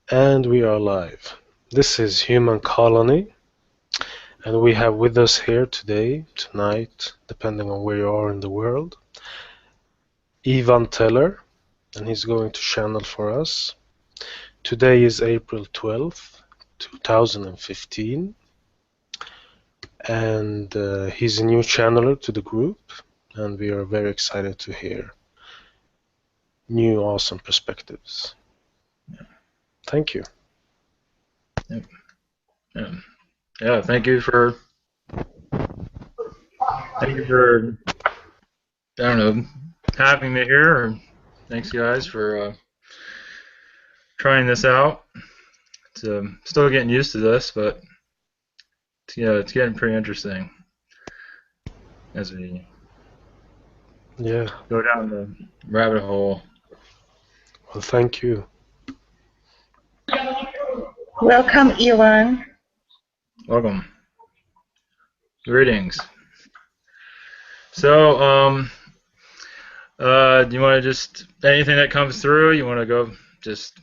And we are live. This is Human Colony, and we have with us here today, tonight, depending on where you are in the world, Ivan Teller, and he's going to channel for us. Today is April 12th, 2015, and he's a new channeler to the group, and we are very excited to hear new awesome perspectives. Thank you. Yep. Yeah, thank you for I don't know, having me here. Or thanks guys for trying this out. It's still getting used to this, but it's getting pretty interesting as we go down the rabbit hole. Well, thank you. Welcome, Ivan. Welcome. Greetings. So, do you want to just anything that comes through? You want to go just,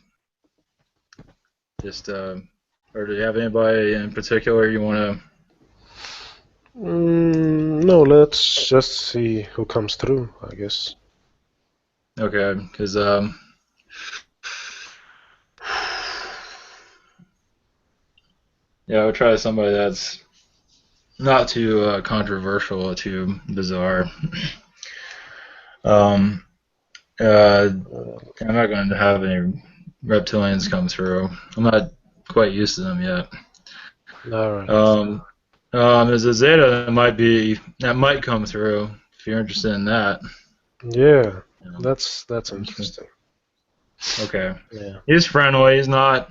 or do you have anybody in particular you want to? No, let's just see who comes through, I guess. Okay, because yeah, I'll try somebody that's not too controversial or too bizarre. I'm not going to have any reptilians come through. I'm not quite used to them yet. All right. There's a Zeta that might come through if you're interested in that. Yeah, that's interesting. Okay. Yeah. He's friendly. He's not.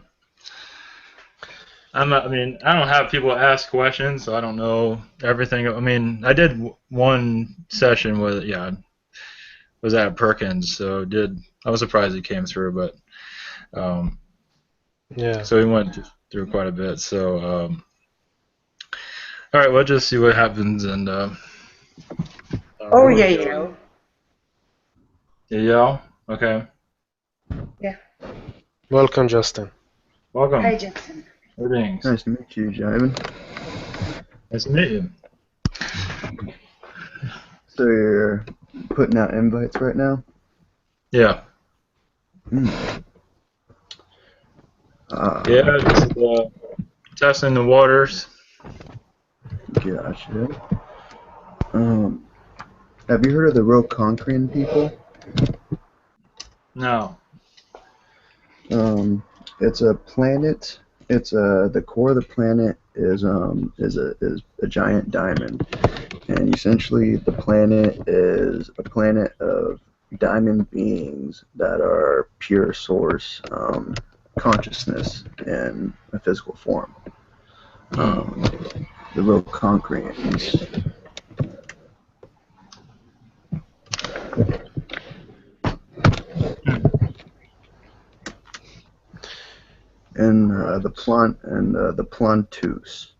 I don't have people ask questions, so I don't know everything. I mean, I did one session with was at Perkins, so I was surprised he came through, but yeah. So we went through quite a bit. So all right, we'll just see what happens and. Oh yeah. Yeah. Okay. Yeah. Welcome, Justin. Welcome. Hi, Justin. Greetings. Nice to meet you, Ivan. Nice to meet you. So you're putting out invites right now? Yeah. Yeah, just testing the waters. Gotcha. Have you heard of the Roconcrian people? No. It's a planet. It's the core of the planet is a giant diamond, and essentially the planet is a planet of diamond beings that are pure source consciousness in a physical form. The Roconcrians. And the Plantus.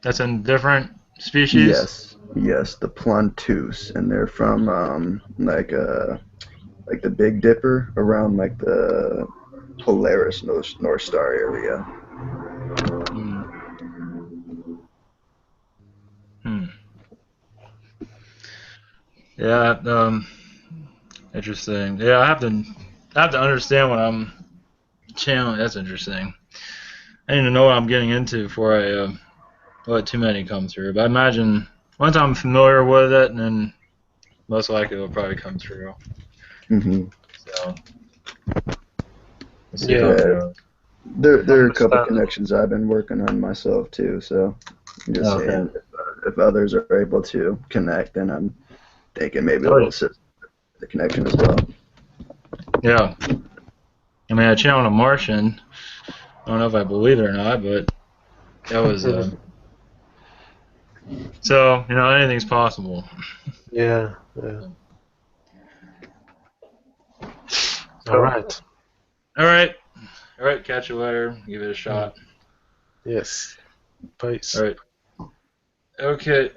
That's a different species? Yes, the Plantus, and they're from like the Big Dipper around like the Polaris North Star area. Yeah, interesting. Yeah, I have to understand what I'm channeling. That's interesting. I need to know what I'm getting into before I let too many come through. But I imagine once I'm familiar with it, then most likely it'll probably come through. So let's see how it goes. There are a couple connections I've been working on myself too. So I'm just saying, if others are able to connect, then I'm thinking maybe they'll assist the connection as well. Yeah. I mean, I channeled a Martian. I don't know if I believe it or not, but that was so anything's possible. Yeah. All right. Catch you later. Give it a shot. Yes. Peace. All right. Okay.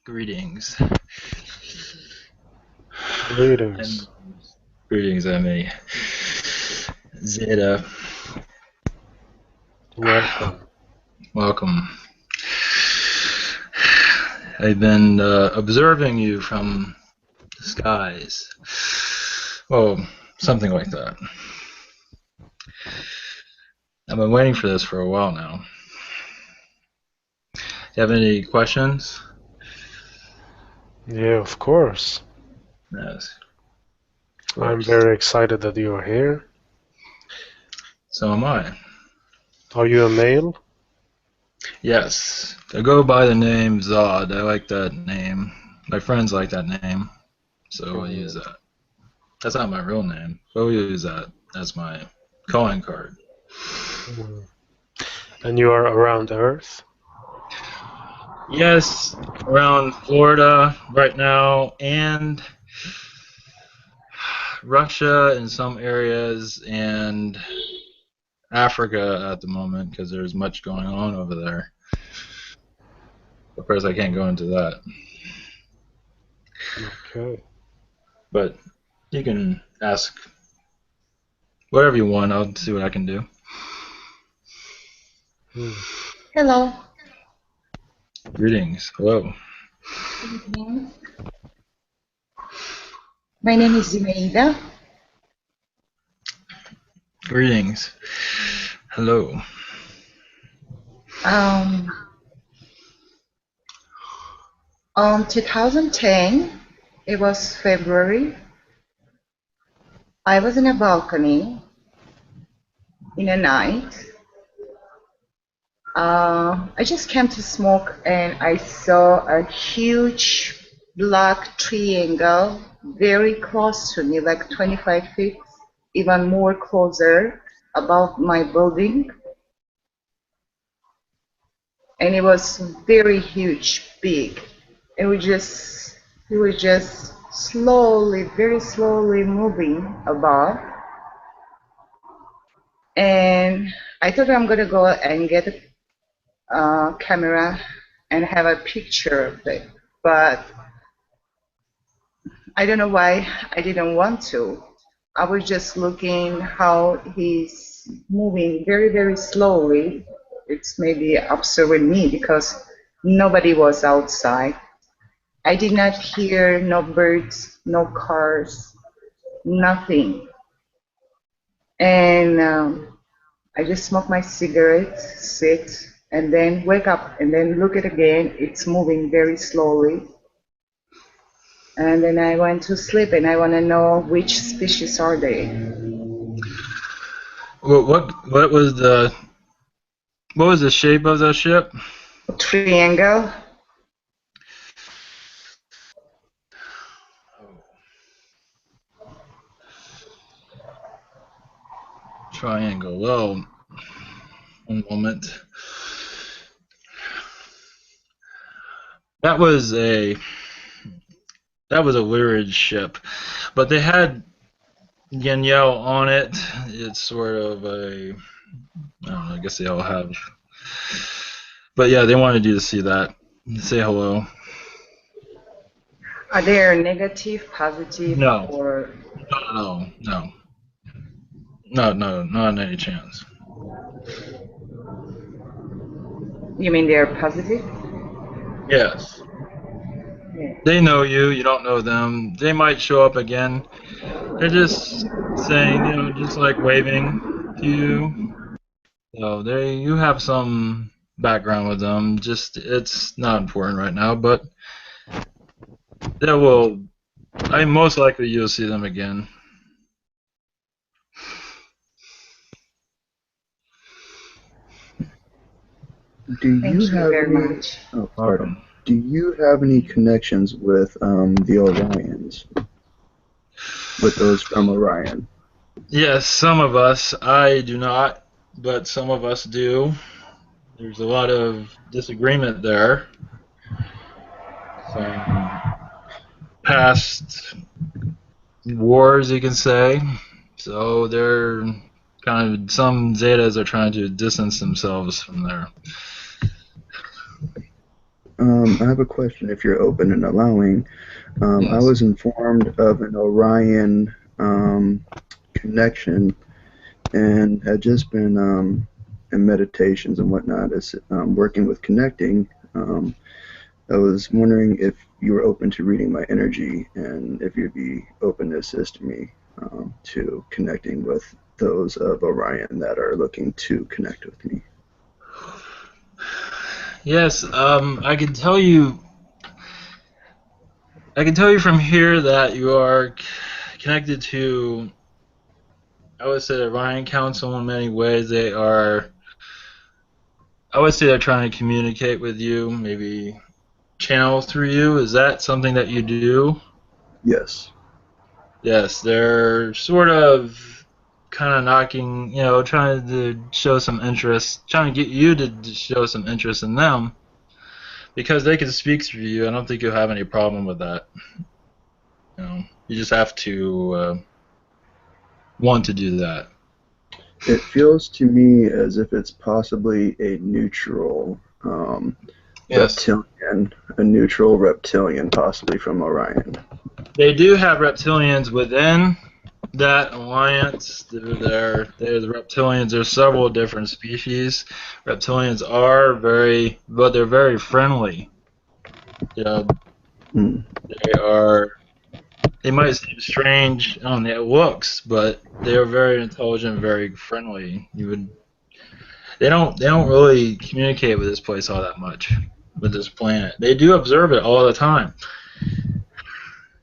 Greetings. Greetings. Greetings, Emmy. Zeta. Welcome. Welcome. I've been observing you from the skies. Oh, something like that. I've been waiting for this for a while now. You have any questions? Yeah, of course. Yes. Of I'm course. very excited that you are here. So am I. Are you a male? Yes. I go by the name Zod. I like that name. My friends like that name, so I use that. That's not my real name, but we use that as my calling card. Mhm. And you are around Earth? Yes, around Florida right now, and Russia in some areas, and Africa at the moment because there's much going on over there. Of course, I can't go into that, Okay. but you can ask whatever you want. I'll see what I can do. Hmm. Hello. Greetings. Hello. Good evening. My name is Zinaida. Greetings. Hello. Um, on 2010, it was February. I was in a balcony in a night. I just came to smoke and I saw a huge black triangle very close to me, like 25 feet, even more closer above my building. And it was very huge, big. It was just slowly, very slowly moving above. And I thought I'm gonna go and get a camera and have a picture of it, but I don't know why I didn't want to. I was just looking how he's moving very, very slowly. It's maybe observing me because nobody was outside. I did not hear no birds, no cars, nothing. And I just smoke my cigarette, sit, and then wake up and then look at it again. It's moving very slowly. And then I went to sleep and I want to know which species are they. What was the shape of the ship? Triangle. Triangle. Well, one moment. That was a Lyrid ship, but they had Yanyel on it. It's sort of a, I don't know, I guess they all have. But yeah, they wanted you to see that. Say hello. Are they negative, positive, No, or no, not any chance. you mean they're positive? Yes. Yeah. They know you, you don't know them. They might show up again. They're just saying, just like waving to you. So you have some background with them. Just it's not important right now, but that will. I most likely you'll see them again. Do you Thank you have very any? much. Oh, pardon. Welcome. Do you have any connections with the Orions? With those from Orion? Yes, some of us. I do not, but some of us do. There's a lot of disagreement there. Some past wars, you can say. So they're kind of some Zetas are trying to distance themselves from there. I have a question if you're open and allowing. I Yes. was informed of an Orion connection and had just been in meditations and whatnot, as working with connecting. I was wondering if you were open to reading my energy and if you'd be open to assist me to connecting with those of Orion that are looking to connect with me. Yes, I can tell you. I can tell you from here that you are connected to. I would say the Ryan Council in many ways. They are. I would say they're trying to communicate with you, maybe channel through you. Is that something that you do? Yes. Yes, they're sort of kind of knocking, trying to show some interest, trying to get you to show some interest in them because they can speak through you. I don't think you'll have any problem with that. You just have to want to do that. It feels to me as if it's possibly a neutral Yes. a neutral reptilian, possibly from Orion. They do have reptilians within that alliance. They're the reptilians. There's several different species. Reptilians are but they're very friendly. Hmm. They are. They might seem strange on the looks, but they are very intelligent, very friendly. They don't really communicate with this place all that much, with this planet. They do observe it all the time,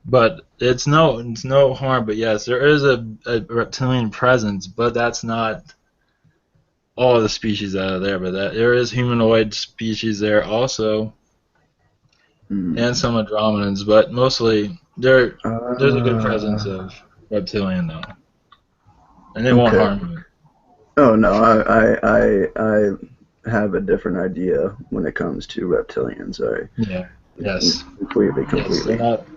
but it's no harm. But yes, there is a reptilian presence, but that's not all the species out of there. But there is humanoid species there also, Hmm. and some Andromedans, but mostly there's a good presence Uh, of reptilian though, and they won't okay. harm you. Oh no, I have a different idea when it comes to reptilians. Yeah. Yes. Completely, Yes. They're completely. not.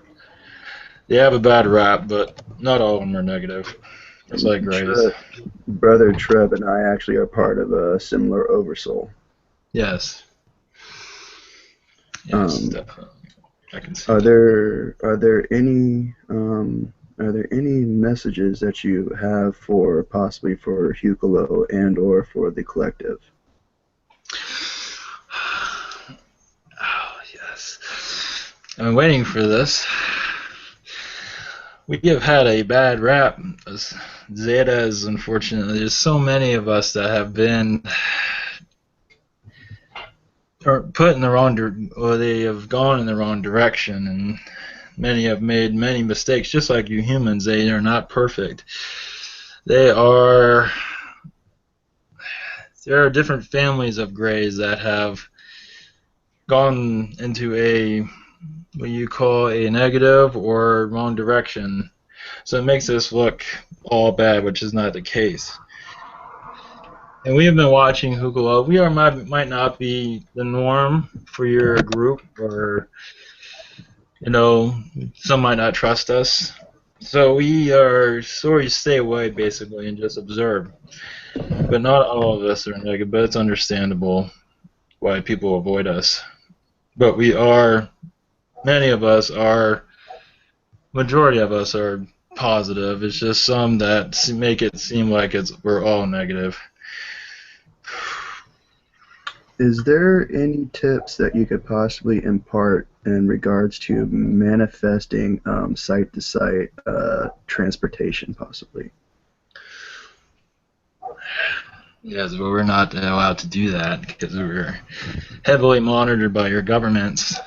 They have a bad rap, but not all of them are negative. Just like Grays. Brother Trev and I actually are part of a similar oversoul. Yes. Yes, Um, definitely. I can see that. are there any messages that you have for possibly for Hucolo and or for the collective? Oh, yes. I've been waiting for this. We have had a bad rap. Zeta is unfortunately. There's so many of us that have been put in the wrong or they have gone in the wrong direction, and many have made many mistakes. Just like you humans, they are not perfect. There are different families of Greys that have gone into what you call a negative or wrong direction. So it makes us look all bad, which is not the case. And we have been watching Hukalo. Might not be the norm for your group, or some might not trust us. So we are sort of stay away basically and just observe. But not all of us are negative, but it's understandable why people avoid us. But many of us are, majority of us are positive. It's just some that make it seem like we're all negative. Is there any tips that you could possibly impart in regards to manifesting site to site transportation, possibly? Yes, but we're not allowed to do that because we're heavily monitored by your governments.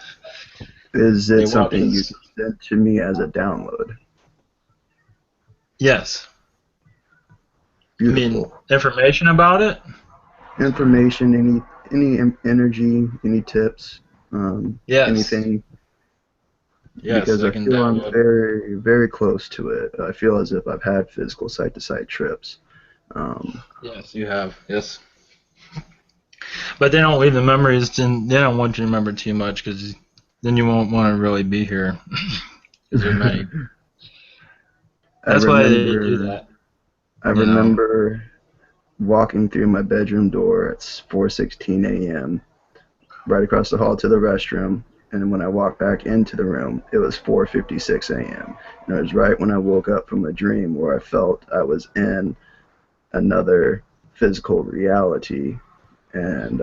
Is They it watch something you us. can send to me as a download? Yes. You mean Beautiful. information about it? Information, any energy, any tips, Yes. anything, Yes, because I I can feel I'm download. very, very close to it. I feel as if I've had physical site to site trips. Yes, you have. Yes. But they don't leave the memories, and they don't want you to remember too much because then you won't want to really be here. Because there's many. I That's why they do remember, that. I remember walking through my bedroom door at 4:16 a.m. right across the hall to the restroom. And when I walked back into the room, it was 4:56 a.m. And it was right when I woke up from a dream where I felt I was in another physical reality, and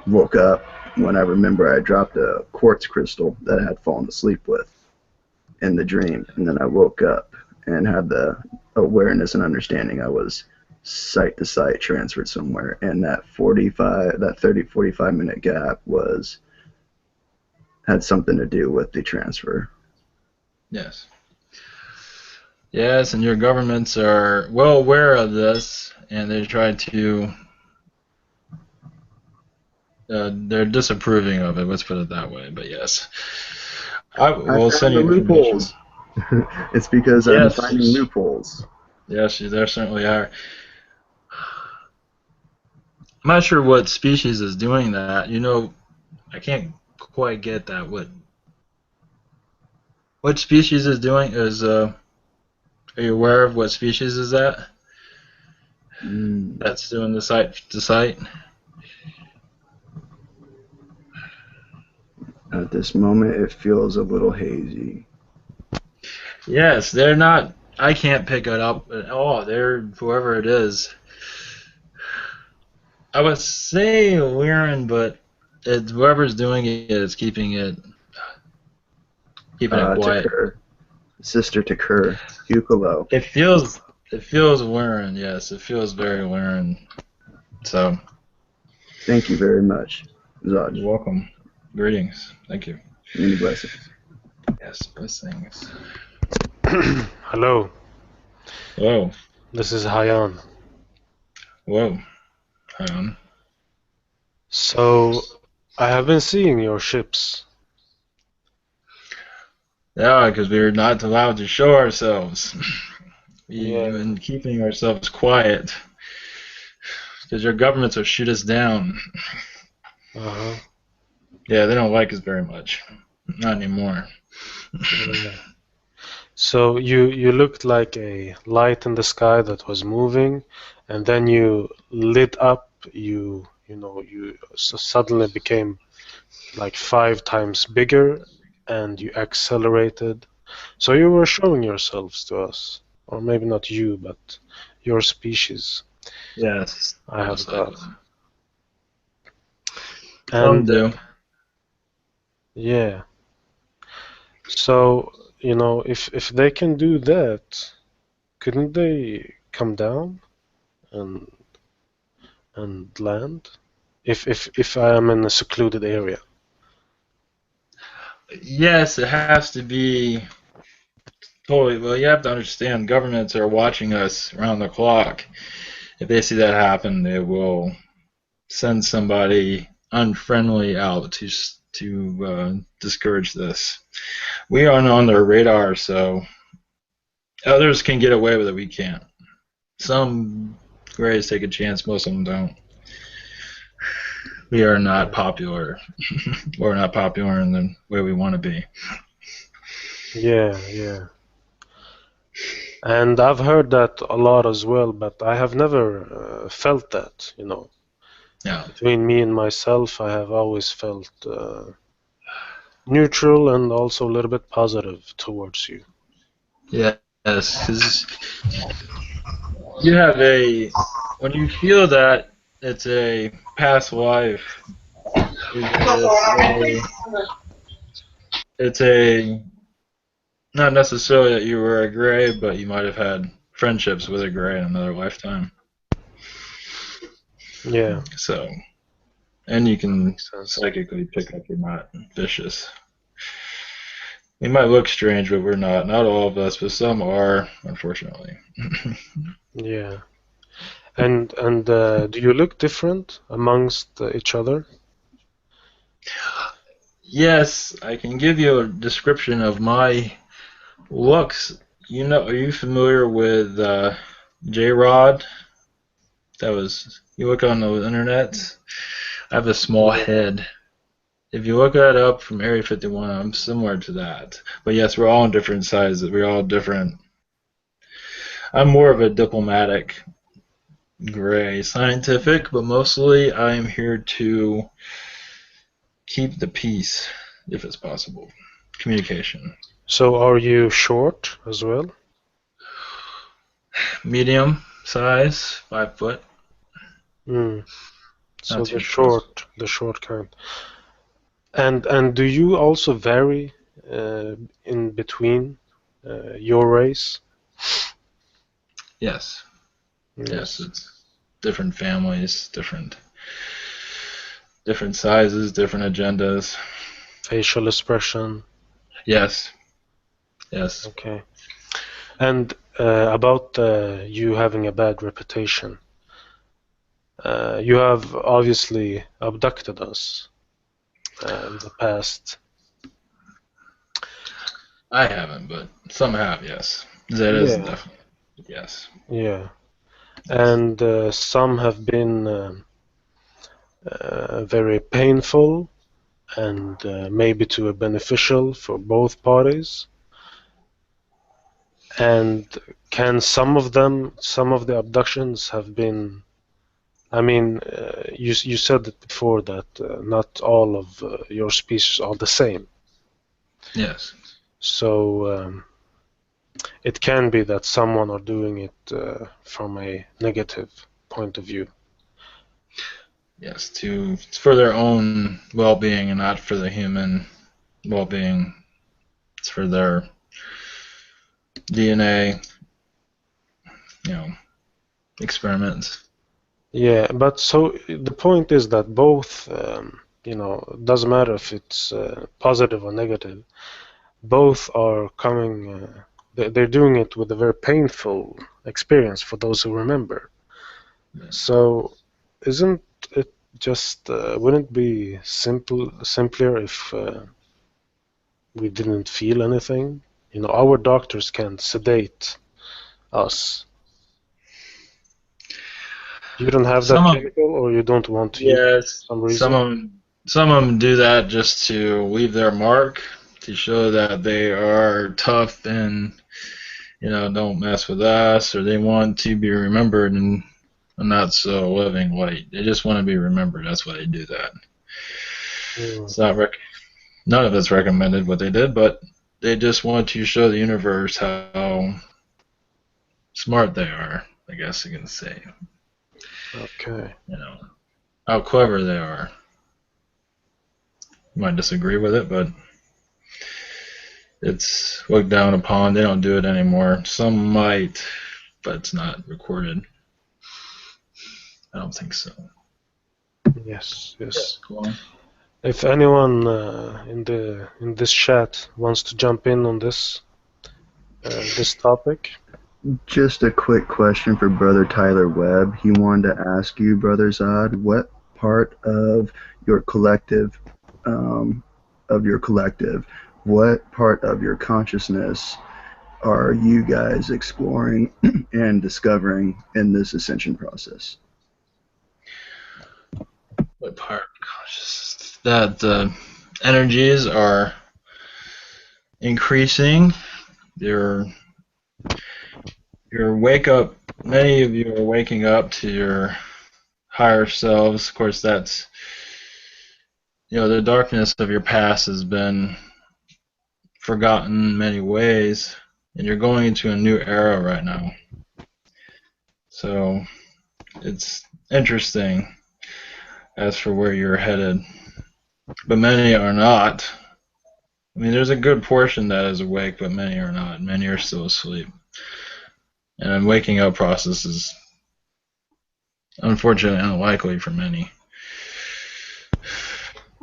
woke up when I remember I dropped a quartz crystal that I had fallen asleep with in the dream. And then I woke up and had the awareness and understanding I was site to site transferred somewhere, and that 45 minute gap had something to do with the transfer. Yes. Yes, and your governments are well aware of this, and they try to. They're disapproving of it. Let's put it that way. But yes, I will found send the you information. loopholes. It's because I'm finding loopholes. Yes, there certainly are. I'm not sure what species is doing that. I can't quite get that. What species is doing is are you aware of what species is that? That's doing the site to site? At this moment, it feels a little hazy. Yes, they're not. I can't pick it up at all. They're whoever it is. I would say Liren, but whoever's doing it is keeping it quiet. Takur. Sister Takur. Ukalo. It feels Liren. Yes, it feels very Liren. So. Thank you very much, Zaj. You're welcome. Greetings. Thank you. Many blessings. Yes, blessings. Hello, Whoa. this is Hayan. Whoa. Hang on. So, I have been seeing your ships. Yeah, because we're not allowed to show ourselves. We've Yeah. been keeping ourselves quiet. Because your governments will shoot us down. Uh-huh. Yeah, they don't like us very much. Not anymore. Yeah. So you looked like a light in the sky that was moving, and then you lit up. You suddenly became like 5 times bigger, and you accelerated. So you were showing yourselves to us, or maybe not you, but your species. Yes. I have got. Some And do. yeah. So, if they can do that, couldn't they come down and land? If I am in a secluded area. Yes, it has to be totally. Well, you have to understand, governments are watching us around the clock. If they see that happen, they will send somebody unfriendly out to discourage this. We aren't on their radar, so others can get away with it. We can't. Some Greys take a chance. Most of them don't. We are not popular. We're not popular in the way we want to be. Yeah. And I've heard that a lot as well, but I have never felt that, Yeah. Between me and myself, I have always felt neutral and also a little bit positive towards you. Yes, because you have when you feel that it's a past life, it's a not necessarily that you were a Grey, but you might have had friendships with a Grey in another lifetime. Yeah. So, and you can psychically pick up you're not vicious. We might look strange, but we're not. Not all of us, but some are, unfortunately. Yeah. And do you look different amongst each other? Yes, I can give you a description of my looks. Are you familiar with J-Rod? You look on the internet. I have a small head. If you look that up from Area 51, I'm similar to that. But yes, we're all in different sizes. We're all different. I'm more of a diplomatic Gray scientific, but mostly I'm here to keep the peace if it's possible. Communication. So are you short as well? Medium size, 5 foot. Mm. So Not too close. the short kind. And do you also vary in between your race? Yes. Yes, Yes. it's different families, different sizes, different agendas. Facial expression. Yes. Yes. Okay. And about you having a bad reputation, you have obviously abducted us in the past. I haven't, but some have, yes. Zeta is Yeah, definitely yes. yeah. And some have been very painful and maybe to a beneficial for both parties. And can some of the abductions have been, I mean, you said it before that not all of your species are the same. Yes. So it can be that someone are doing it from a negative point of view. Yes, it's for their own well-being and not for the human well-being. It's for their DNA, experiments. Yeah, but so the point is that both, doesn't matter if it's positive or negative, both are coming, they're doing it with a very painful experience for those who remember. Yes. So isn't it just, wouldn't it be simpler if we didn't feel anything? You know, our doctors can sedate us. You don't have that Some of chemical, or you don't want to use it yes, for some reason? some of them do that just to leave their mark, to show that they are tough and don't mess with us, or they want to be remembered in a not so living light. They just want to be remembered. That's why they do that. Mm. It's not none of it's recommended what they did, but they just want to show the universe how smart they are. I guess you can say, Okay. how clever they are. You might disagree with it, but it's looked down upon. They don't do it anymore. Some might, but it's not recorded. I don't think so. Yes, Yes, yes. go on. If anyone in this chat wants to jump in on this topic. Just a quick question for Brother Tyler Webb. He wanted to ask you, Brother Zod, what part your collective, um, what part of your consciousness are you guys exploring and discovering in this ascension process? What part of consciousness? That the energies are increasing. Your wake up. Many of you are waking up to your higher selves. Of course, that's the darkness of your past has been forgotten in many ways, and you're going into a new era right now. So it's interesting as for where you're headed, but many are not. I mean, there's a good portion that is awake, but many are not. Many are still asleep. And a waking up process is unfortunately unlikely for many.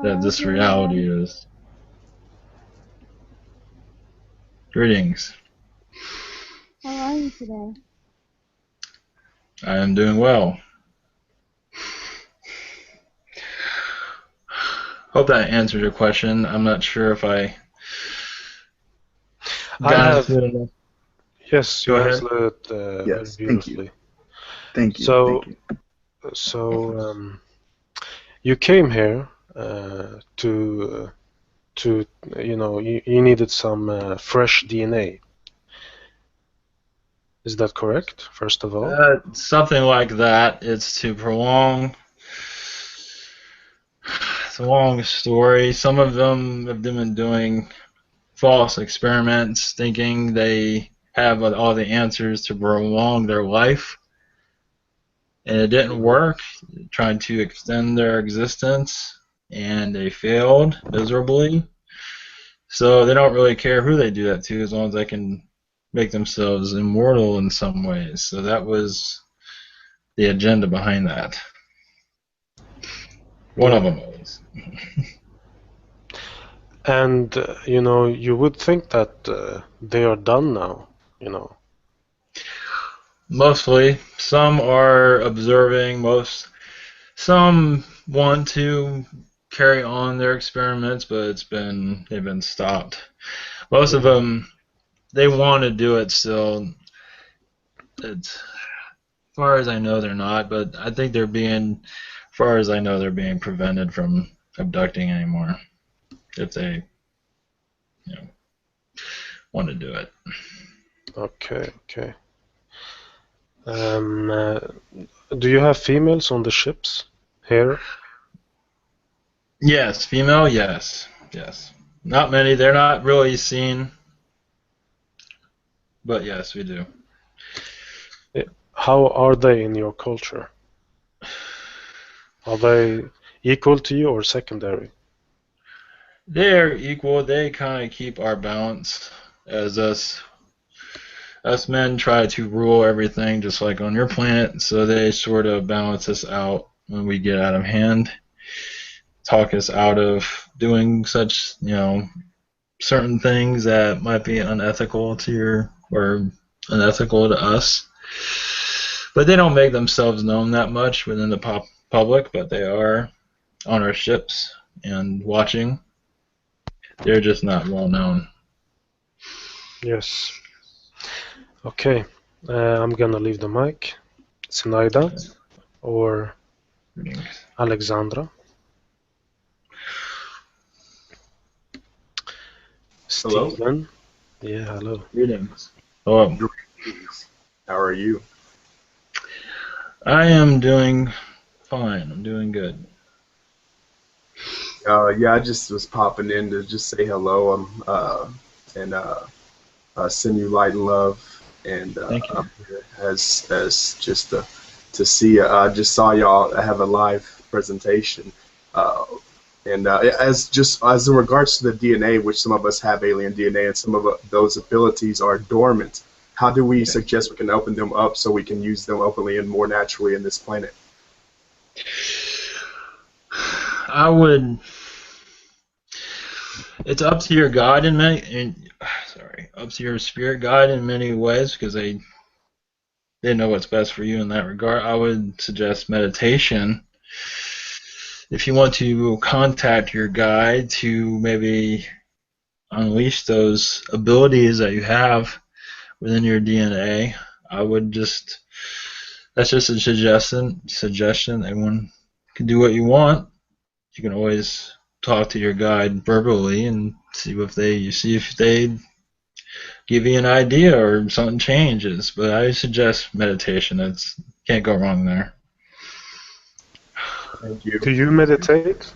That this reality is. Greetings. How are you today? I am doing well. Hope that answered your question. I'm not sure if I I got have, into it. yes, Go you ahead. answered it very Yes, thank you. beautifully. Thank you. So, Thank you. so you came here to you needed some fresh DNA. Is that correct, first of all? Something like that. It's to prolong It's a long story. Some of them have been doing false experiments, thinking they have all the answers to prolong their life, and it didn't work. Trying to extend their existence, and they failed miserably. So they don't really care who they do that to, as long as they can make themselves immortal in some ways. So that was the agenda behind that. One Yeah. of them was. And you would think that they are done now. Mostly. Some are observing. Some want to carry on their experiments, but they've been stopped. Most of them, they want to do it still. As far as I know, they're not, but I think as far as I know, they're being prevented from abducting anymore if they, want to do it. Okay. Do you have females on the ships here? Yes, female, yes. Not many. They're not really seen, but yes, we do. How are they in your culture? Are they equal to you or secondary? They're equal. They kind of keep our balance, as us men try to rule everything just like on your planet, so they sort of balance us out when we get out of hand, talk us out of doing such, certain things that might be unethical or unethical to us. But they don't make themselves known that much within the public, but they are on our ships and watching. They're just not well known. Yes. Okay. I'm gonna leave the mic. Sinaida or Alexandra. Hello? Stephen. Yeah, hello. Greetings. Oh, Greetings. How are you? I am doing fine. I'm doing good. Yeah, I just was popping in to just say hello and send you light and love. And Thank you. I'm here as just to see. I just saw y'all have a live presentation. And as in regards to the DNA, which some of us have alien DNA, and some of those abilities are dormant. How do we suggest we can open them up so we can use them openly and more naturally in this planet? It's up to your God up to your spirit guide in many ways, because they know what's best for you in that regard. I would suggest meditation. If you want to contact your guide to maybe unleash those abilities that you have within your DNA, that's just a suggestion. Everyone can do what you want. You can always talk to your guide verbally and see if they give you an idea or something changes. But I suggest meditation. Can't go wrong there. Thank you. Do you meditate?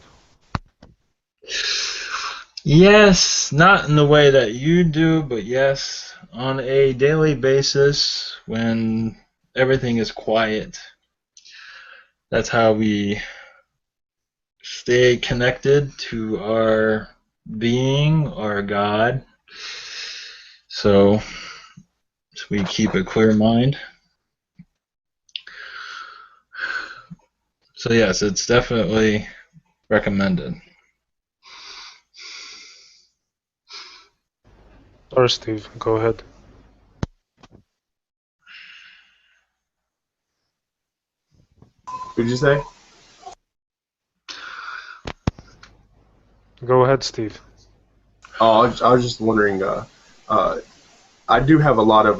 Yes, not in the way that you do, but yes, on a daily basis when everything is quiet. That's how we stay connected to our being, our God. So we keep a clear mind. So yes, it's definitely recommended. Or Steve, go ahead. What did you say? Go ahead, Steve. Oh, I was just wondering. I do have a lot of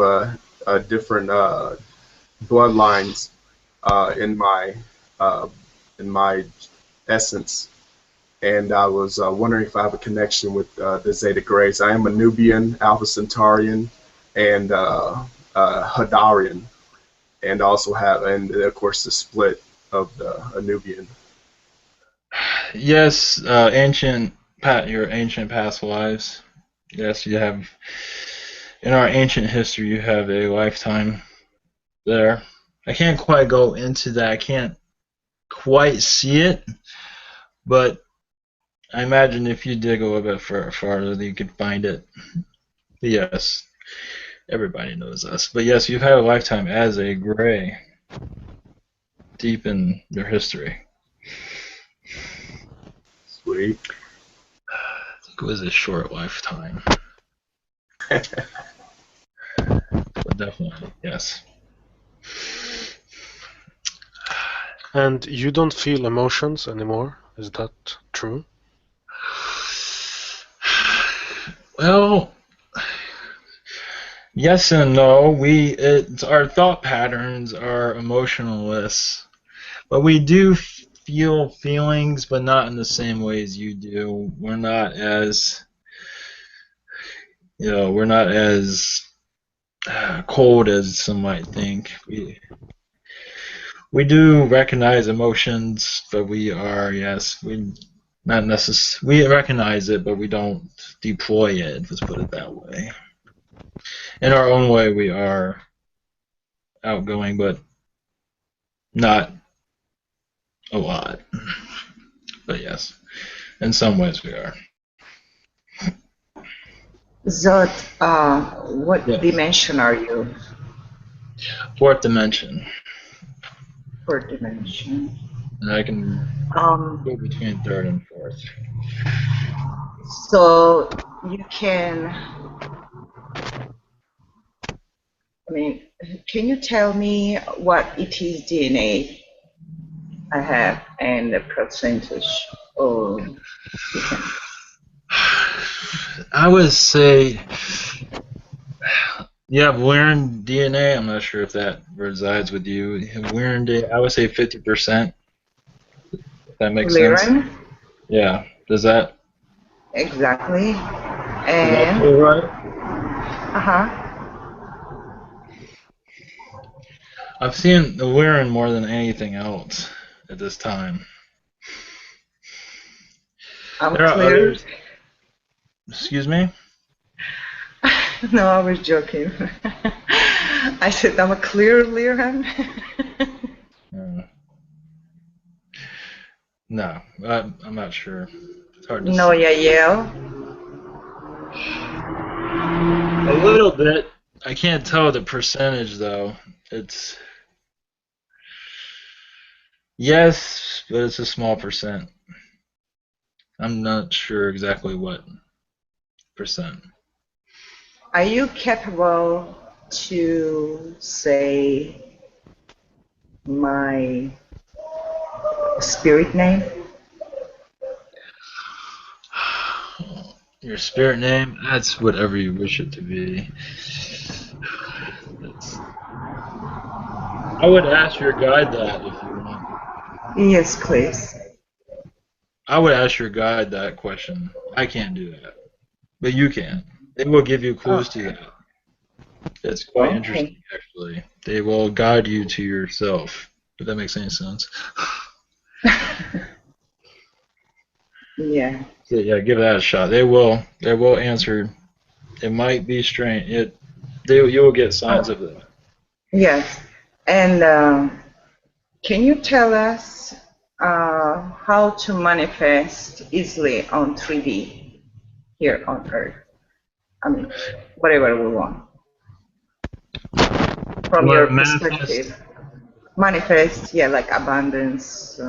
different bloodlines in uh, my essence, and I was wondering if I have a connection with the Zeta Grays. I am a Nubian, Alpha Centaurian, and Hadarian, and also have, and of course, the split of the Nubian. Yes, your ancient past lives. Yes, you have. In our ancient history, you have a lifetime there. I can't quite go into that. I can't quite see it, but I imagine if you dig a little bit farther, you could find it. But yes, everybody knows us. But yes, you've had a lifetime as a gray, deep in your history. Sweet. I think it was a short lifetime. But definitely, yes. And you don't feel emotions anymore? Is that true? Well, yes and no. Our thought patterns are emotionless, but we do feel feelings, but not in the same way as you do. We're not as cold as some might think. We do recognize emotions, but we not we recognize it, but we don't deploy it. Let's put it that way. In our own way, we are outgoing, but not a lot. But yes, in some ways we are. Zod, what Yes. dimension are you? Fourth dimension. Fourth dimension. And I can go between third and fourth. So you can, can you tell me what it is DNA I have and the percentage? Or you can. I would say you have Lyran DNA. I'm not sure if that resides with you. You have Lyran DNA. I would say 50%. If that makes sense. Lyran? Yeah. Does that? Exactly. Does that And feel right? I've seen the Lyran more than anything else at this time. I'm There are clear. others. Excuse me? No, I was joking. I said I'm a clear Lyran. No, I'm not sure. It's hard to No, say. yeah. A little bit. I can't tell the percentage though. It's yes, but it's a small percent. I'm not sure exactly what percent. Are you capable to say my spirit name? Your spirit name? That's whatever you wish it to be. I would ask your guide that if you want. Yes, please. I would ask your guide that question. I can't do that, but you can. They will give you clues to that. It's quite interesting, actually. They will guide you to yourself. If that makes any sense. Yeah. So, yeah, give that a shot. They will answer. It might be strange. You will get signs of that. Yes. And can you tell us how to manifest easily on 3D here on Earth? I mean, whatever we want. From your perspective. Manifest, yeah, like abundance.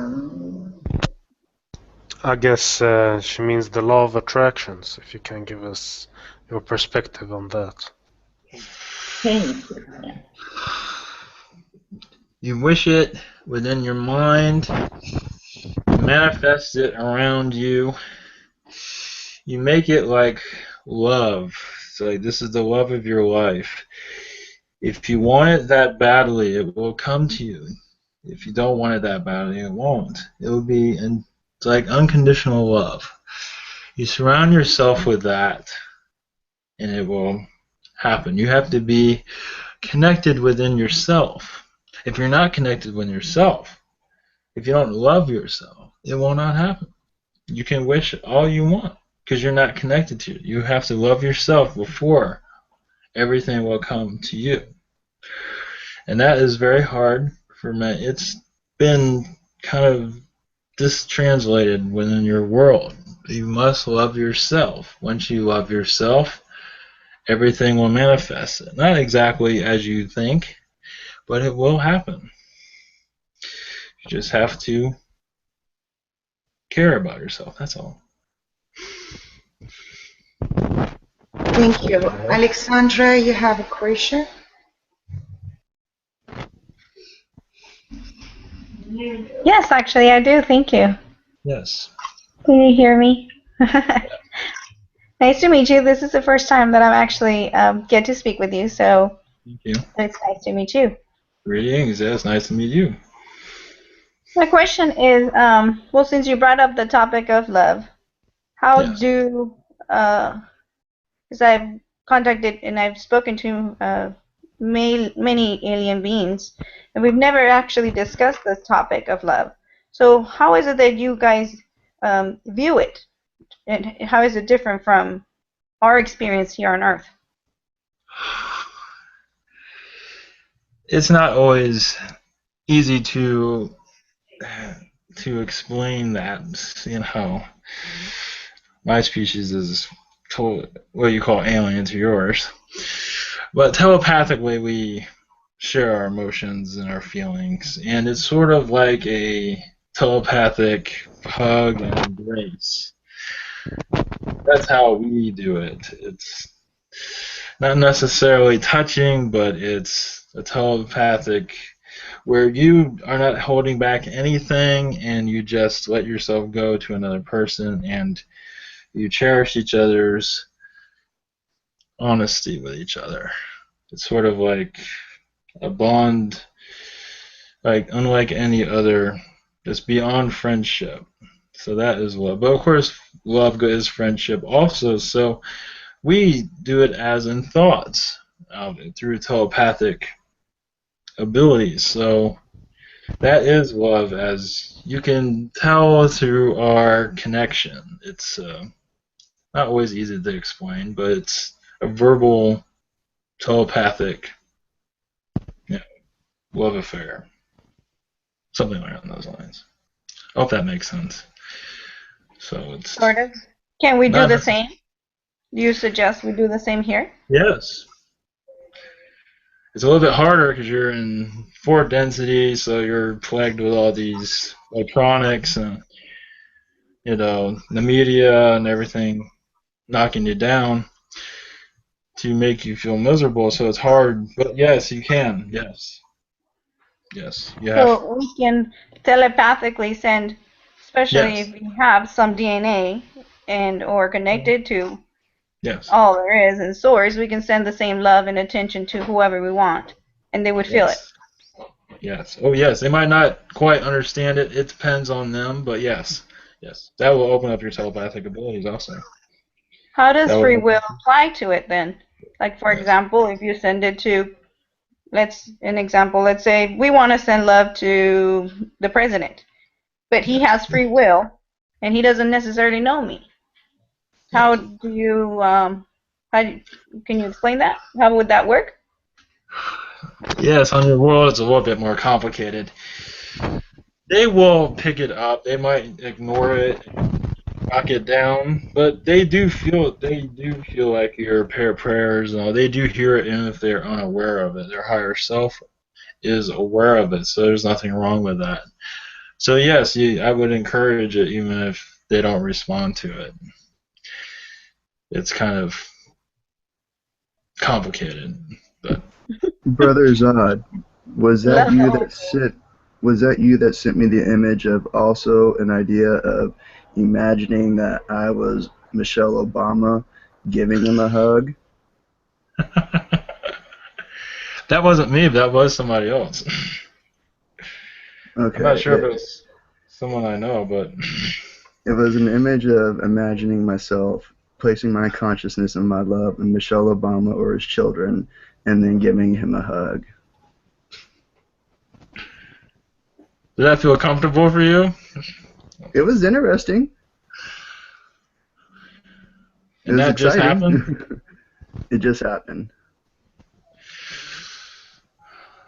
I guess she means the law of attractions, if you can give us your perspective on that. You wish it within your mind, manifest it around you. You make it like love. So like, this is the love of your life. If you want it that badly, it will come to you. If you don't want it that badly, it won't. It will be it's like unconditional love. You surround yourself with that, and it will happen. You have to be connected within yourself. If you're not connected with yourself, if you don't love yourself, it will not happen. You can wish all you want because you're not connected to it. You have to love yourself before everything will come to you. And that is very hard for men. It's been kind of distranslated within your world. You must love yourself. Once you love yourself, everything will manifest. Not exactly as you think, but it will happen. You just have to care about yourself. That's all. Thank you. Alexandra, you have a question? Yes, actually, I do. Thank you. Yes. Can you hear me? Nice to meet you. This is the first time that I'm actually get to speak with you, so Thank you. it's nice to meet you. Greetings. It's nice to meet you. My question is, well, since you brought up the topic of love, how Yes. do, because I've contacted and I've spoken to many alien beings, and we've never actually discussed this topic of love. So how is it that you guys view it, and how is it different from our experience here on Earth? It's not always easy to explain that. My species is what you call alien to yours, but telepathically we share our emotions and our feelings, and it's sort of like a telepathic hug and embrace. That's how we do it. It's not necessarily touching, but it's a telepathic where you are not holding back anything and you just let yourself go to another person and you cherish each other's honesty with each other. It's sort of like a bond, like unlike any other, just beyond friendship. So that is love. But of course, love is friendship also. So we do it as in thoughts through telepathic abilities. So that is love, as you can tell through our connection. It's not always easy to explain, but it's a verbal, telepathic, love affair. Something along those lines. I hope that makes sense. So it's Sort of. Can we do not the same? Do you suggest we do the same here? yes. It's a little bit harder because you're in fourth density, so you're plagued with all these electronics and the media and everything knocking you down to make you feel miserable. So it's hard, but yes, you can. Yes, you have. So we can telepathically send, especially Yes, if we have some DNA and or connected to yes, all there is in source, we can send the same love and attention to whoever we want, and they would feel it. yes, yes. Oh, yes. They might not quite understand it. It depends on them, but yes, yes. That will open up your telepathic abilities also. How does That free will. will apply to it then? Like, for Yes, example, if you send it to, let's say we want to send love to the president, but he yes, has free will and he doesn't necessarily know me. How yes. do you, can you explain that? How would that work? Yes, on your world, it's a little bit more complicated. They will pick it up. They might ignore it, knock it down, but they do feel like your prayers and all. They do hear it, even if they're unaware of it. Their higher self is aware of it, so there's nothing wrong with that. So yes, I would encourage it, even if they don't respond to it. It's kind of complicated, but Brother Zod, was that Love. you that sent me the image of also an idea of imagining that I was Michelle Obama giving him a hug? that wasn't me. That was somebody else. I'm not Okay, sure if it's someone I know, but it was an image of imagining myself placing my consciousness and my love in Michelle Obama or his children, and then giving him a hug. did that feel comfortable for you? It was interesting. It And was that just happened? exciting. It just happened.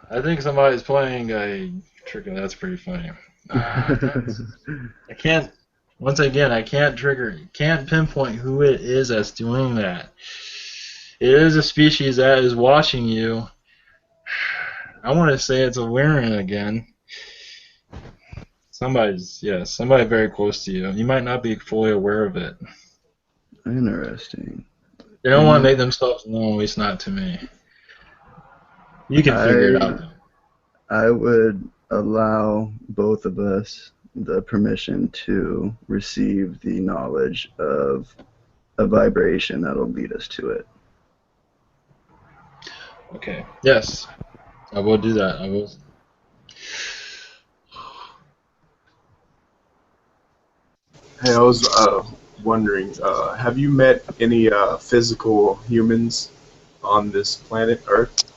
I think somebody's playing a trick. That's pretty funny. I can't. Once again, I can't pinpoint who it is that's doing that. It is a species that is watching you. I want to say it's a Lyran again. Somebody very close to you. You might not be fully aware of it. Interesting. They don't want to make themselves known, at least not to me. You can figure it out, though. I would allow both of us the permission to receive the knowledge of a vibration that'll lead us to it. Okay. Yes, I will do that. I will. Hey, I was wondering, have you met any physical humans on this planet Earth?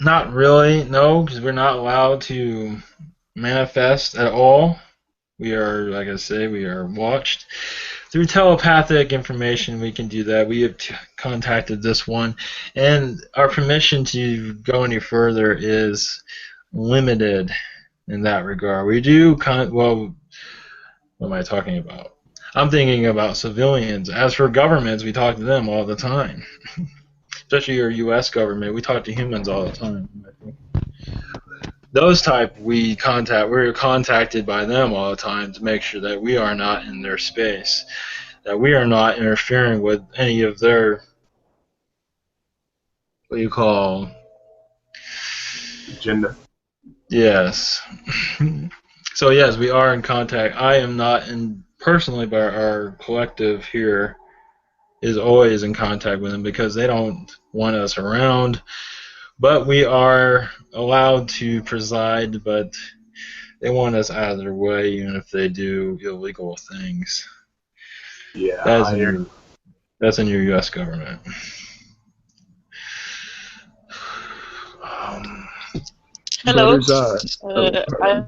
Not really, no, because we're not allowed to manifest at all. We are, like I say, we are watched. Through telepathic information, we can do that. We have contacted this one, and our permission to go any further is limited in that regard. We do, well, what am I talking about? I'm thinking about civilians. As for governments, we talk to them all the time. Especially your U.S. government, we talk to humans all the time. Those type we're contacted by them all the time to make sure that we are not in their space, that we are not interfering with any of their, what you call, Agenda. yes. So yes, we are in contact. I am not in personally, but our collective here is always in contact with them because they don't want us around. But we are allowed to preside, but they want us out of their way, even if they do illegal things. Yeah, That's in your U.S. government. Hello. I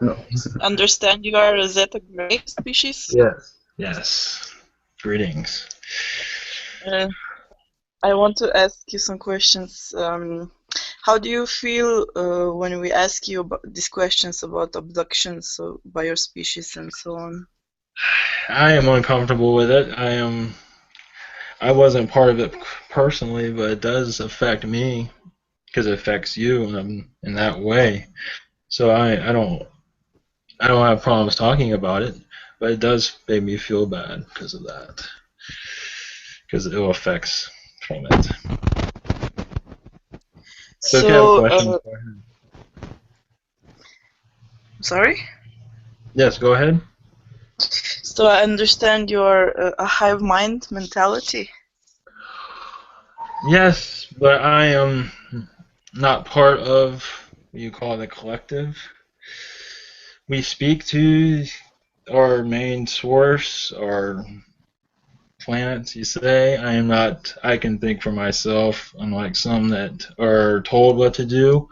No. understand you are a Zeta Gray species. Yes. Yes. Greetings. I want to ask you some questions. How do you feel when we ask you about these questions about abductions by your species and so on? I am uncomfortable with it. I wasn't part of it personally, but it does affect me because it affects you in that way. So I don't have problems talking about it, but it does make me feel bad because of that, because it affects from it. So if you have a question, go ahead. Sorry? Yes, go ahead. So I understand you're a hive mind mentality. Yes, but I am not part of what you call the collective. We speak to our main source, our planets, you say. I am not, I can think for myself, unlike some that are told what to do.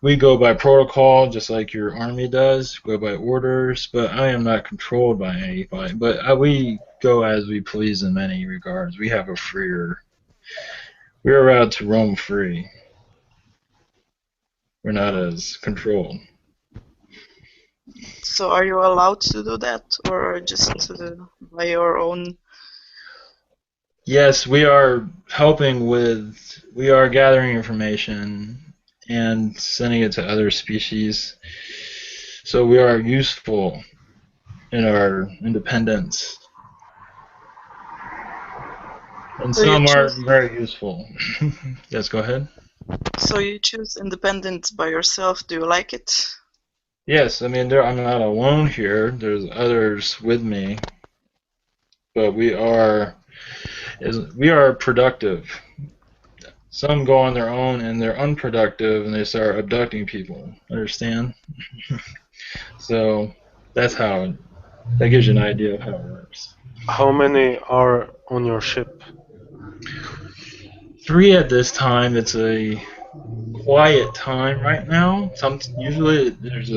We go by protocol, just like your army does, go by orders, but I am not controlled by anybody. But we go as we please in many regards. We have we're allowed to roam free. We're not as controlled. So are you allowed to do that, or just by your own? Yes, we are we are gathering information and sending it to other species. So we are useful in our independence. And So some are very useful. Yes, go ahead. So you choose independence by yourself. Do you like it? Yes, I mean, I'm not alone here. There's others with me. But we are productive. Some go on their own and they're unproductive and they start abducting people. Understand? So that's that gives you an idea of how it works. How many are on your ship? 3 at this time. It's a quiet time right now. Usually there's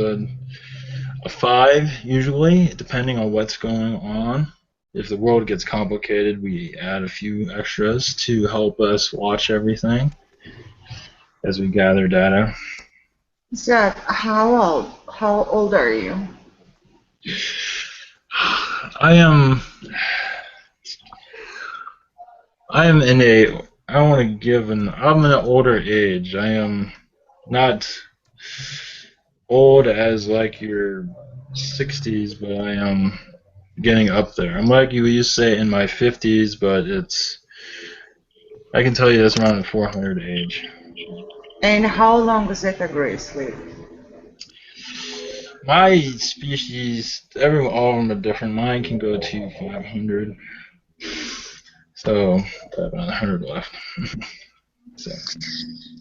a 5 usually, depending on what's going on. If the world gets complicated, we add a few extras to help us watch everything as we gather data. Zed, how old are you? I am in a I want to give I'm in an older age. I am not old as like your 60s, but I am getting up there. I'm like you used to say in my 50s, but I can tell you it's around the 400 age. And how long Zeta Grace live? My species, all of them are different. Mine can go to 500, so I have another 100 left.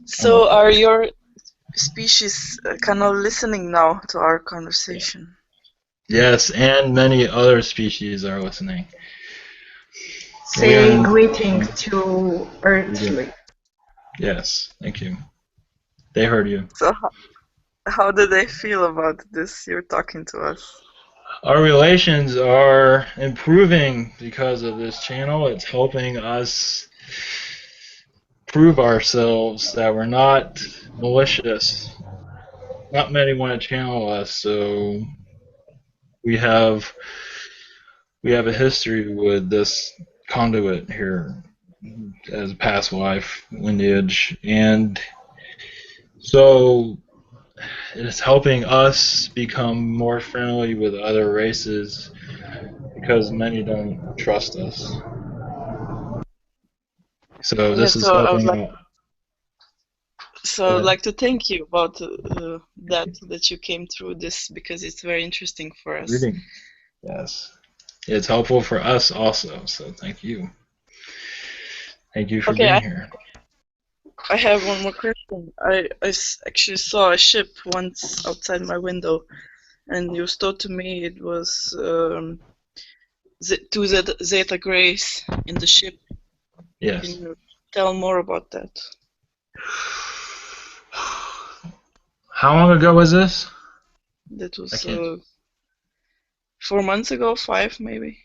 So are your species kind of listening now to our conversation? Yes, and many other species are listening. Say greeting to Earthly. Yes, thank you. They heard you. So how do they feel about this? You're talking to us. Our relations are improving because of this channel. It's helping us prove ourselves that we're not malicious. Not many want to channel us, so we have a history with this conduit here as a past life lineage, and so it's helping us become more friendly with other races because many don't trust us. So this is So I would helping like out. I'd like to thank you about that you came through this because it's very interesting for us. Reading. Yes. It's helpful for us also, so thank you. Thank you for being here. I have one more question. I actually saw a ship once outside my window, and you told to me it was two Zeta Grace in the ship. Yes. Can you tell more about that? How long ago was this? That was 4 months ago, 5 maybe.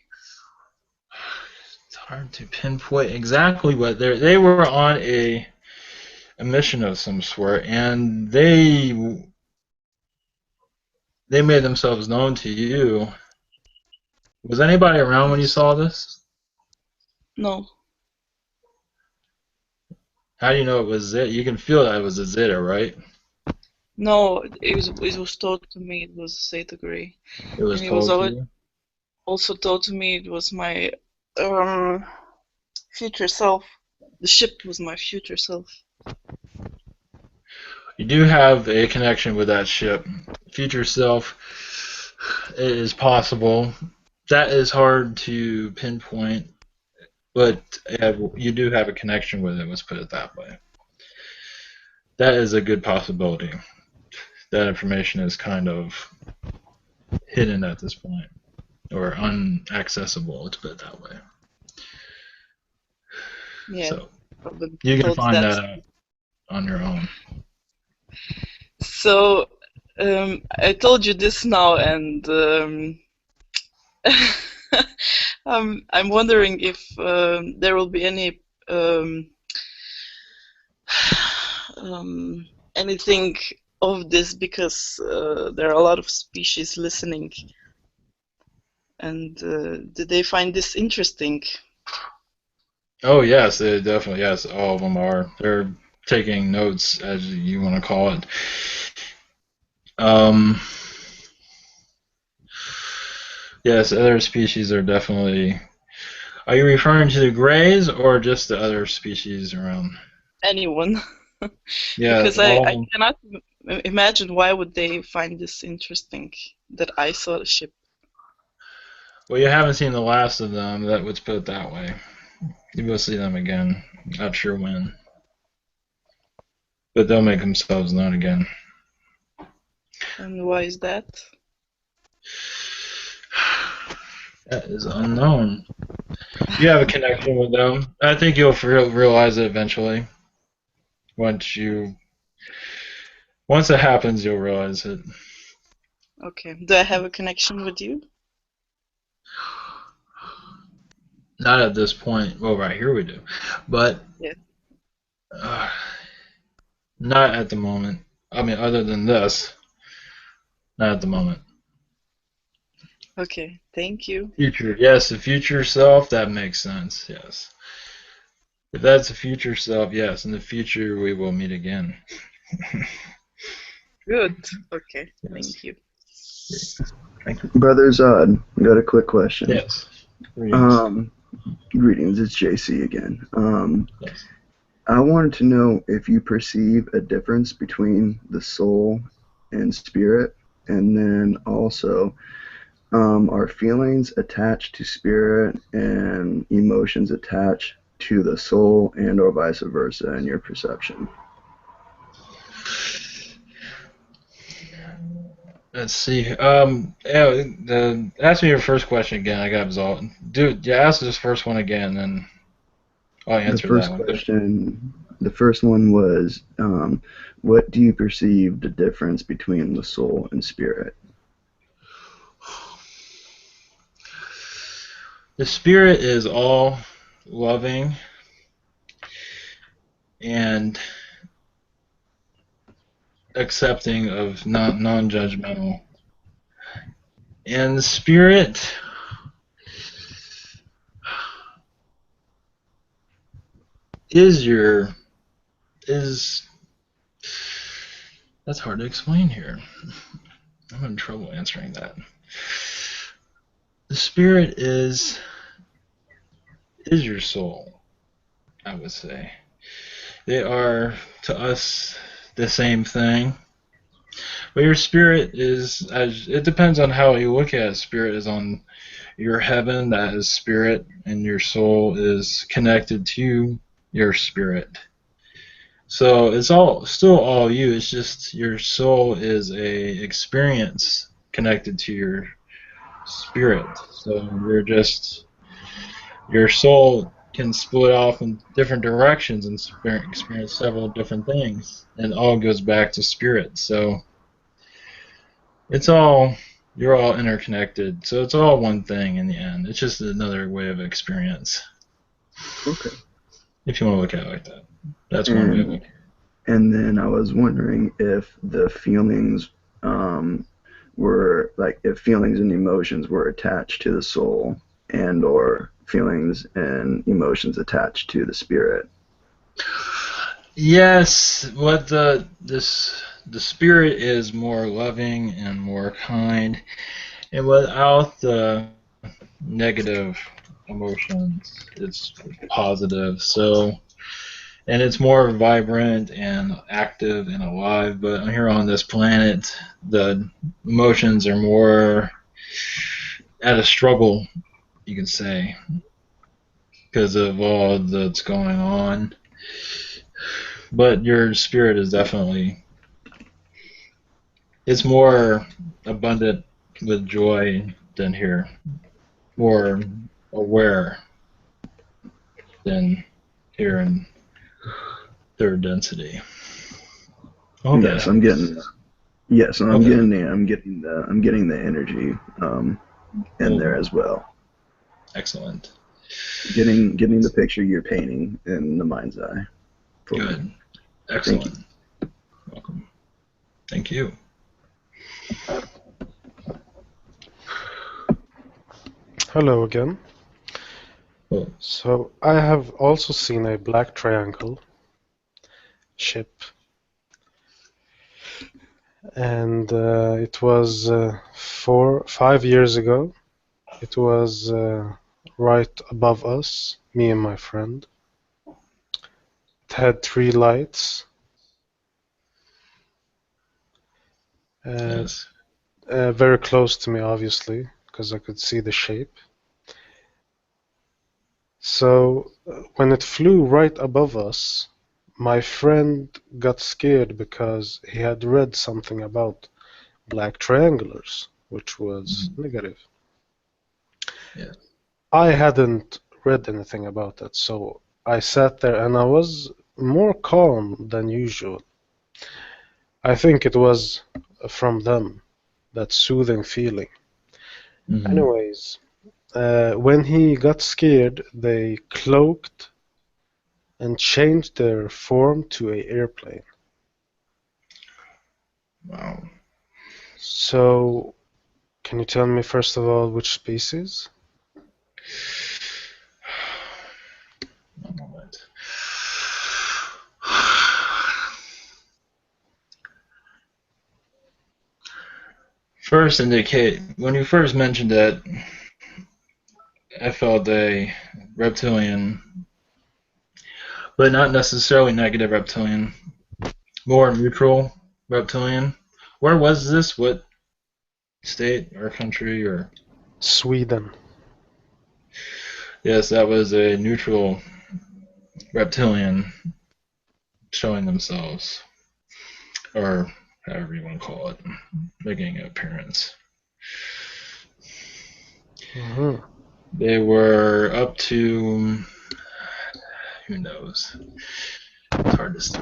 It's hard to pinpoint exactly what they were on a mission of some sort, and they made themselves known to you. Was anybody around when you saw this? No. How do you know it was Zeta? You can feel that it was a Zeta, right? No, it was told to me it was Zeta Gray. It was told to you? Also told to me it was my future self. The ship was my future self. You do have a connection with that ship. Future self is possible. That is hard to pinpoint, but you do have a connection with it, let's put it that way. That is a good possibility. That information is kind of hidden at this point, or unaccessible, let's put it that way. Yeah. So you can find that out on your own. So I told you this now, and I'm wondering if there will be any anything of this because there are a lot of species listening. And did they find this interesting? Oh yes, they definitely, yes, all of them are. They're taking notes, as you want to call it. Yes, other species are definitely. Are you referring to the grays or just the other species around? Anyone. Yeah, because I cannot imagine why would they find this interesting that I saw the ship. Well, you haven't seen the last of them, let's put it that way. You will see them again. Not sure when. But they'll make themselves known again. And why is that? That is unknown. You have a connection with them. I think you'll realize it eventually. Once it happens, you'll realize it. Okay. Do I have a connection with you? Not at this point. Well, right here we do, but Yeah. not at the moment. I mean, other than this, not at the moment. Okay. Thank you. Future, yes, the future self. That makes sense. Yes, if that's the future self, yes, in the future we will meet again. Good. Okay. Yes. Thank you. Thank you. Brother Zod, got a quick question. Yes. Greetings. Greetings, it's JC again. Yes. I wanted to know if you perceive a difference between the soul and spirit, and then also, are feelings attached to spirit and emotions attached to the soul, and or vice versa in your perception? Let's see. Ask me your first question again. I got absolved. Dude, yeah, ask this first one again, and I'll The answer that first one. question, the first one was, what do you perceive the difference between the soul and spirit? The spirit is all loving and accepting of non-judgmental. And the spirit is that's hard to explain here. I'm having trouble answering that. The spirit is your soul, I would say. They are to us the same thing. But your spirit is, as it depends on how you look at it. Spirit is on your heaven, that is spirit, and your soul is connected to your spirit. So it's all still all you. It's just your soul is a experience connected to your spirit. So your soul can split off in different directions and experience several different things, and it all goes back to spirit. So you're all interconnected. So it's all one thing in the end. It's just another way of experience. Okay. If you want to look at it like that, that's one way of looking. And then I was wondering if the feelings were like if feelings and emotions were attached to the soul, and or feelings and emotions attached to the spirit. Yes, what the spirit is more loving and more kind, and without the negative emotions, it's positive. So, and it's more vibrant and active and alive. But here on this planet, the emotions are more at a struggle, you can say, because of all that's going on. But your spirit is definitely, it's more abundant with joy than here, more aware than here in third density. I hope that Yes, I'm helps. getting. Yes, and Okay. I'm getting the energy in there as well. Excellent. Getting the picture you're painting in the mind's eye. Good. Me. Excellent. Welcome. Thank you. Hello again. Well, So I have also seen a black triangle ship, and it was 5 years ago. It was right above us, me and my friend. It had three lights, yes. very close to me, obviously, because I could see the shape. So when it flew right above us, my friend got scared because he had read something about black triangulars, which was negative. Yes. I hadn't read anything about that, so I sat there and I was more calm than usual. I think it was from them. that soothing feeling. Mhm. Anyways, when he got scared, they cloaked and changed their form to an airplane. Wow. So, can you tell me first of all which species? One moment. First indicate when you first mentioned it, I felt a reptilian, but not necessarily negative reptilian, more neutral reptilian. Where was this? What state or country or? Sweden. Yes, that was a neutral reptilian showing themselves, or however you want to call it, making an appearance. Hmm. They were up to, who knows? It's hard to say.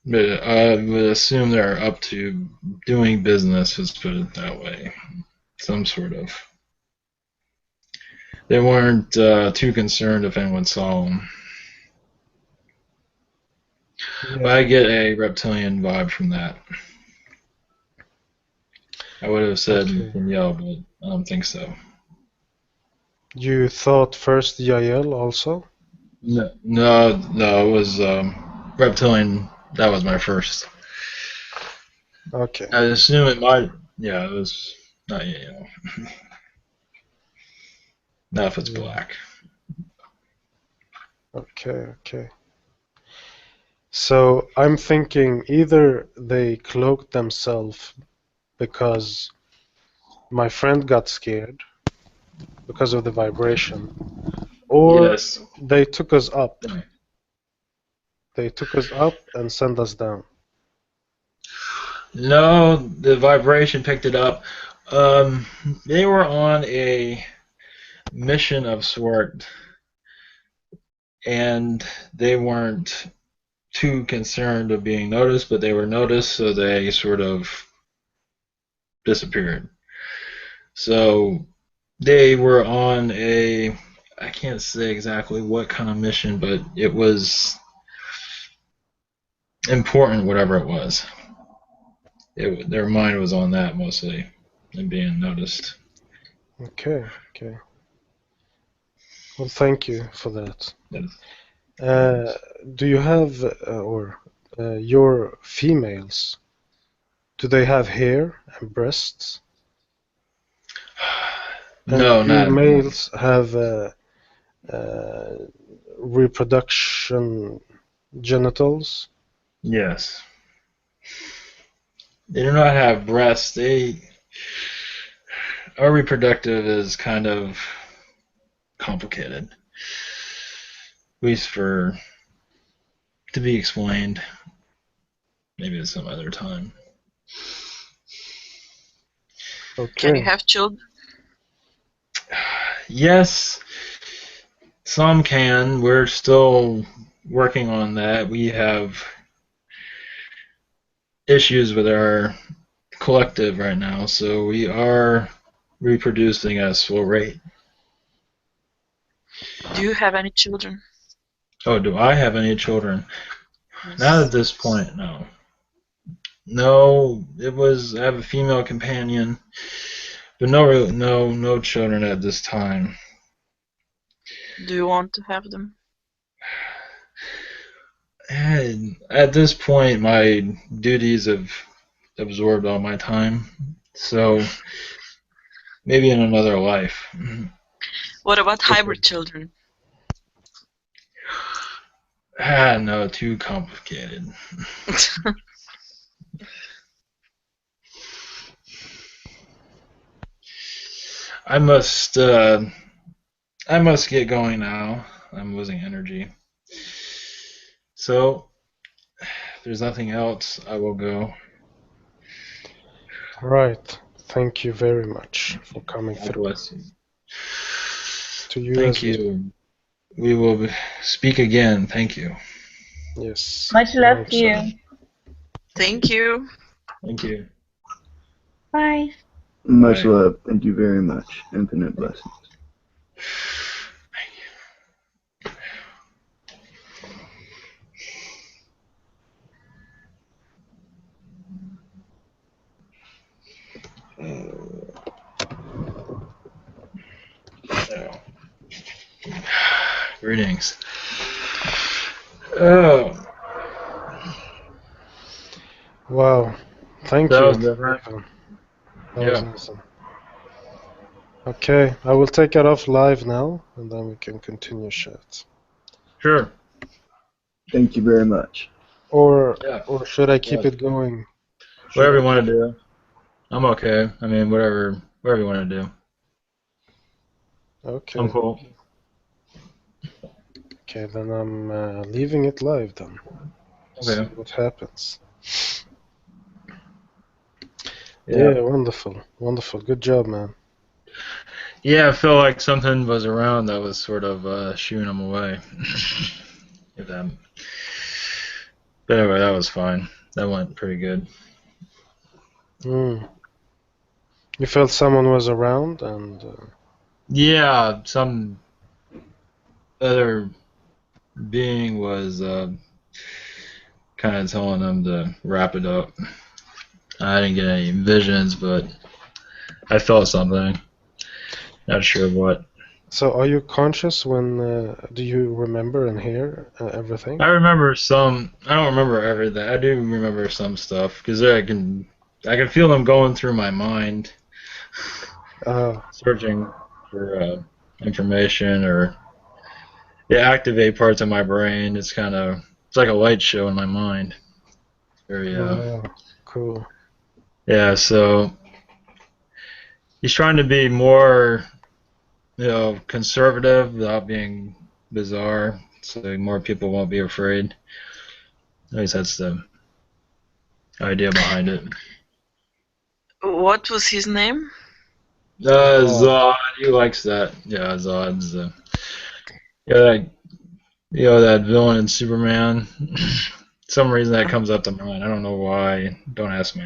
But I would assume they're up to doing business, let's put it that way. Some sort of. They weren't too concerned if anyone saw them. Yeah. But I get a reptilian vibe from that. I would have said Okay. Kial, but I don't think so. You thought first Yael also? No, it was reptilian. That was my first. Okay. I assume it might. Yeah, it was not. Not if it's Yeah. black. Okay. So I'm thinking either they cloaked themselves because my friend got scared because of the vibration, or Yes. they took us up. They took us up and sent us down. No, the vibration picked it up. They were on a mission of sort, and they weren't too concerned of being noticed, but they were noticed, so they sort of disappeared. So they were on a, I can't say exactly what kind of mission, but it was important, whatever it was. Their mind was on that mostly and being noticed. Okay. Well, thank you for that. Yes. Do you have, your females, do they have hair and breasts? And No, do not. males have reproduction genitals? Yes. They do not have breasts. Our reproductive is kind of complicated. At least to be explained. Maybe at some other time. Can you Okay. have children? Yes, some can. We're still working on that. We have issues with our collective right now, so we are reproducing at a slow rate. Do you have any children? Oh, do I have any children? Yes. Not at this point, no. No, I have a female companion, but no children at this time. Do you want to have them? And at this point, my duties have absorbed all my time, so maybe in another life. What about hybrid children? No, too complicated. I must get going now. I'm losing energy. So, if there's nothing else, I will go. All right. Thank you very much for coming God through. bless you. To you Thank as well. you. We will speak again. Thank you. Yes. Much love to you. Thank you. Thank you. Bye. Much Right. love. Thank you very much. Infinite blessings. Oh. Greetings. Oh, Wow. Thank that was you, different. Ivan. That was Yeah. awesome. Okay, I will take it off live now, and then we can continue chat. Sure. Thank you very much. Or Yeah. should I keep What? it going? Should Whatever I you want keep to it? do. I'm okay. I mean, whatever you want to do. I'm Okay. cool. Okay, then I'm leaving it live then. See Okay. what happens. Yeah. Yeah, wonderful. Wonderful. Good job, man. Yeah, I feel like something was around that was sort of shooing them away. If that. But anyway, that was fine. That went pretty good. Mm. You felt someone was around and Yeah, some other being was kind of telling them to wrap it up. I didn't get any visions, but I felt something. Not sure what. so are you conscious when do you remember and hear everything? I remember some. I don't remember everything. I do remember some stuff because I can feel them going through my mind, Uh, searching for information or they activate parts of my brain. It's like a light show in my mind. Very wow, cool. yeah. So he's trying to be more conservative without being bizarre, so more people won't be afraid. At least that's the idea behind it. What was his name? Zod. Zod, he likes that. Yeah, Zod's yeah, that villain in Superman. Some reason that comes up to mind. I don't know why. Don't ask me.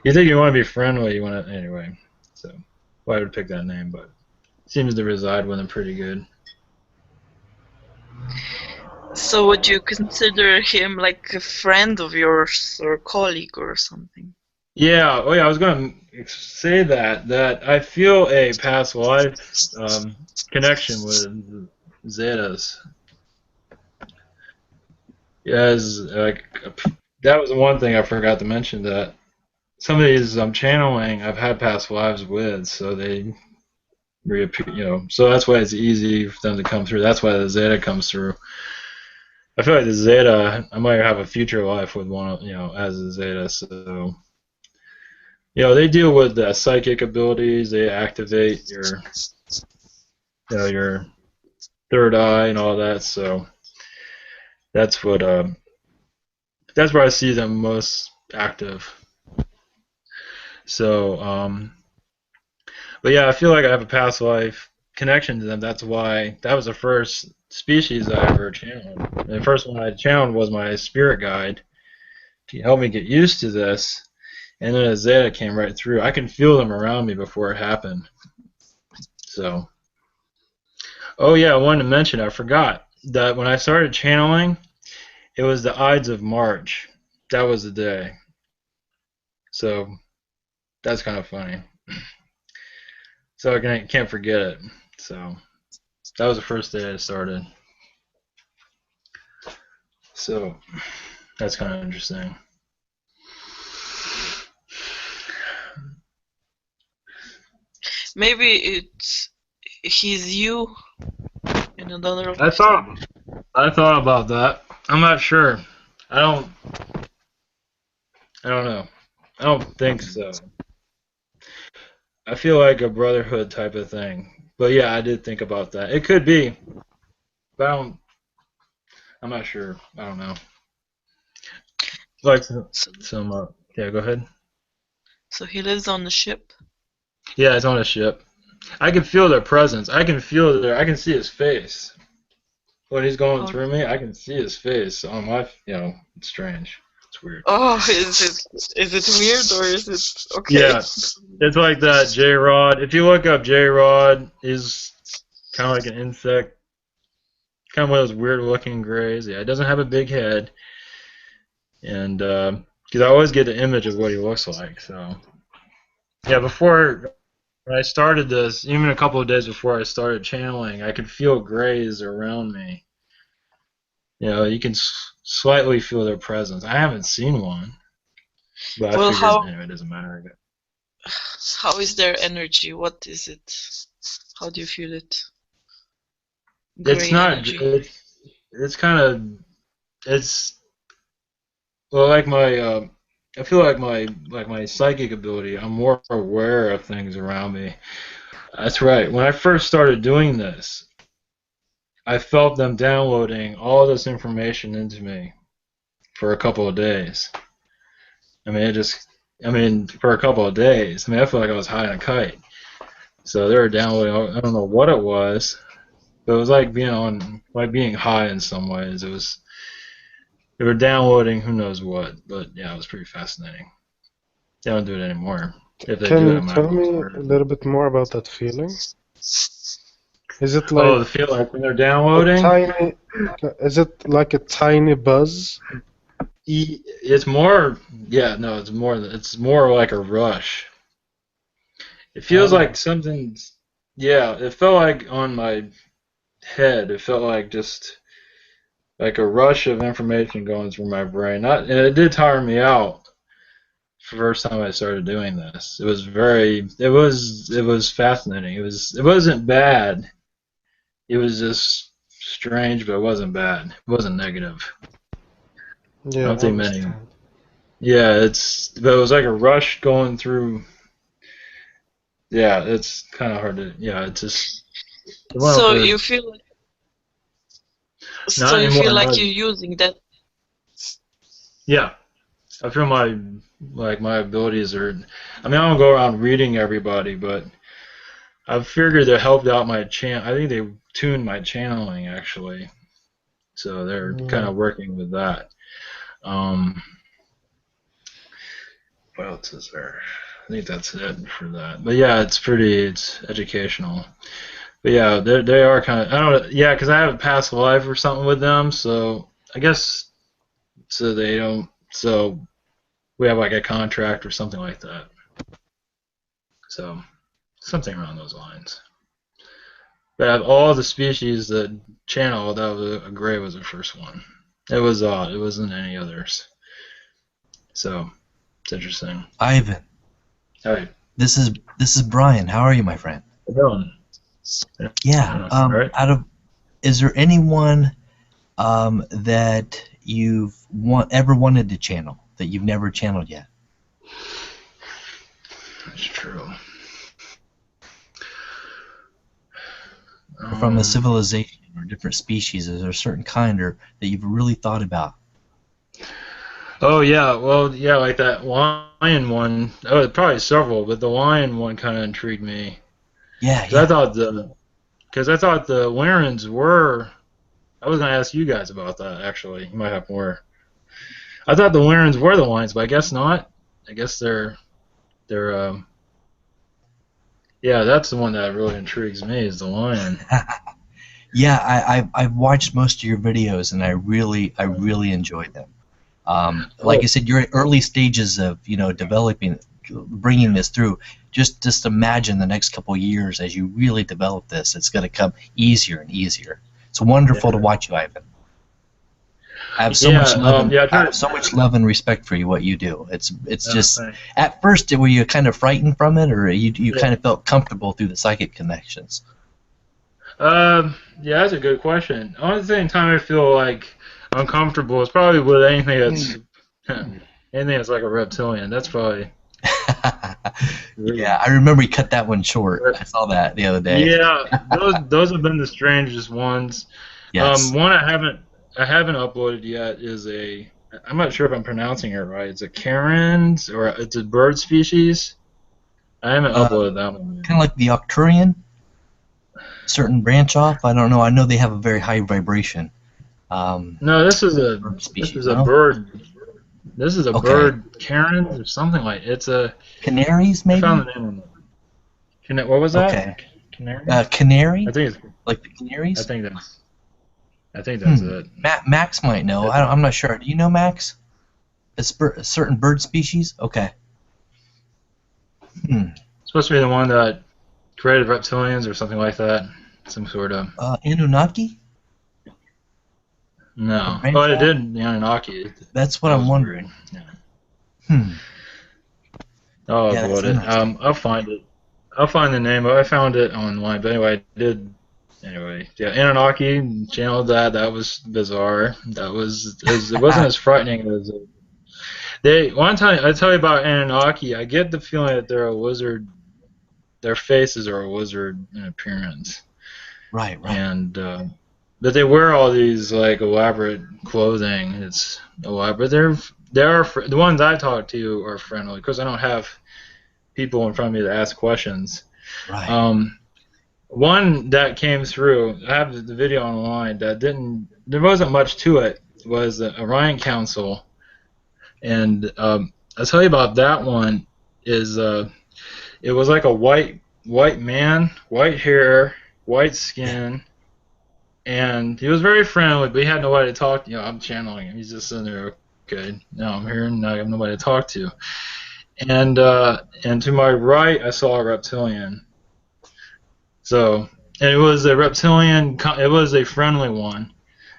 You think you want to be friendly? You want to anyway. So, well, I would pick that name, but seems to reside with him pretty good. So would you consider him like a friend of yours or a colleague or something? Yeah. Oh, yeah. I was going to say that I feel a past life connection with Zetas. Yes, like that was the one thing I forgot to mention that some of these I'm channeling I've had past lives with, so they reappear. So that's why it's easy for them to come through. That's why the Zeta comes through. I feel like the Zeta, I might have a future life with one, as a Zeta. So, they deal with psychic abilities. They activate your third eye and all that. So that's what, that's where I see them most active. So, but yeah, I feel like I have a past life connection to them. That's why that was the first species I ever channeled. And the first one I channeled was my spirit guide to help me get used to this. And then a Zeta came right through. I can feel them around me before it happened. So, oh yeah, I wanted to mention, I forgot that when I started channeling, it was the Ides of March. That was the day. So that's kind of funny. So I can't forget it. So that was the first day I started. So that's kind of interesting. Maybe he's you in another I lifetime. thought I thought about that. I'm not sure. I don't I don't know. I don't think so. I feel like a brotherhood type of thing. But yeah, I did think about that. It could be, but I'm not sure. I don't know. Like So, some yeah, go ahead. so he lives on the ship. Yeah, it's on a ship. I can feel their presence. I can see his face. When he's going Or through me, I can see his face on my, it's strange. It's weird. Oh, is it weird or is it okay? Yeah, it's like that. J-Rod. If you look up J-Rod, is kind of like an insect, kind of one of those weird-looking grays. Yeah, it doesn't have a big head, and because I always get the image of what he looks like. So yeah, before when I started this, even a couple of days before I started channeling, I could feel grays around me. You know, you can slightly feel their presence. I haven't seen one, but I Well, figured anyway, it doesn't matter. how is their energy? What is it? How do you feel it? It's Gray not. energy. It's kind of. It's well, like my. I feel like my psychic ability. I'm more aware of things around me. That's right. When I first started doing this, I felt them downloading all this information into me for a couple of days. I mean, for a couple of days. I mean, I felt like I was high on a kite. So they were downloading. I don't know what it was, but it was like being high in some ways. They were downloading who knows what, but yeah, it was pretty fascinating. They don't do it anymore. If they Can do it, you I'm not tell going me to a little bit more about that feeling? Is it like Oh, the feel like when they're a downloading? tiny? Is it like a tiny buzz? It's more, yeah, no, it's more like a rush. It feels like something's, yeah, it felt like on my head, it felt like just like a rush of information going through my brain. And it did tire me out the first time I started doing this. It was fascinating. It wasn't bad. It was just strange, but it wasn't bad. It wasn't negative. I Yeah, don't I think many. understand. Yeah, but it was like a rush going through. Yeah, it's kind of hard to. Yeah, it's just. So For you feel so not you feel anymore. like Not, you're using that. yeah, I feel my abilities are. I mean, I don't go around reading everybody, but I figured they helped out my I think they tuned my channeling actually, so they're kind of working with that. What else is there? I think that's it for that. But yeah, it's educational. But yeah, they are kind of, I don't know, yeah, because I have a past life or something with them, so I guess so they don't, so we have like a contract or something like that. So something around those lines. But out of all the species that channel, that was a gray was the first one. It was odd. It wasn't any others. So it's interesting. Ivan, Hi. this is Brian. How are you, my friend? How you doing? Yeah. All right. Is there anyone that you've ever wanted to channel that you've never channeled yet? That's true. Or from a civilization or different species? Is there a certain kind that you've really thought about? Oh yeah, well yeah, like that lion one. Oh, probably several, but the lion one kind of intrigued me. Yeah, Because I thought the Warrens were. I was gonna ask you guys about that actually. You might have more. I thought the Warrens were the lions, but I guess not. I guess they're. Yeah, that's the one that really intrigues me is the lion. Yeah, I've watched most of your videos and I really enjoyed them. Like I said, you're at early stages of developing, bringing this through. Just imagine the next couple of years as you really develop this. It's going to come easier and easier. It's wonderful to watch you, Ivan. I have so much love. I have so much love and respect for you. What you do. It's just. Thanks. At first, were you kind of frightened from it, or you kind of felt comfortable through the psychic connections? Yeah, that's a good question. At the same time, I feel like uncomfortable. It's probably with anything that's like a reptilian. That's probably. Yeah, I remember you cut that one short. I saw that the other day. Yeah, those have been the strangest ones. Yes. One I haven't uploaded yet is I'm not sure if I'm pronouncing it right. It's a Karen's or it's a bird species. I haven't uploaded that one yet. Kind of like the Octurian, certain branch off. I don't know. I know they have a very high vibration. No, this is a bird species, bird. This is a Okay. bird, Karen, or something like it's a. Canaries, I maybe? found the name on it. What was that? Okay. Canary? Canary? I think it's. Like the I canaries? think that's. I think that's it. Max might know. I'm not sure. Do you know, Max? A certain bird species? Okay. It's supposed to be the one that created reptilians or something like that. Some sort of. Anunnaki? No. brain Oh, it trap? did the Anunnaki. That's what That I'm was wondering. weird. Yeah. I'll Yeah, that's upload it. interesting. I'll find it. I'll find the name. I found it online. But anyway, I did. Anyway, yeah, Anunnaki channeled that. That was bizarre. That was. It wasn't as frightening as. One time I tell you about Anunnaki. I get the feeling that they're a wizard. Their faces are a wizard in appearance. Right. And but they wear all these like elaborate clothing. It's elaborate. The ones I talk to are friendly because I don't have people in front of me to ask questions. Right. One that came through, I have the video online that there wasn't much to it, was the Orion Council. And I'll tell you about that one is it was like a white man, white hair, white skin, and he was very friendly, but he had nobody to talk to. I'm channeling him. He's just sitting there, okay, now I'm here and I have nobody to talk to. And to my right, I saw a reptilian. So, and it was a reptilian. It was a friendly one,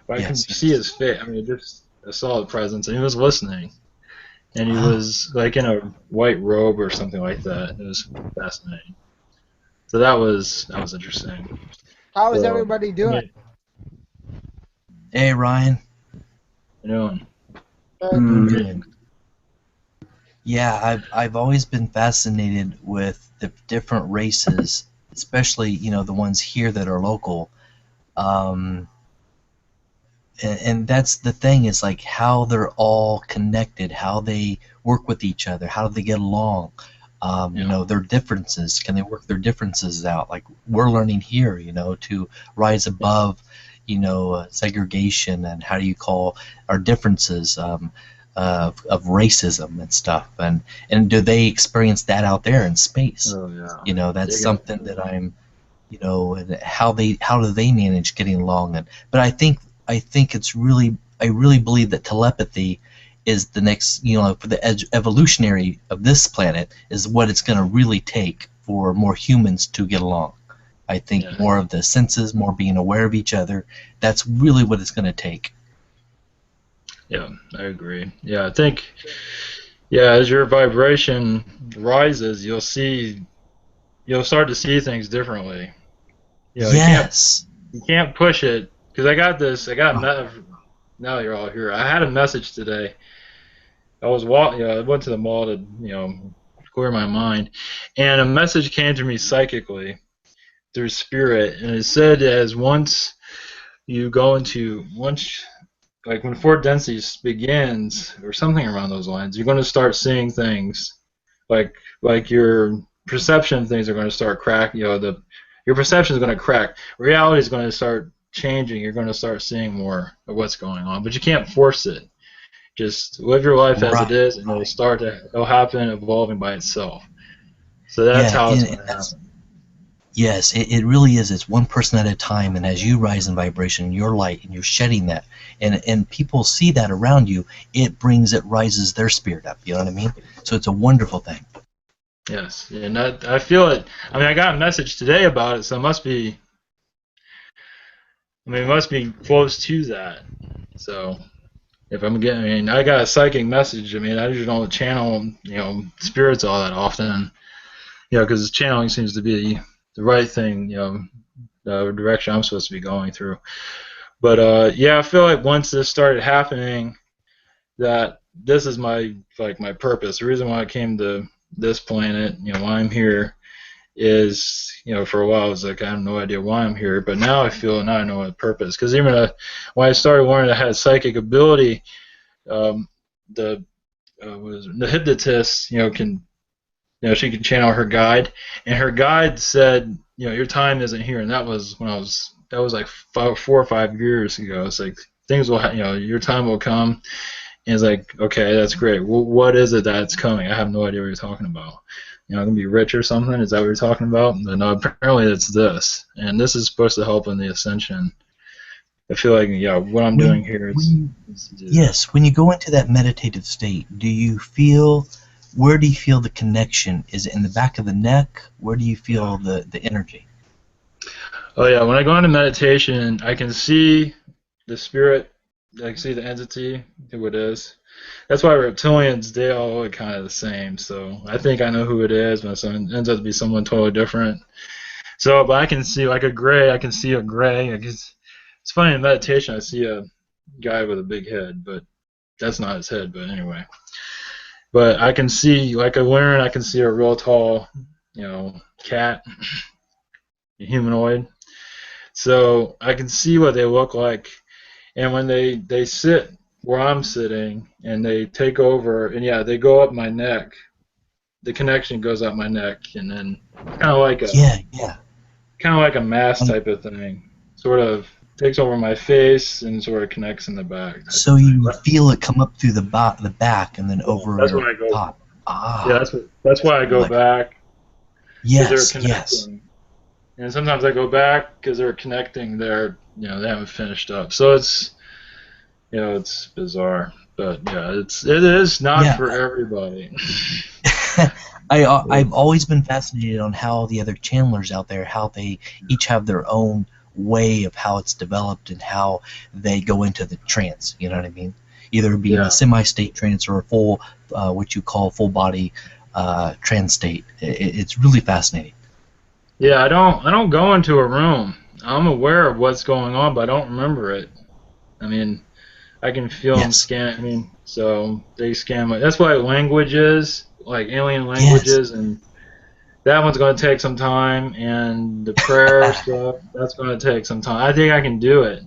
but I could see his face. I mean, I saw the presence, and he was listening. And he was like in a white robe or something like that. It was fascinating. So that was interesting. How is everybody doing? Hey, Ryan. How you doing? Good. Yeah, I've always been fascinated with the different races, especially the ones here that are local. And that's the thing, is like how they're all connected, how they work with each other, how do they get along, their differences, can they work their differences out, like we're learning here, to rise above, segregation, and how do you call our differences of racism and stuff, and do they experience that out there in space? That's something that I'm, and how do they manage getting along, but I think it's really, I really believe that telepathy is the next, for the evolutionary of this planet, is what it's going to really take for more humans to get along. I think more of the senses, more being aware of each other, that's really what it's going to take. Yeah, I agree. Yeah, I think, as your vibration rises, you'll start to see things differently. Yes. You can't push it. Because now you're all here. I had a message today. I was I went to the mall to, clear my mind, and a message came to me psychically through spirit, and it said once like when fourth density begins or something around those lines, you're going to start seeing things like your perception of things are going to start cracking. Your perception is going to crack. Reality is going to start changing. You're going to start seeing more of what's going on, but you can't force it. Just live your life as it is, and it'll happen evolving by itself. So that's how it's going to happen. Yes, it really is. It's one person at a time, and as you rise in vibration, your light, and you're shedding that, and people see that around you, it rises their spirit up. You know what I mean? So it's a wonderful thing. Yes, and I feel it. I mean, I got a message today about it, so it must be close to that. So if I got a psychic message. I usually don't channel, spirits all that often, because channeling seems to be the right thing, the direction I'm supposed to be going through. But I feel like once this started happening, that this is my purpose. The reason why I came to this planet, why I'm here, is, for a while I was like, I have no idea why I'm here, but now I know my purpose. Because even when I started learning I had psychic ability, the hypnotist, can, she can channel her guide, and her guide said, your time isn't here, and that was like 4 or 5 years ago. It's like things will, your time will come, And it's like, okay, that's great. Well, what is it that's coming? I have no idea what you're talking about. I'm going to be rich or something? Is that what you're talking about? No, apparently it's this. And this is supposed to help in the ascension. I feel like, yeah, what I'm doing here is... Yes, when you go into that meditative state, where do you feel the connection? Is it in the back of the neck? Where do you feel the energy? Oh, yeah, when I go into meditation, I can see the spirit, I can see the entity, who it is. That's why reptilians, they all look kind of the same. So I think I know who it is, but it ends up to be someone totally different. So, but I can see like a gray. I can see a gray. It's funny in meditation. I see a guy with a big head, but that's not his head. But anyway, but I can see like a Lyran. I can see a real tall, cat, a humanoid. So I can see what they look like, and when they sit where I'm sitting and they take over, and yeah, they go up my neck. The connection goes up my neck, and then kind of like a mask type of thing. Sort of takes over my face and sort of connects in the back. So you feel it come up through the back and then over that's when I go, top. Ah. Yeah, that's why I go back. Yes, they're connecting. And sometimes I go back because they're connecting. They haven't finished up. So it's, it's bizarre. But yeah, it is not for everybody. I've always been fascinated on how the other channelers out there, how they each have their own way of how it's developed and how they go into the trance. You know what I mean? Either being a semi-state trance or a full, what you call full body trance state. It's really fascinating. Yeah, I don't go into a room. I'm aware of what's going on, but I don't remember it. I mean, I can feel them scan. I mean, so they scan my. That's why language is like alien languages, and that one's going to take some time. And the prayer stuff, that's going to take some time. I think I can do it.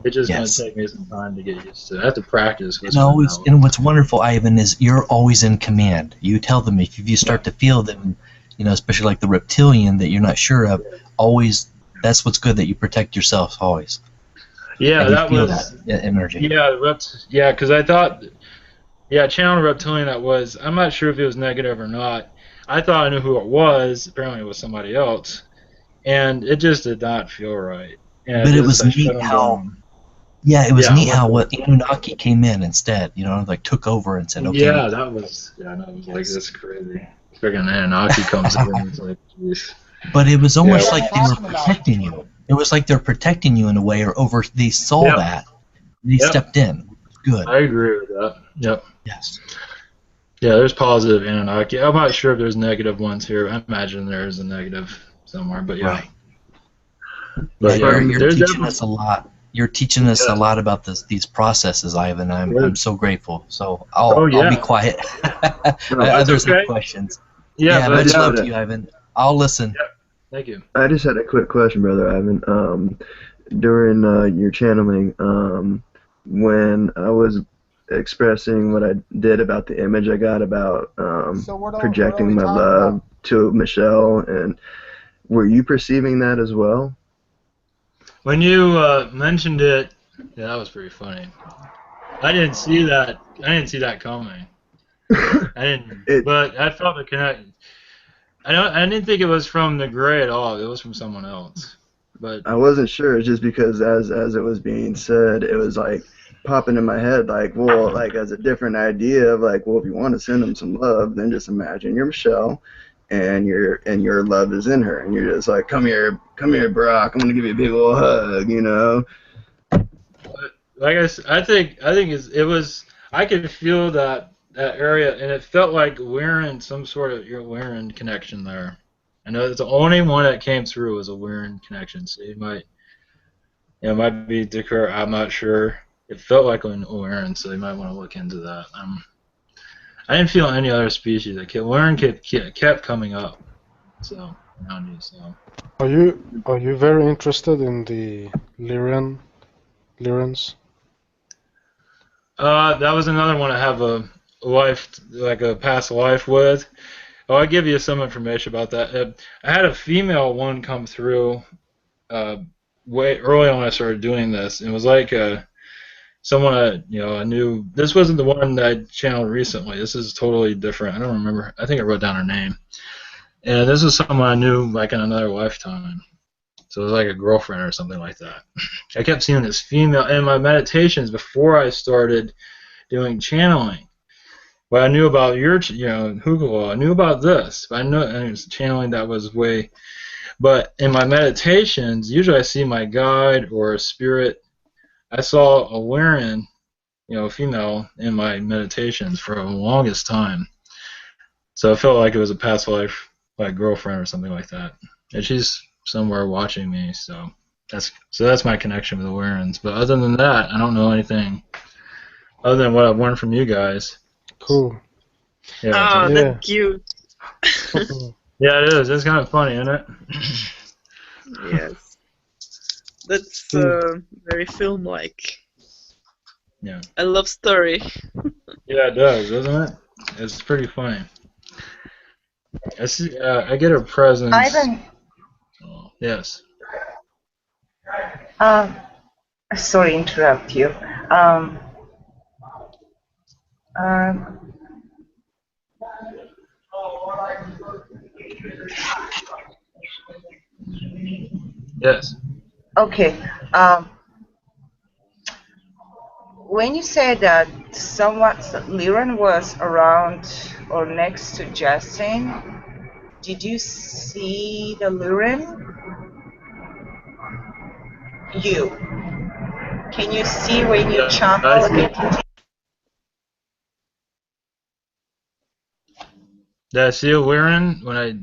It's just going to take me some time to get used to it. I have to practice. And what's wonderful, Ivan, is you're always in command. You tell them if you start to feel them, especially like the reptilian that you're not sure of. Always, that's what's good, that you protect yourself always. Yeah, that was that energy. Yeah, because I thought, channel reptilian. I'm not sure if it was negative or not. I thought I knew who it was. Apparently, it was somebody else, and it just did not feel right. And but it was neat how. Yeah, it was neat how what Annunaki came in instead. Like took over and said, "Okay." Yeah, that was like this is crazy. Freaking Anunnaki comes in and it's like, geez. But it was almost like they were protecting you. It was like they're protecting you in a way, or they saw that. They stepped in. Good. I agree with that. Yep. Yes. Yeah, there's positive Anunnaki. I'm not sure if there's negative ones here. I imagine there's a negative somewhere, but yeah. Right. But you're teaching us a lot. You're teaching us a lot about these processes, Ivan. I'm so grateful. So I'll be quiet. Others have questions. Yeah, much love to you, Ivan. I'll listen. Yeah. Thank you. I just had a quick question, Brother Ivan. During your channeling, when I was expressing what I did about the image I got about projecting my love to Michelle, and were you perceiving that as well? When you mentioned it, that was pretty funny. I didn't see that. Coming. I didn't. But I felt the connection. I didn't think it was from the gray at all. It was from someone else. But I wasn't sure, just because as it was being said, it was like popping in my head, like, well, like as a different idea of like, well, if you want to send them some love, then just imagine you're Michelle, and your love is in her, and you're just like, come here, Brock, I'm gonna give you a big old hug, Like I think it was. I could feel that area, and it felt like we're in some sort of Lyran connection there. I know it's the only one that came through was a Lyran connection, so it might be Dicker. I'm not sure. It felt like an Lyran, so you might want to look into that. I didn't feel any other species. Lyran kept coming up, so around you. So. Are you very interested in the Lyrans? That was another one I have a life, like a past life with. I'll give you some information about that. I had a female one come through way early on when I started doing this. It was like someone I knew. This wasn't the one that I channeled recently. This is totally different. I don't remember. I think I wrote down her name. And this is someone I knew like in another lifetime. So it was like a girlfriend or something like that. I kept seeing this female in my meditations before I started doing channeling. But I knew about Hugalo. I knew about this. But I knew and it was channeling that was way. But in my meditations, usually I see my guide or a spirit. I saw a Lyran, female in my meditations for the longest time. So I felt like it was a past life, like girlfriend or something like that. And she's somewhere watching me, so that's my connection with the Lyrans. But other than that, I don't know anything other than what I've learned from you guys. Cool. Yeah. Oh, Yeah. that's cute. Yeah, it is. It's kind of funny, isn't it? Yes. That's very film-like. Yeah. I love story. Yeah, it does, doesn't it? It's pretty funny. I see. I get her presence. Ivan, Oh, yes. sorry, interrupt you. Um, Yes. okay. When you said that Liran was around or next to Justin, did you see the Liran? Can you see when you channel it? Did I see a Lyran when I?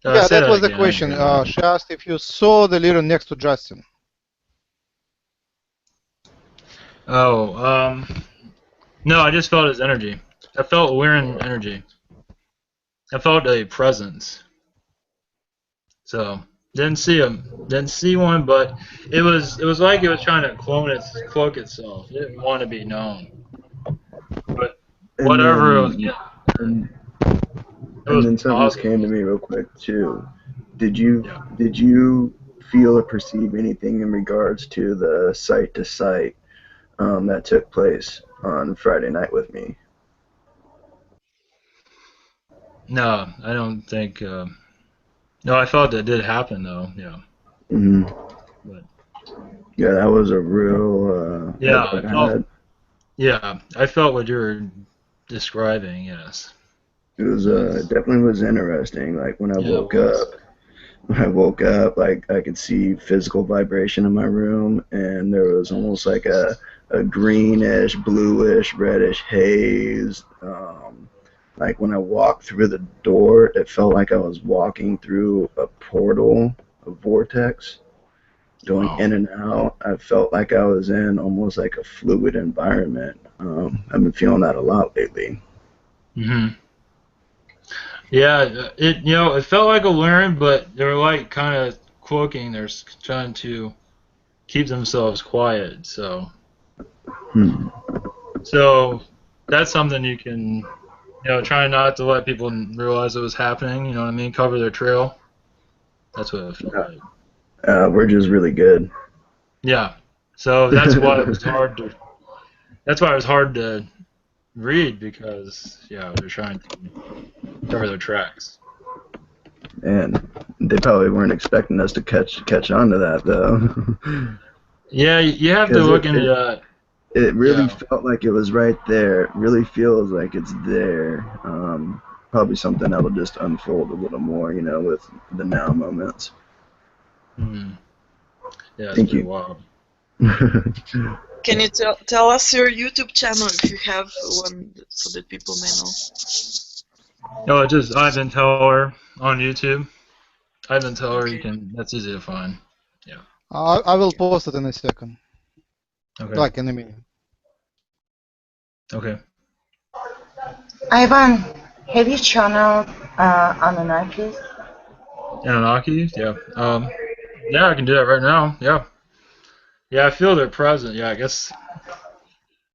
Yeah, Say that was the again. question. She asked if you saw the Lyran next to Justin. Oh, no, I just felt his energy. I felt Lyran energy. I felt a presence. So didn't see him, didn't see one, but it was like it was trying to cloak itself. It didn't want to be known. But And whatever, then, and, it was then something just positive. came to me real quick too. Did you feel or perceive anything in regards to the site to site that took place on Friday night with me? No, I don't think. No, I felt it did happen though. Yeah. Mm-hmm. But Yeah, that was a real. I felt what you were describing. Yes. It was definitely was interesting. Like when I Yeah, woke up, like I could see physical vibration in my room, and there was almost like a greenish, bluish, reddish haze. Like when I walked through the door, it felt like I was walking through a portal, a vortex, going in and out. I felt like I was in almost like a fluid environment. I've been feeling that a lot lately. Mhm. Yeah, it felt like a Lyran, but they were like kind of cloaking. They're trying to keep themselves quiet. So that's something you can, try not to let people realize it was happening. You know what I mean? Cover their trail. That's what it felt like. We're just really good. Yeah. So that's why it was hard to. That's why it was hard to read because they're trying to cover their tracks. And they probably weren't expecting us to catch on to that though. Yeah, you have to look into that. It really felt like it was right there. It really feels like it's there. Probably something that'll just unfold a little more, with the now moments. Yeah, it's Thank pretty you. wild. Can you tell us your YouTube channel if you have one, so that people may know? No, it's just Ivan Teller on YouTube. Ivan Teller, that's easy to find. Yeah. I will post it in a second. Okay. Like in a minute. Okay. Ivan, have you channeled Anunnaki? Anunnaki? Yeah. Yeah, I can do that right now. Yeah. Yeah, I feel they're present. Yeah, I guess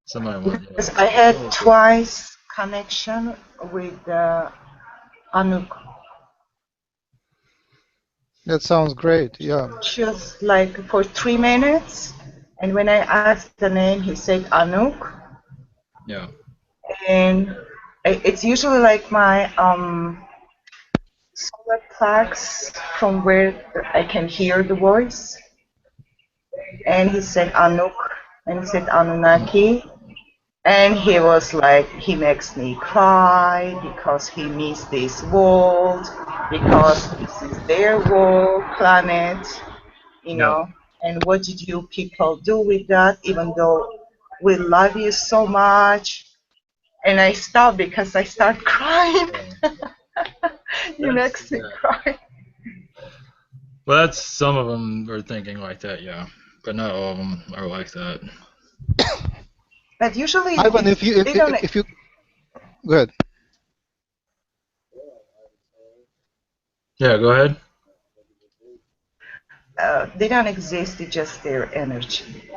somebody went. Yeah. Because I had twice connection with Anunnaki. That sounds great. Yeah. Just like for 3 minutes, And when I asked the name, he said Anuk. Yeah. And it's usually like my solar plex from where I can hear the voice. And he said Anuk, and he said Anunnaki. And he was like, he makes me cry because he missed this world, because this is their world, planet, you Yeah. know. And what did you people do with that, even though we love you so much? And I stopped because I start crying. He makes me cry. Well, that's some of them are thinking like that, yeah, but not all of them are like that. But usually Ivan, they don't if you go ahead. Yeah, go ahead. they don't exist. It's just their energy.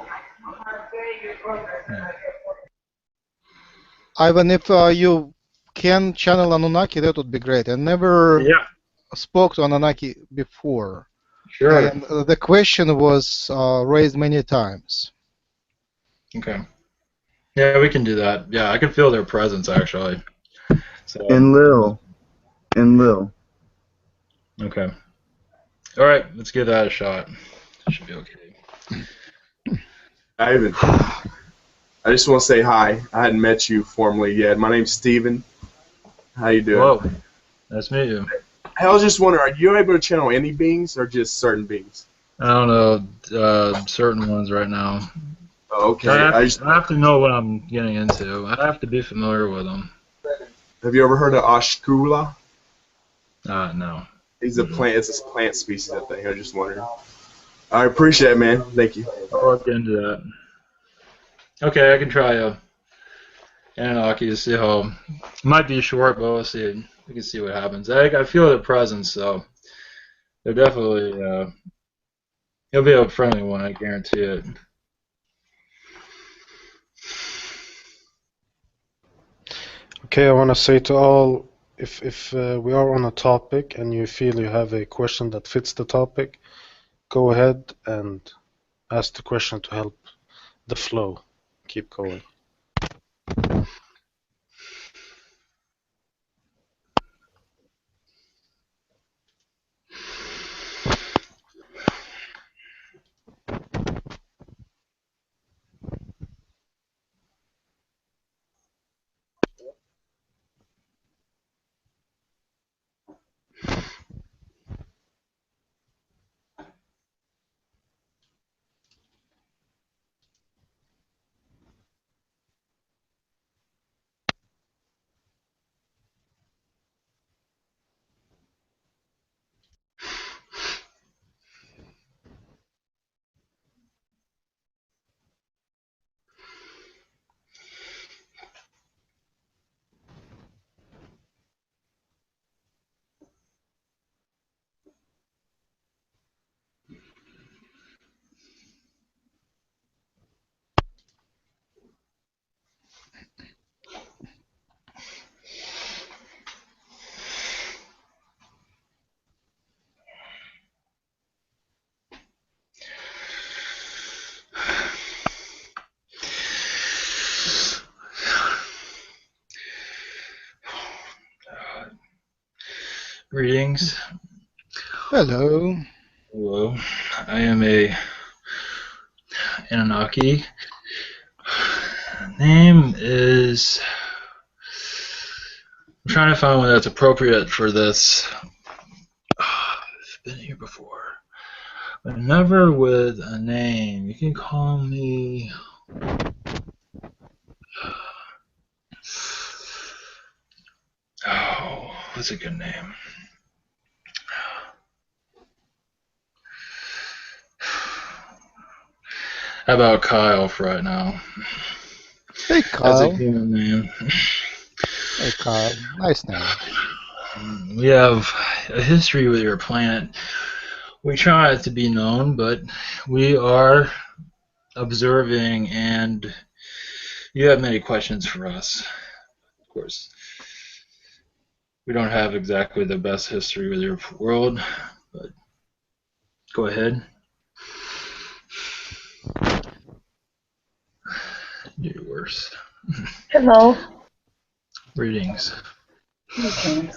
Ivan, if you can channel Anunnaki, that would be great. I never Yeah, spoke to Anunnaki before, sure. and the question was raised many times. Okay. Yeah, we can do that. Yeah, I can feel their presence actually. So. Enlil. Okay. All right, let's give that a shot. Should be okay. Ivan, I just want to say hi. I hadn't met you formally yet. My name's Steven. How you doing? Whoa. Nice to meet you. I was just wondering, are you able to channel any beings or just certain beings? I don't know certain ones right now. Okay. I have to know what I'm getting into. I have to be familiar with them. Have you ever heard of Ashkula? No. He's a plant. It's a plant species, I think. I was just wondering. I appreciate it, man. Thank you. I'll look into that. Okay, I can try Anunnaki to see how. It might be short, but we'll see. We can see what happens. I feel their presence, so they're definitely. He'll be a friendly one, I guarantee it. Okay, I want to say to all, if we are on a topic and you feel you have a question that fits the topic, go ahead and ask the question to help the flow. Keep going. Greetings. Hello. Hello. I am a Anunnaki. Name is. I'm trying to find one that's appropriate for this. I've been here before, but never with a name. You can call me. Oh, what's a good name? How about Kyle for right now? Hey, That's a Kyle. human name. Hey, Kyle. Nice name. We have a history with your planet. We try to be known, but we are observing, and you have many questions for us. Of course, we don't have exactly the best history with your world, but go ahead. You're worse. Hello. Greetings. Okay.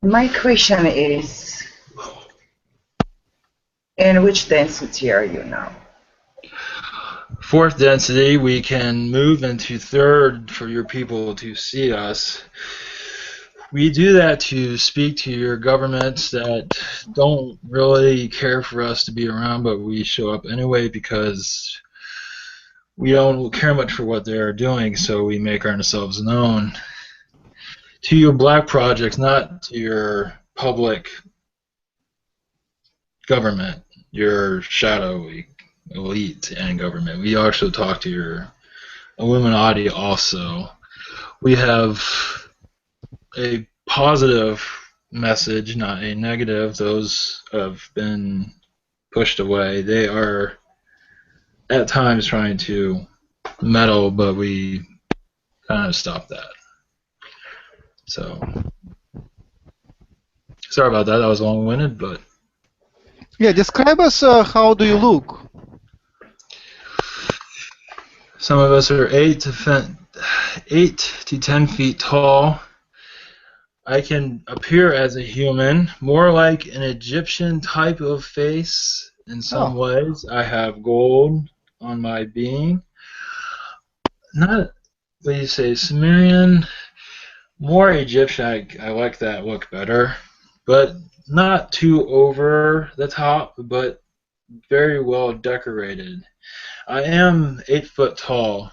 My question is, in which density are you now? Fourth density, we can move into third for your people to see us. We do that to speak to your governments that don't really care for us to be around, but we show up anyway because we don't care much for what they're doing, so we make ourselves known to your black projects, not to your public government, your shadowy elite and government. We also talk to your Illuminati also. We have a positive message, not a negative. Those have been pushed away. They are at times trying to meddle, but we kind of stop that. So, sorry about that. That was long-winded, but Yeah, describe us how do you look? some of us are 8 to 10 feet tall. I can appear as a human, more like an Egyptian type of face in some ways. I have gold on my being. Not, what do you say, Sumerian? More Egyptian. I like that look better. But not too over the top, but very well decorated. I am 8 foot tall.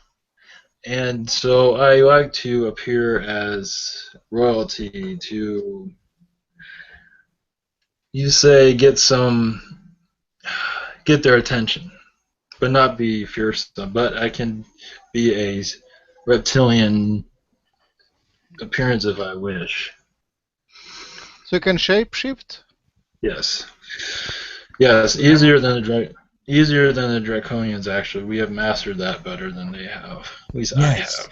And so I like to appear as royalty to, you say, get their attention, but not be fearsome. But I can be a reptilian appearance if I wish. So you can shapeshift? Yes. Yes, easier than the draconians. Actually, we have mastered that better than they have. At least I have.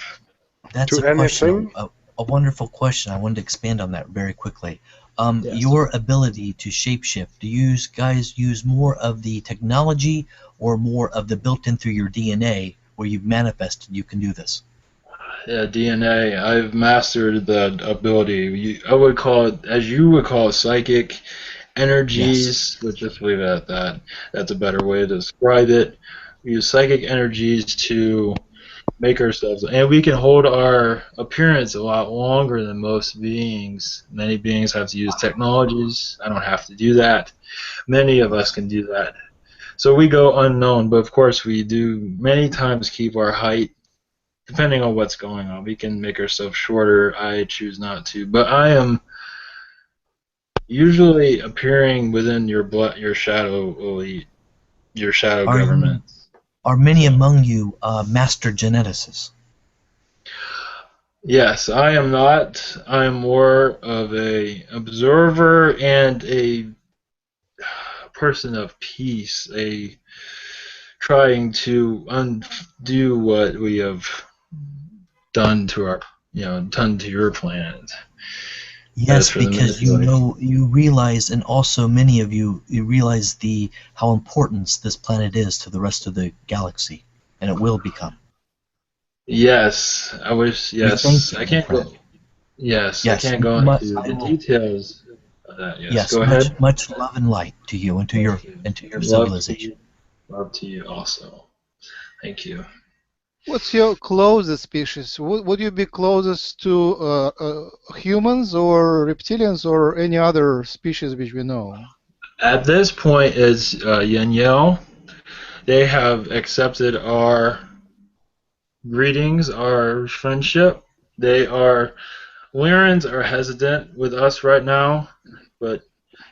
That's To a question, anything? a wonderful question. I wanted to expand on that very quickly. Yes. Your ability to shapeshift, do you guys use more of the technology or more of the built-in through your DNA where you've manifested you can do this? Yeah, DNA. I've mastered the ability. I would call it, as you would call it, psychic energies. We'll just leave it at that. That's a better way to describe it. We use psychic energies to make ourselves, and we can hold our appearance a lot longer than most beings. Many beings have to use technologies. I don't have to do that. Many of us can do that. So we go unknown, but of course we do many times keep our height. Depending on what's going on, we can make ourselves shorter. I choose not to, but I am usually appearing within your shadow elite, your shadow government. Are many among you master geneticists? Yes, I am not. I am more of a observer and a person of peace, a trying to undo what we have done to our, done to your planet. Yes, because you realize, and also many of you realize how important this planet is to the rest of the galaxy, and it will become. Yes, I wish. Yes, I can't go. Yes, I can't go into the details of that. Yes, go ahead. Much love and light to you and to your civilization. Love to you also. Thank you. What's your closest species? Would you be closest to humans or reptilians or any other species which we know? At this point, it's Yanyel. They have accepted our greetings, our friendship. Lyrans are hesitant with us right now, but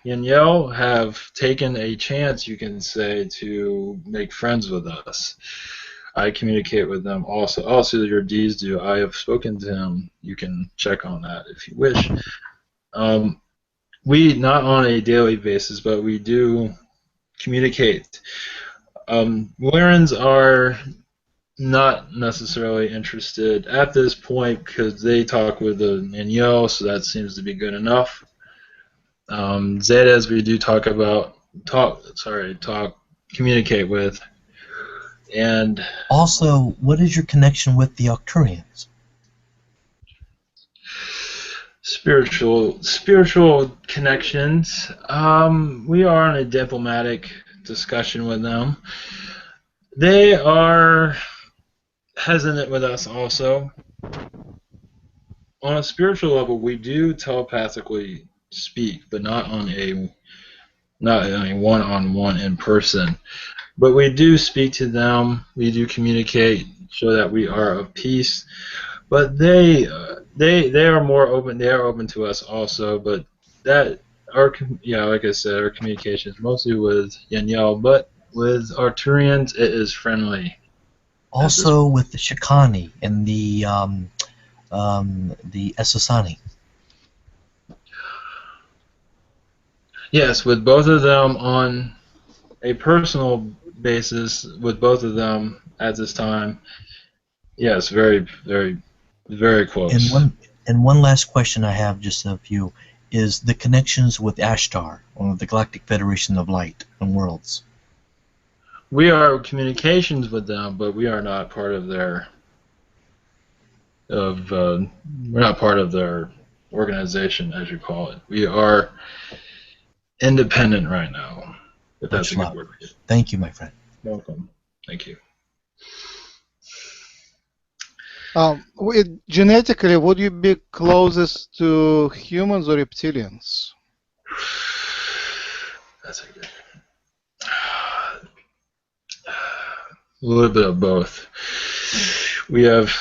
Yanyel have taken a chance, you can say, to make friends with us. I communicate with them also. Also, your D's do. I have spoken to him. You can check on that if you wish. We, not on a daily basis, but we do communicate. Lyrans are not necessarily interested at this point because they talk with the Ninyo, so that seems to be good enough. Zetas we do communicate with. And Also, what is your connection with the Arcturians? spiritual connections. We are in a diplomatic discussion with them. They are hesitant with us also. On a spiritual level, we do telepathically speak, but not on a one-on-one in person. But we do speak to them. We do communicate, show that we are of peace. But they are more open. They are open to us also. But that like I said, our communication is mostly with Yanyel, but with Arturians, it is friendly. Also with the Shikani and the Esosani. Yes, with both of them on a personal basis, with both of them at this time. Yes, very, very, very close. And one last question I have, just a few, is the connections with Ashtar, or the Galactic Federation of Light and Worlds. We are communications with them, but we are not part of their we're not part of their organization, as you call it. We are independent right now, if that's a good word. Thank you, my friend. Welcome. Thank you. Genetically, would you be closest to humans or reptilians? That's a good. A little bit of both. We have.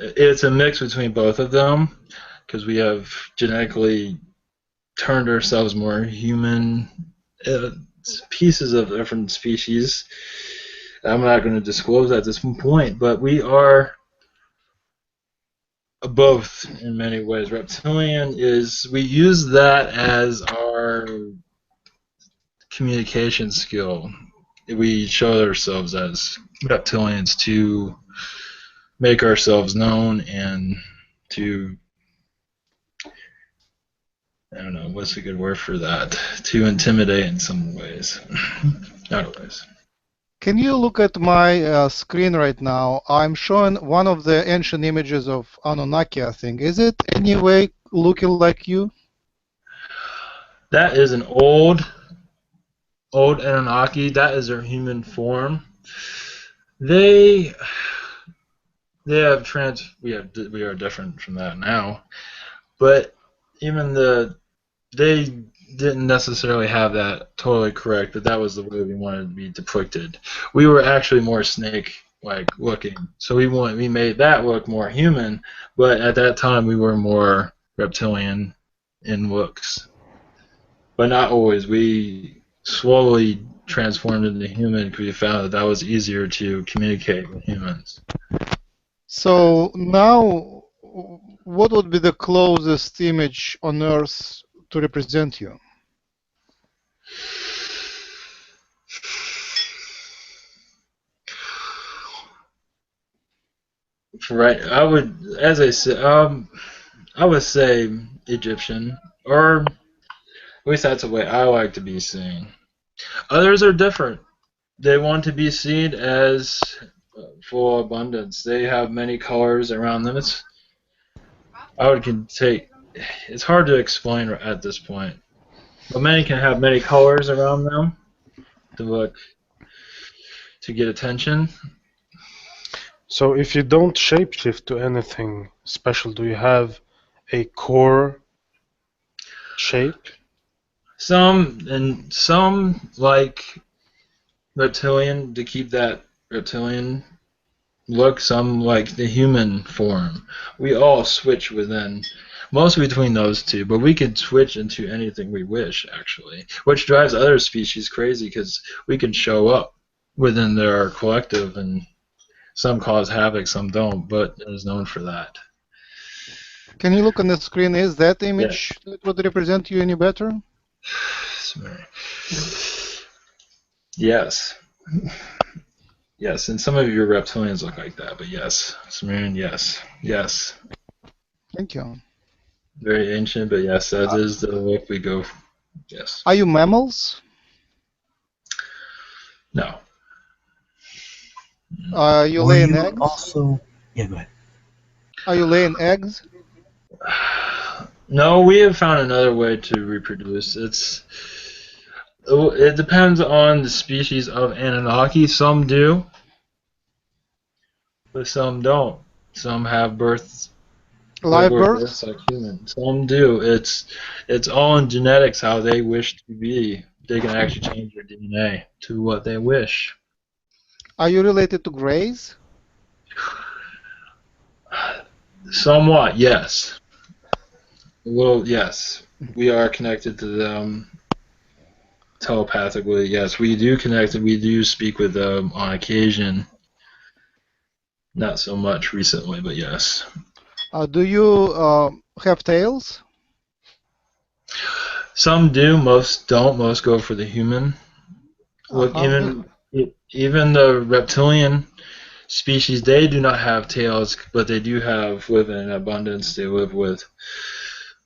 It's a mix between both of them, because we have genetically turned ourselves more human. Pieces of different species. I'm not going to disclose at this point, but we are both in many ways. Reptilian we use that as our communication skill. We show ourselves as reptilians to make ourselves known and to, I don't know, what's a good word for that? To intimidate in some ways. Not always. Can you look at my screen right now? I'm showing one of the ancient images of Anunnaki, I think. Is it any way looking like you? That is an old Anunnaki. That is their human form. We are different from that now, but even they didn't necessarily have that totally correct, but that was the way we wanted to be depicted. We were actually more snake-like looking, so we made that look more human, but at that time we were more reptilian in looks, but not always. We slowly transformed into human because we found that was easier to communicate with humans. So now, what would be the closest image on Earth to represent you? Right, I would, as I said, I would say Egyptian, or at least that's the way I like to be seen. Others are different. They want to be seen as full abundance. They have many colors around them. It's hard to explain at this point, but many can have many colors around them to get attention. So if you don't shapeshift to anything special, do you have a core shape? Some like reptilian, to keep that reptilian look, some like the human form. We all switch mostly between those two, but we can switch into anything we wish, actually, which drives other species crazy because we can show up within their collective, and some cause havoc, some don't, but it is known for that. Can you look on the screen? Is that image that would represent you any better? Yes. Yes, and some of your reptilians look like that, but yes. Sumerian, yes. Yes. Thank you. Very ancient, but yes, that is the look we go. Yes. Are you mammals? No. Are you Were laying you eggs? also? Yeah, go ahead. Are you laying eggs? No, we have found another way to reproduce. It depends on the species of Anunnaki. Some do, but some don't. Some have births, Live regular birth? births like humans. Some do. It's all in genetics how they wish to be. They can actually change their DNA to what they wish. Are you related to Greys? Somewhat, yes. Well, yes. We are connected to them telepathically. Yes, we do connect and we do speak with them on occasion. Not so much recently, but yes. Do you have tails? Some do, most don't. Most go for the human. Look, Uh-huh. even the reptilian species, they do not have tails, but they do live in abundance. They live with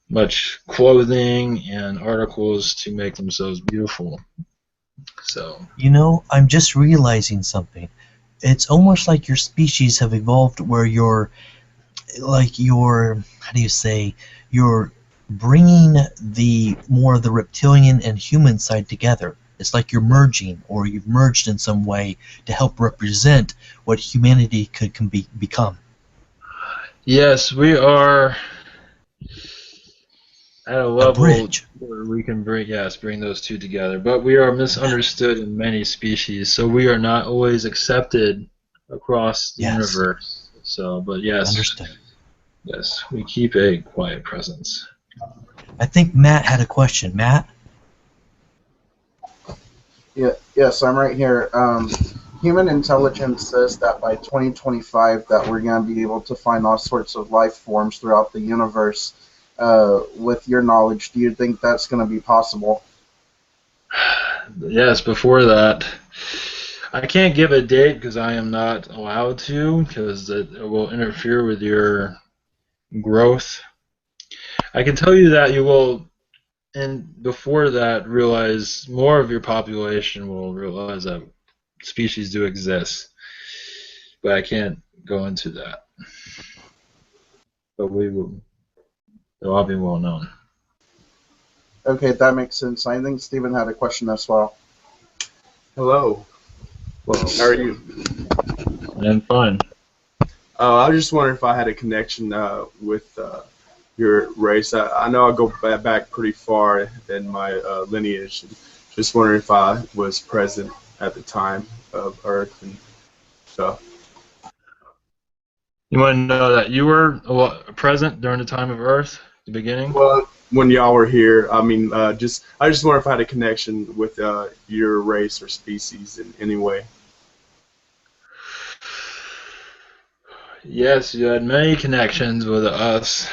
much clothing and articles to make themselves beautiful. So, You know, I'm just realizing something. It's almost like your species have evolved where how do you say, you're bringing the more of the reptilian and human side together. It's like you're merging, or you've merged in some way to help represent what humanity can become. yes, we are at a A level bridge. where we can bring those two together. But we are misunderstood in many species, so we are not always accepted across the Yes, universe. So, but yes, understood. yes, we keep a quiet presence. I think Matt had a question. Matt? Yeah, yes, I'm right here. Human intelligence says that by 2025 that we're going to be able to find all sorts of life forms throughout the universe. With your knowledge, do you think that's going to be possible? Yes, before that, I can't give a date because I am not allowed to, because it will interfere with your growth. I can tell you that you will, and before that, realize more of your population will realize that species do exist. But I can't go into that. But we will, they'll all be well known. Okay, that makes sense. I think Stephen had a question as well. Hello. Well, How are you? and fine. I was just wondering if I had a connection with your race. I know I go back pretty far in my lineage. Just wondering if I was present at the time of Earth and stuff. You want to know that you were present during the time of Earth, the beginning? Well, when y'all were here, I mean, I just wonder if I had a connection with your race or species in any way. Yes, you had many connections with us.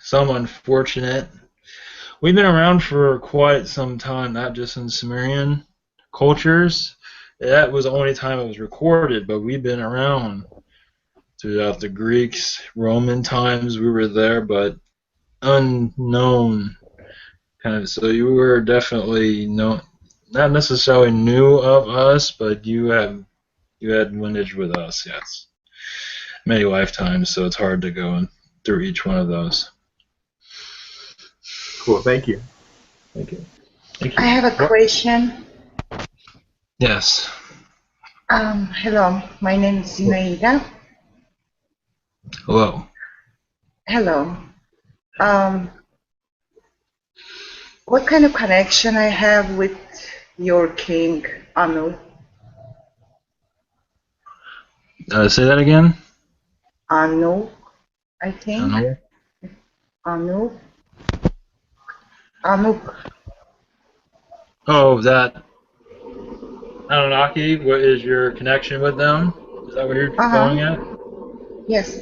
Some unfortunate. We've been around for quite some time, not just in Sumerian cultures. That was the only time it was recorded, but we've been around throughout the Greeks, Roman times. We were there, but unknown kind of. So you were definitely not necessarily new of us, but you had lineage with us. Yes, many lifetimes. So it's hard to go through each one of those. Cool. Thank you. Thank you. Thank I you. have a question. Yes. Hello, my name is Zinaida. Hello. Hello. Um, what kind of connection I have with your king, Anu? Say that again. Anu, I I don't think. know. Anu. Anu. Oh, that Anunnaki. What is your connection with them? Is that what you're going Uh-huh. at? Yes.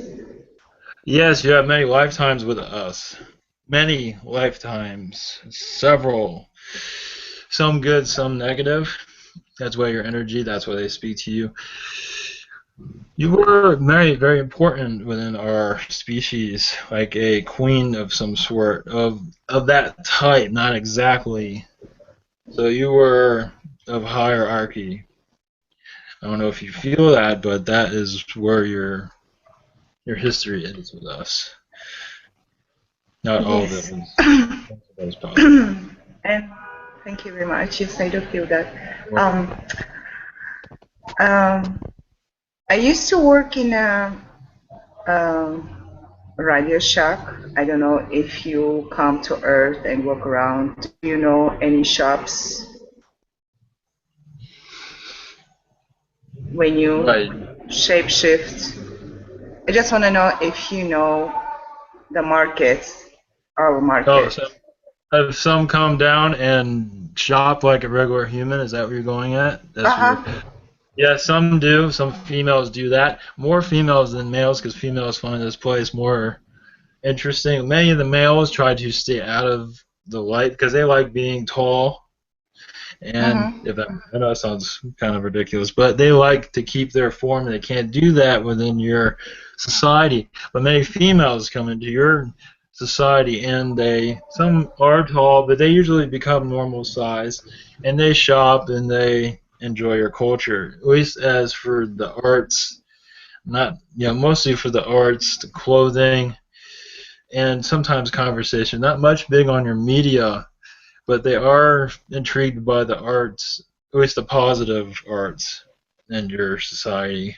Yes, you have many lifetimes with us. Many lifetimes. Several. Some good, some negative. That's why your energy, that's why they speak to you. You were very, very important within our species, like a queen of some sort, of that type, not exactly. So you were of hierarchy. I don't know if you feel that, but that is where your history is with us. Not all of it Yes. was positive. And thank you very much. Yes, I do feel that. Well, Um, I used to work in a radio shack. I don't know if you come to Earth and walk around. Do you know any shops when you right. shapeshift? I just want to know if you know the market, our Oh, market. so have some come down and shop like a regular human? Is that what you're going at? That's what you're. Uh-huh. Yeah, some do. Some females do that. More females than males because females find this place more interesting. Many of the males try to stay out of the light because they like being tall. And Mm-hmm. if that, I know that sounds kind of ridiculous, but they like to keep their form, and they can't do that within your society. But many females come into your society, and some are tall, but they usually become normal size, and they shop and they enjoy your culture. At least as for the arts, not mostly for the arts, the clothing, and sometimes conversation. Not much big on your media, but they are intrigued by the arts, at least the positive arts in your society.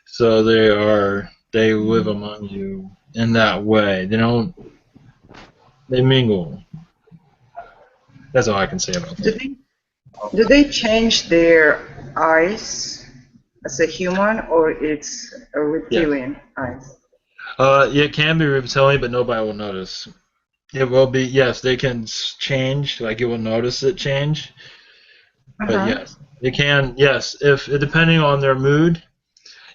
So they live among you in that way. They mingle. That's all I can say about Do that. they do they change their eyes as a human, or it's a Yeah. reptilian eyes? It can be reptilian, but nobody will notice. It will be, yes, they can change, like you will notice it change. But Uh-huh. yes, it can, yes, if depending on their mood,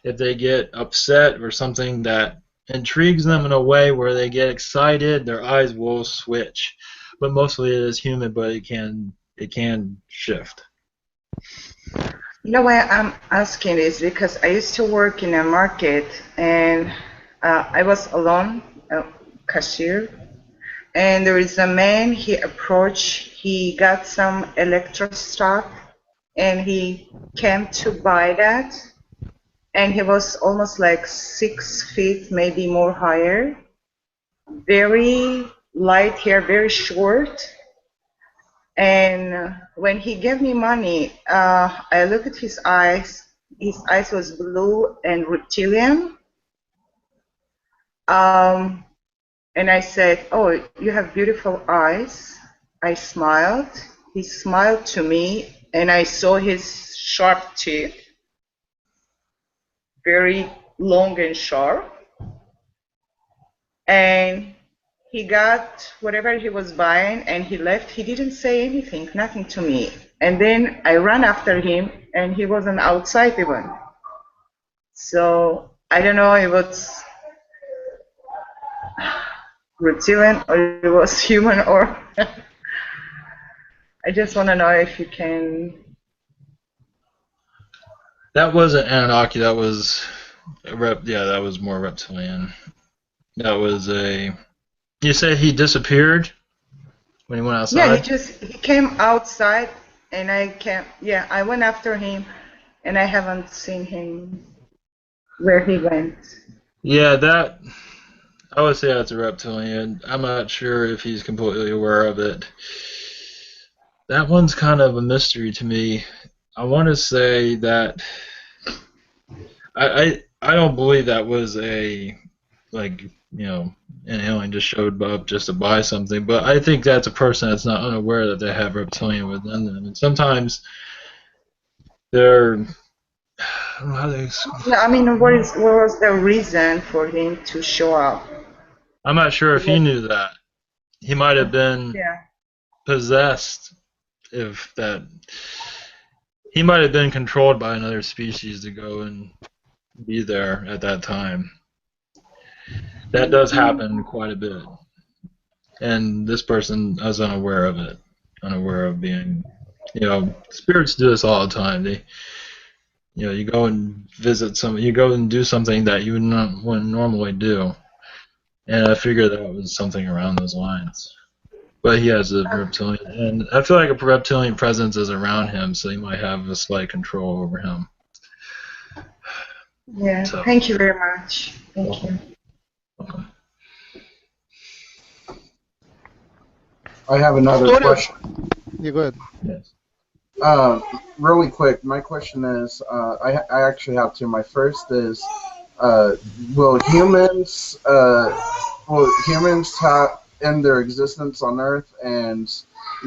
if they get upset or something that intrigues them in a way where they get excited, their eyes will switch. But mostly it is human, but it can shift. You know why I'm asking is because I used to work in a market, and I was alone, cashier, and there is a man. He approached. He got some electro stuff, and he came to buy that. And he was almost like 6 feet, maybe more higher. Very light hair, very short. And when he gave me money, I looked at his eyes. His eyes was blue and reptilian. And I said, "Oh, you have beautiful eyes." I smiled. He smiled to me, and I saw his sharp teeth, very long and sharp. And he got whatever he was buying, and he left. He didn't say anything, nothing to me. And then I ran after him, and he wasn't outside even. So I don't know if it was reptilian or it was human, or I just want to know if you can. That wasn't Anunnaki, that was that was more reptilian. That was a You say he disappeared when he went Yeah, outside? he came outside, and I came. Yeah, I went after him, and I haven't seen him where he went. Yeah, that I would say that's a reptilian. I'm not sure if he's completely aware of it. That one's kind of a mystery to me. I want to say that I don't believe that was like an alien just showed up just to buy something, but I think that's a person that's not unaware that they have reptilian within them, and sometimes they're I don't know how they. Yeah, I mean, what was the reason for him to show up? I'm not sure if he knew that. He might have been Yeah. possessed. If that, he might have been controlled by another species to go and be there at that time. That does happen quite a bit, and this person is unaware of it, unaware of being. Spirits do this all the time. You go and you go and do something that you wouldn't normally do, and I figured that was something around those lines. But he has a reptilian, and I feel like a reptilian presence is around him, so he might have a slight control over him. Yeah, So, thank you very much. Thank you. welcome. I have another Story. question. Yeah, go ahead. Yes. Really quick, my question is, I actually have two. My first is, uh, will humans, end their existence on Earth, and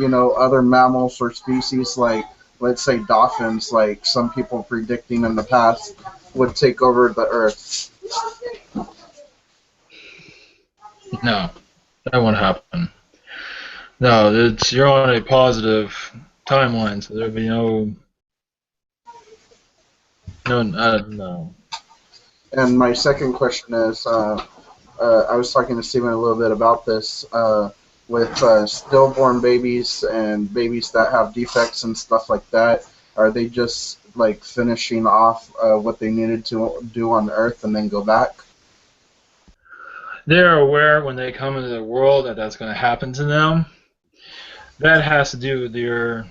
other mammals or species like, let's say, dolphins, like some people predicting in the past, would take over the Earth? No, that won't happen. No, you're on a positive timeline, so there'll be no. And my second question is, I was talking to Stephen a little bit about this with stillborn babies and babies that have defects and stuff like that. Are they just like finishing off what they needed to do on Earth and then go back? They're aware when they come into the world that that's going to happen to them. That has to do with your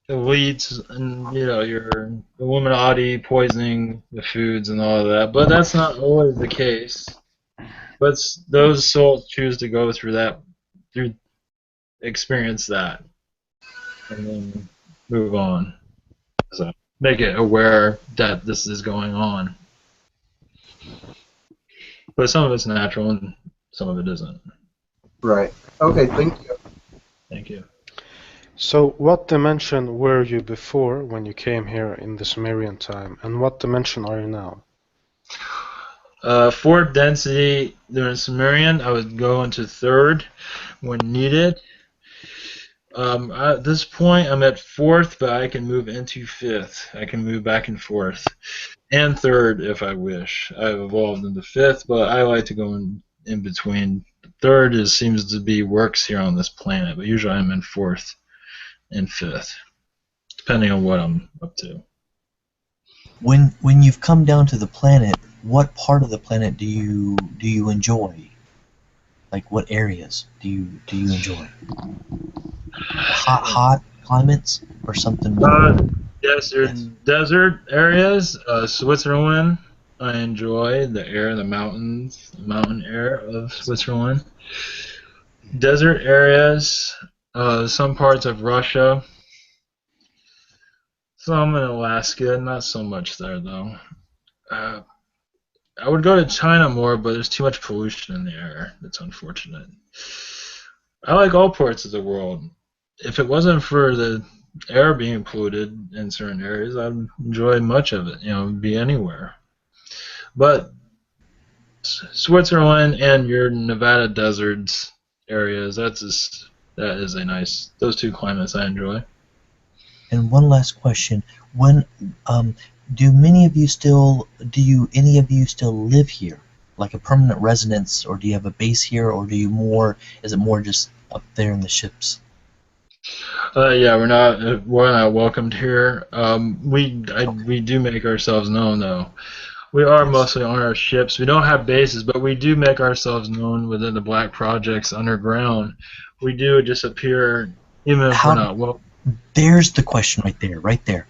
elites and your Illuminati poisoning the foods and all of that. But that's not always the case. But those souls choose to go through experience that, and then move on. So make it aware that this is going on. But some of it's natural and some of it isn't. Right. Okay, thank you. Thank you. So, what dimension were you before when you came here in the Sumerian time, and what dimension are you now? Fourth density during Sumerian, I would go into third when needed. At this point, I'm at fourth, but I can move into fifth. I can move back and forth. And third if I wish. I've evolved into fifth, but I like to go in between. Third seems to be works here on this planet, but usually I'm in fourth and fifth, depending on what I'm up to. When you've come down to the planet, what part of the planet do you enjoy? Like what areas do you enjoy? Hot climates or something more? Yes, there's desert areas. Switzerland, I enjoy the air, the mountains, the mountain air of Switzerland. Desert areas, some parts of Russia, some in Alaska, not so much there though. I would go to China more, but there's too much pollution in the air. That's unfortunate. I like all parts of the world. If it wasn't for the air being polluted in certain areas, I'd enjoy much of it. Be anywhere. But Switzerland and your Nevada deserts areas, that is a nice. Those two climates I enjoy. And one last question: when do any of you still live here, like a permanent residence, or do you have a base here, or is it more just up there in the ships? Yeah, we're not welcomed here. We do make ourselves known though. We are mostly on our ships. We don't have bases, but we do make ourselves known within the black projects underground. We do disappear even if we're not welcome. There's the question right there.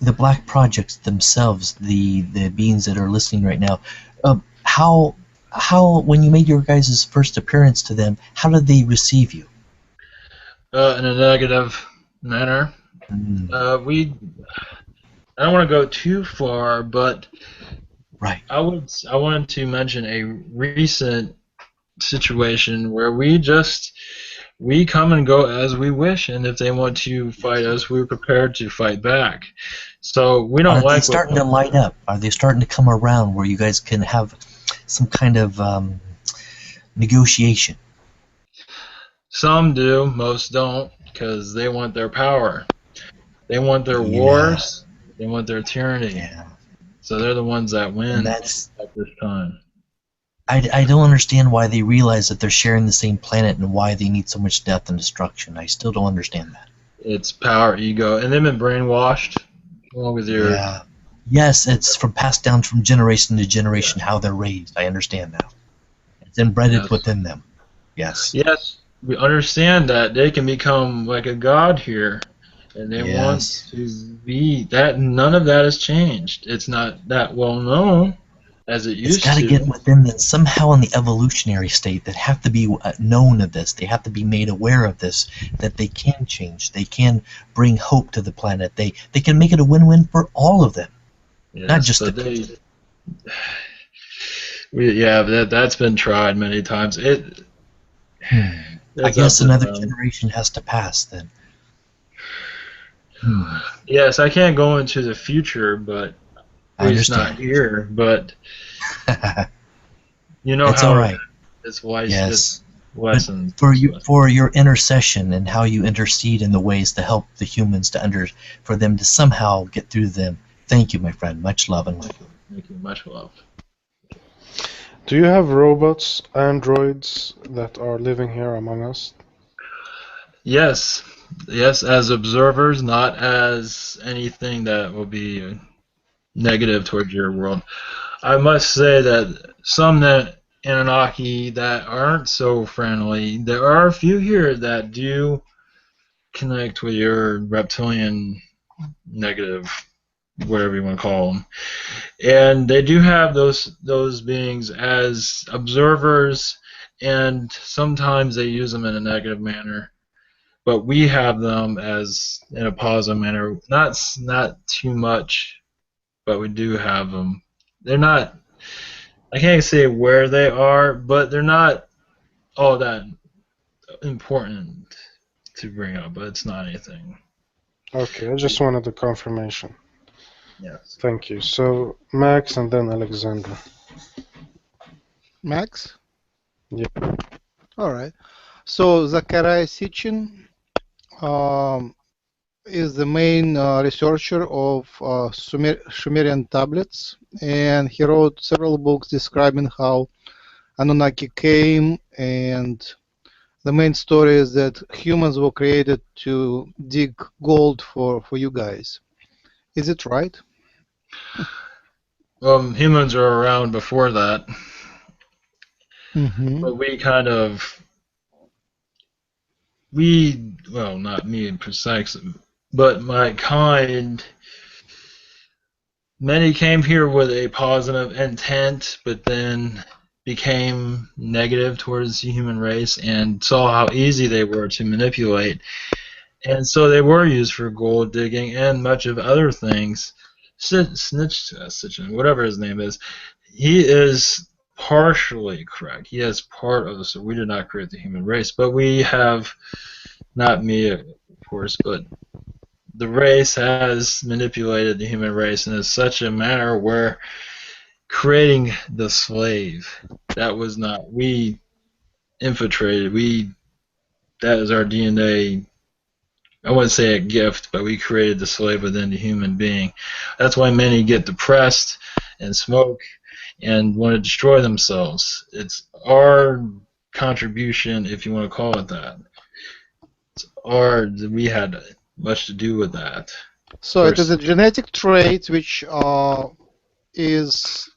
The black projects themselves, the beings that are listening right now, how when you made your guys' first appearance to them, how did they receive you? In a negative manner. I don't want to go too far, but right. I wanted to mention a recent situation where we come and go as we wish, and if they want to fight us, we're prepared to fight back. So we don't Are they starting to light up? Are they starting to come around where you guys can have some kind of negotiation? Some do, most don't, because they want their power. They want their wars. They want their tyranny. Yeah. So they're the ones that win at this time. I don't understand why they realize that they're sharing the same planet and why they need so much death and destruction. I still don't understand that. It's power, ego, and they've been brainwashed along with your... Yeah. Yes, it's passed down from generation to generation how they're raised. I understand now. It's embedded within them. Yes. Yes, we understand that they can become like a god here and they want Yes. to be that. None of that has changed. It's not that well known as it It's got used to get to. within them somehow in the evolutionary state that have to be known of this. They have to be made aware of this, that they can change. They can bring hope to the planet. They can make it a win-win for all of them, not Yes, just but the people. yeah, that's been tried many times. I It's up guess and another down. generation has to pass then. Hmm. Yes, I can't go into the future, but I at least not understand. here. But you know It's all how right. it's wise. Yes. It's But lessons. for your intercession and how you intercede in the ways to help the humans for them to somehow get through them. Thank you, my friend. Much love and light. Thank you. Much love. Do you have robots, androids that are living here among us? Yes, yes, as observers, not as anything that will be negative towards your world. I must say that some that Anunnaki that aren't so friendly, there are a few here that do connect with your reptilian negative, whatever you want to call them, and they do have those beings as observers, and sometimes they use them in a negative manner. But we have them as in a positive manner. Not too much, but we do have them. They're not. I can't say where they are, but they're not all that important to bring up. But it's not anything. Okay, I just wanted the confirmation. Yes. Thank you. So, Max and then Alexander. Max? Yeah. All right. So Zachariah Sitchin is the main researcher of Sumerian tablets, and he wrote several books describing how Anunnaki came, and the main story is that humans were created to dig gold for you guys. Is it right? Humans are around before that, Mm-hmm. but well, not me precisely, but my kind. Many came here with a positive intent, but then became negative towards the human race and saw how easy they were to manipulate. And so they were used for gold digging and much of other things. Sitchin, whatever his name is, he is partially correct. He is part of this. So we did not create the human race, but we have, not me, of course, but the race has manipulated the human race in such a manner where creating the slave, that was not, we infiltrated, that is our DNA. I wouldn't say a gift, but we created the slave within the human being. That's why many get depressed and smoke and want to destroy themselves. It's our contribution, if you want to call it that. We had much to do with that. So it is a genetic trait which is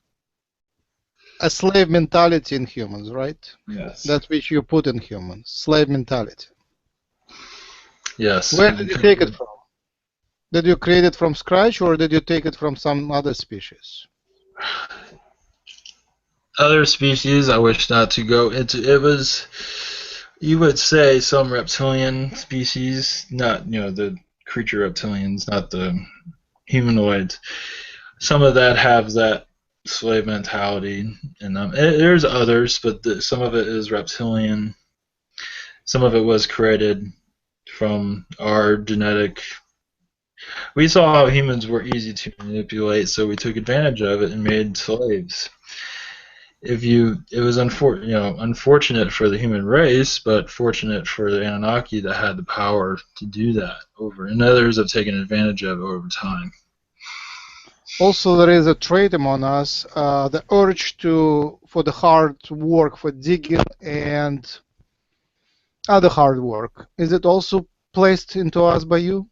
a slave mentality in humans, right? Yes. That which you put in humans, slave mentality. Yes. Where did you take it from? Did you create it from scratch, or did you take it from some other species? Other species, I wish not to go into. It was, you would say, some reptilian species, not the creature reptilians, not the humanoids. Some of that have that slave mentality in them. There's others, but some of it is reptilian. Some of it was created from our genetic. We saw how humans were easy to manipulate, so we took advantage of it and made slaves. It was unfortunate for the human race, but fortunate for the Anunnaki that had the power to do that and others have taken advantage of it over time. Also, there is a trait among us, the urge for the hard work, for digging and other hard work. Is it also placed into us by you?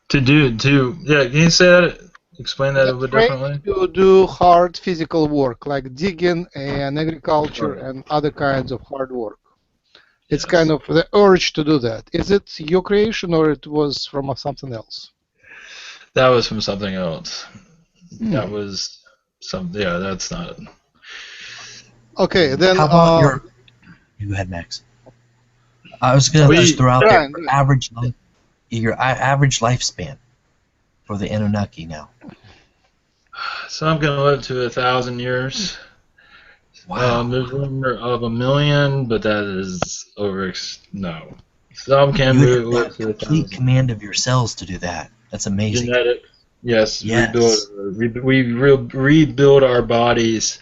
Can you say that? Explain that a bit differently. To do hard physical work like digging and agriculture and other kinds of hard work. It's kind of the urge to do that. Is it your creation or it was from something else? That was from something else. That was yeah, that's not it. Okay, then How about your? You go ahead, Max. I was going to just throw out there your average lifespan for the Anunnaki now. So I'm going to live to 1,000 years. Wow. There's rumor of 1,000,000, but that is over. No. Some can You live would have to complete 1,000. command of your cells to do that. That's amazing. Genetic. Yes. Yes. We rebuild our bodies.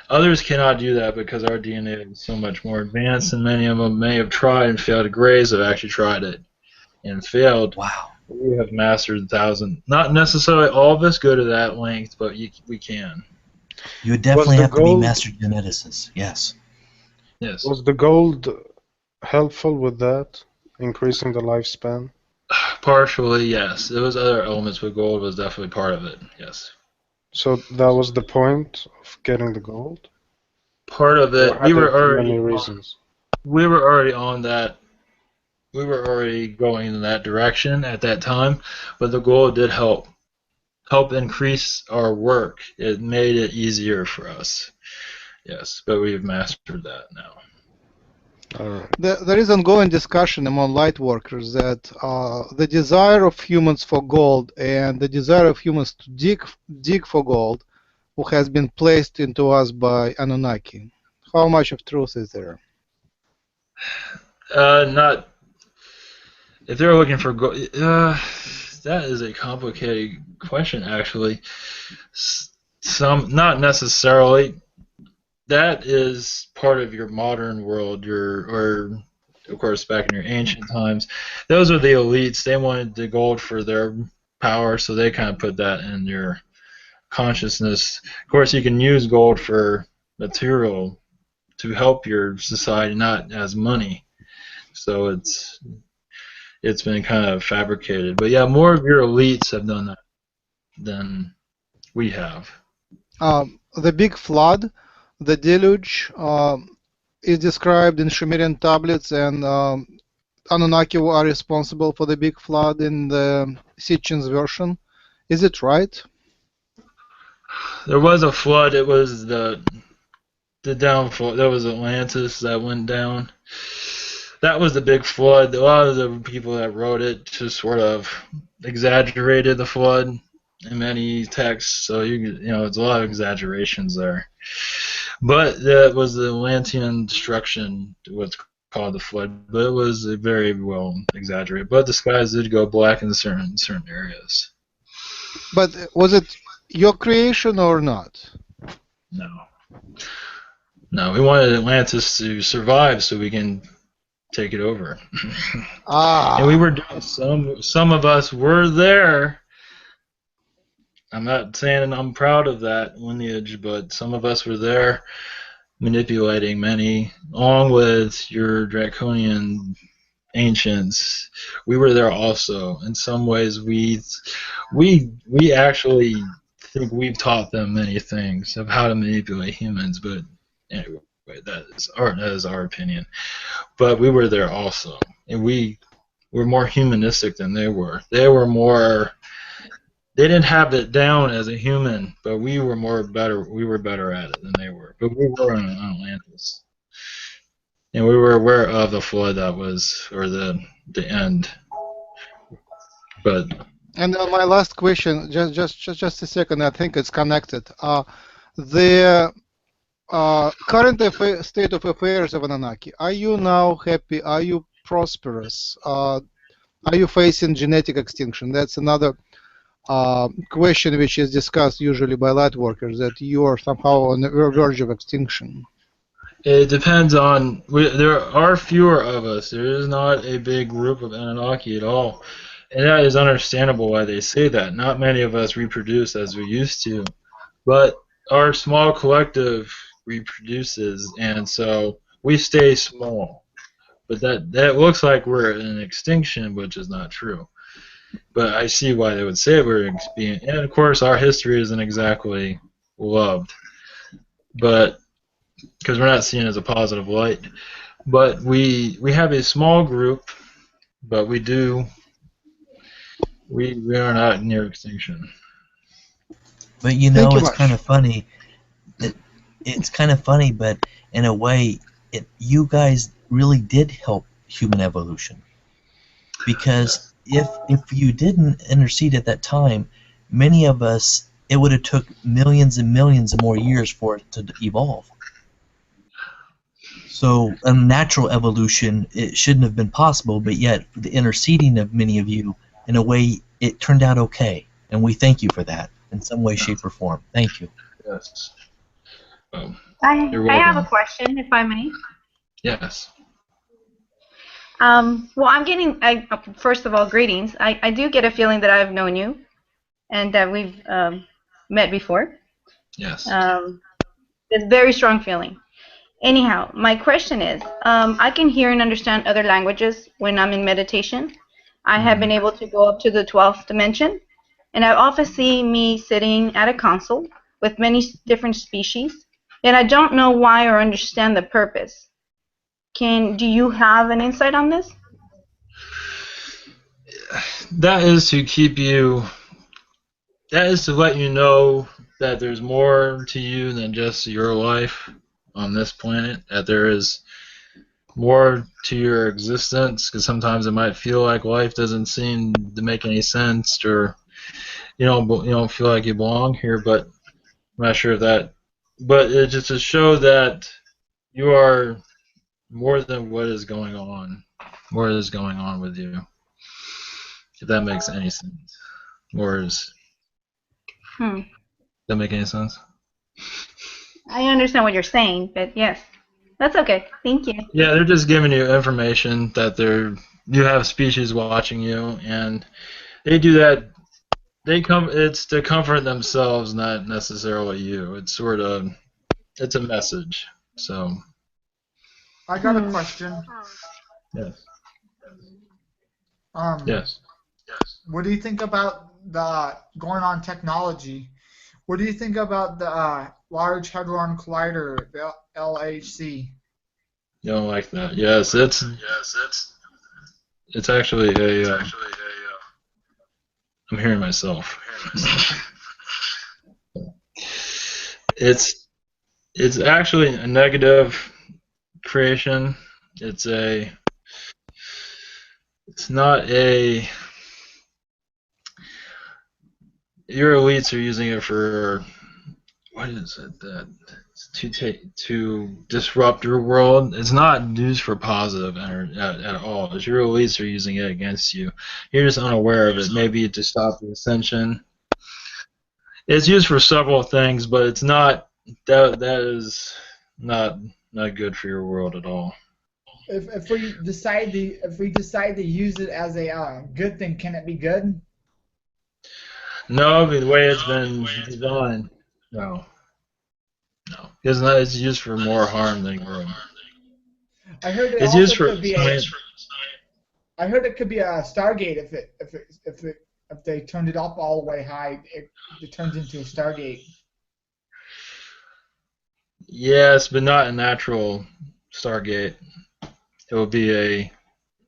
Others cannot do that because our DNA is so much more advanced, and many of them may have tried and failed. Grays have actually tried it and failed. Wow. We have mastered 1,000. Not necessarily all of us go to that length, but we can. You would definitely have to be master geneticists. Yes. Yes. Was the gold helpful with that, increasing the lifespan? Partially, yes. There was other elements, but gold was definitely part of it. Yes. So that was the point of getting the gold? Part of it. We were already many reasons. We were already on that. We were already going in that direction at that time, but the gold did help increase our work. It made it easier for us. Yes, but we've mastered that now. All right. There is ongoing discussion among light workers that the desire of humans for gold and the desire of humans to dig for gold has been placed into us by Anunnaki. How much of truth is there? Not if they're looking for gold. That is a complicated question, actually. Some, not necessarily. That is part of your modern world, or of course back in your ancient times. Those are the elites. They wanted the gold for their power, so they kind of put that in your consciousness. Of course, you can use gold for material to help your society, not as money. So it's been kind of fabricated. But yeah, more of your elites have done that than we have. The big flood, the deluge, is described in Sumerian tablets, and Anunnaki are responsible for the big flood in the Sitchin's version. Is it right? There was a flood. It was the downfall. There was Atlantis that went down. That was the big flood. A lot of the people that wrote it just sort of exaggerated the flood in many texts. So you know, it's a lot of exaggerations there. But that was the Atlantean destruction, what's called the flood. But it was very well exaggerated. But the skies did go black in certain areas. But was it your creation or not? No. No, we wanted Atlantis to survive so we can take it over. And we were doing some of us were there. I'm not saying I'm proud of that lineage, but some of us were there manipulating many, along with your draconian ancients. We were there also. In some ways, we actually think we've taught them many things of how to manipulate humans, but anyway, that is our opinion. But we were there also, and we were more humanistic than they were. They were more. They didn't have it down as a human, but we were better. We were better at it than they were. But we were on Atlantis, and we were aware of the flood that was, or the end. But. And my last question, just a second. I think it's connected. The current state of affairs of Anunnaki. Are you now happy? Are you prosperous? Are you facing genetic extinction? That's another question which is discussed usually by light workers, that you are somehow on the verge of extinction. It depends on. There are fewer of us. There is not a big group of Anunnaki at all. And that is understandable why they say that. Not many of us reproduce as we used to. But our small collective reproduces, and so we stay small. But that looks like we're in extinction, which is not true. But I see why they would say we're being, and of course our history isn't exactly loved, but because we're not seen as a positive light. But we have a small group, but we are not near extinction. But you Thank know, you it's much. kind of funny. It's kind of funny, but in a way, you guys really did help human evolution. Because if you didn't intercede at that time, many of us, it would have took millions and millions of more years for it to evolve. So a natural evolution, it shouldn't have been possible, but yet the interceding of many of you, in a way, it turned out okay, and we thank you for that in some way, shape, or form. Thank you. Yes. I You're have a welcome. question, if I may. Yes. Well, first of all, greetings. I do get a feeling that I've known you and that we've met before. Yes. It's a very strong feeling. Anyhow, my question is, I can hear and understand other languages when I'm in meditation. I have been able to go up to the 12th dimension, and I often see me sitting at a console with many different species, and I don't know why or understand the purpose. Do you have an insight on this? That is to keep you. That is to let you know that there's more to you than just your life on this planet. That there is more to your existence, because sometimes it might feel like life doesn't seem to make any sense, or you don't feel like you belong here. But I'm not sure if that. But it's just to show that you are more than what is going on. What is going on with you? If that makes any sense. Or is that make any sense? I understand what you're saying, but yes, that's okay. Thank you. Yeah, they're just giving you information that you have species watching you, and they do that. It's to comfort themselves, not necessarily you. It's it's a message. So I got a question. yes, Yes. What do you think about the going on technology? What do you think about the Large Hadron Collider, the LHC? you don't like that. Yes, it's actually a. I'm hearing myself. It's actually a negative creation. It's not a. Your elites are using it for what is it that to disrupt your world. It's not used for positive at all. It's your elites are using it against you. You're just unaware of it. Maybe to stop the ascension. It's used for several things, but it's not. That is not good for your world at all. If we decide to use it as a good thing, can it be good? No, the way it's been designed, no. It's used for more harm than good. I heard it It's also used for could be science. I heard it could be a Stargate if they turned it up all the way high, it turns into a Stargate. Yes, but not a natural Stargate. It will be a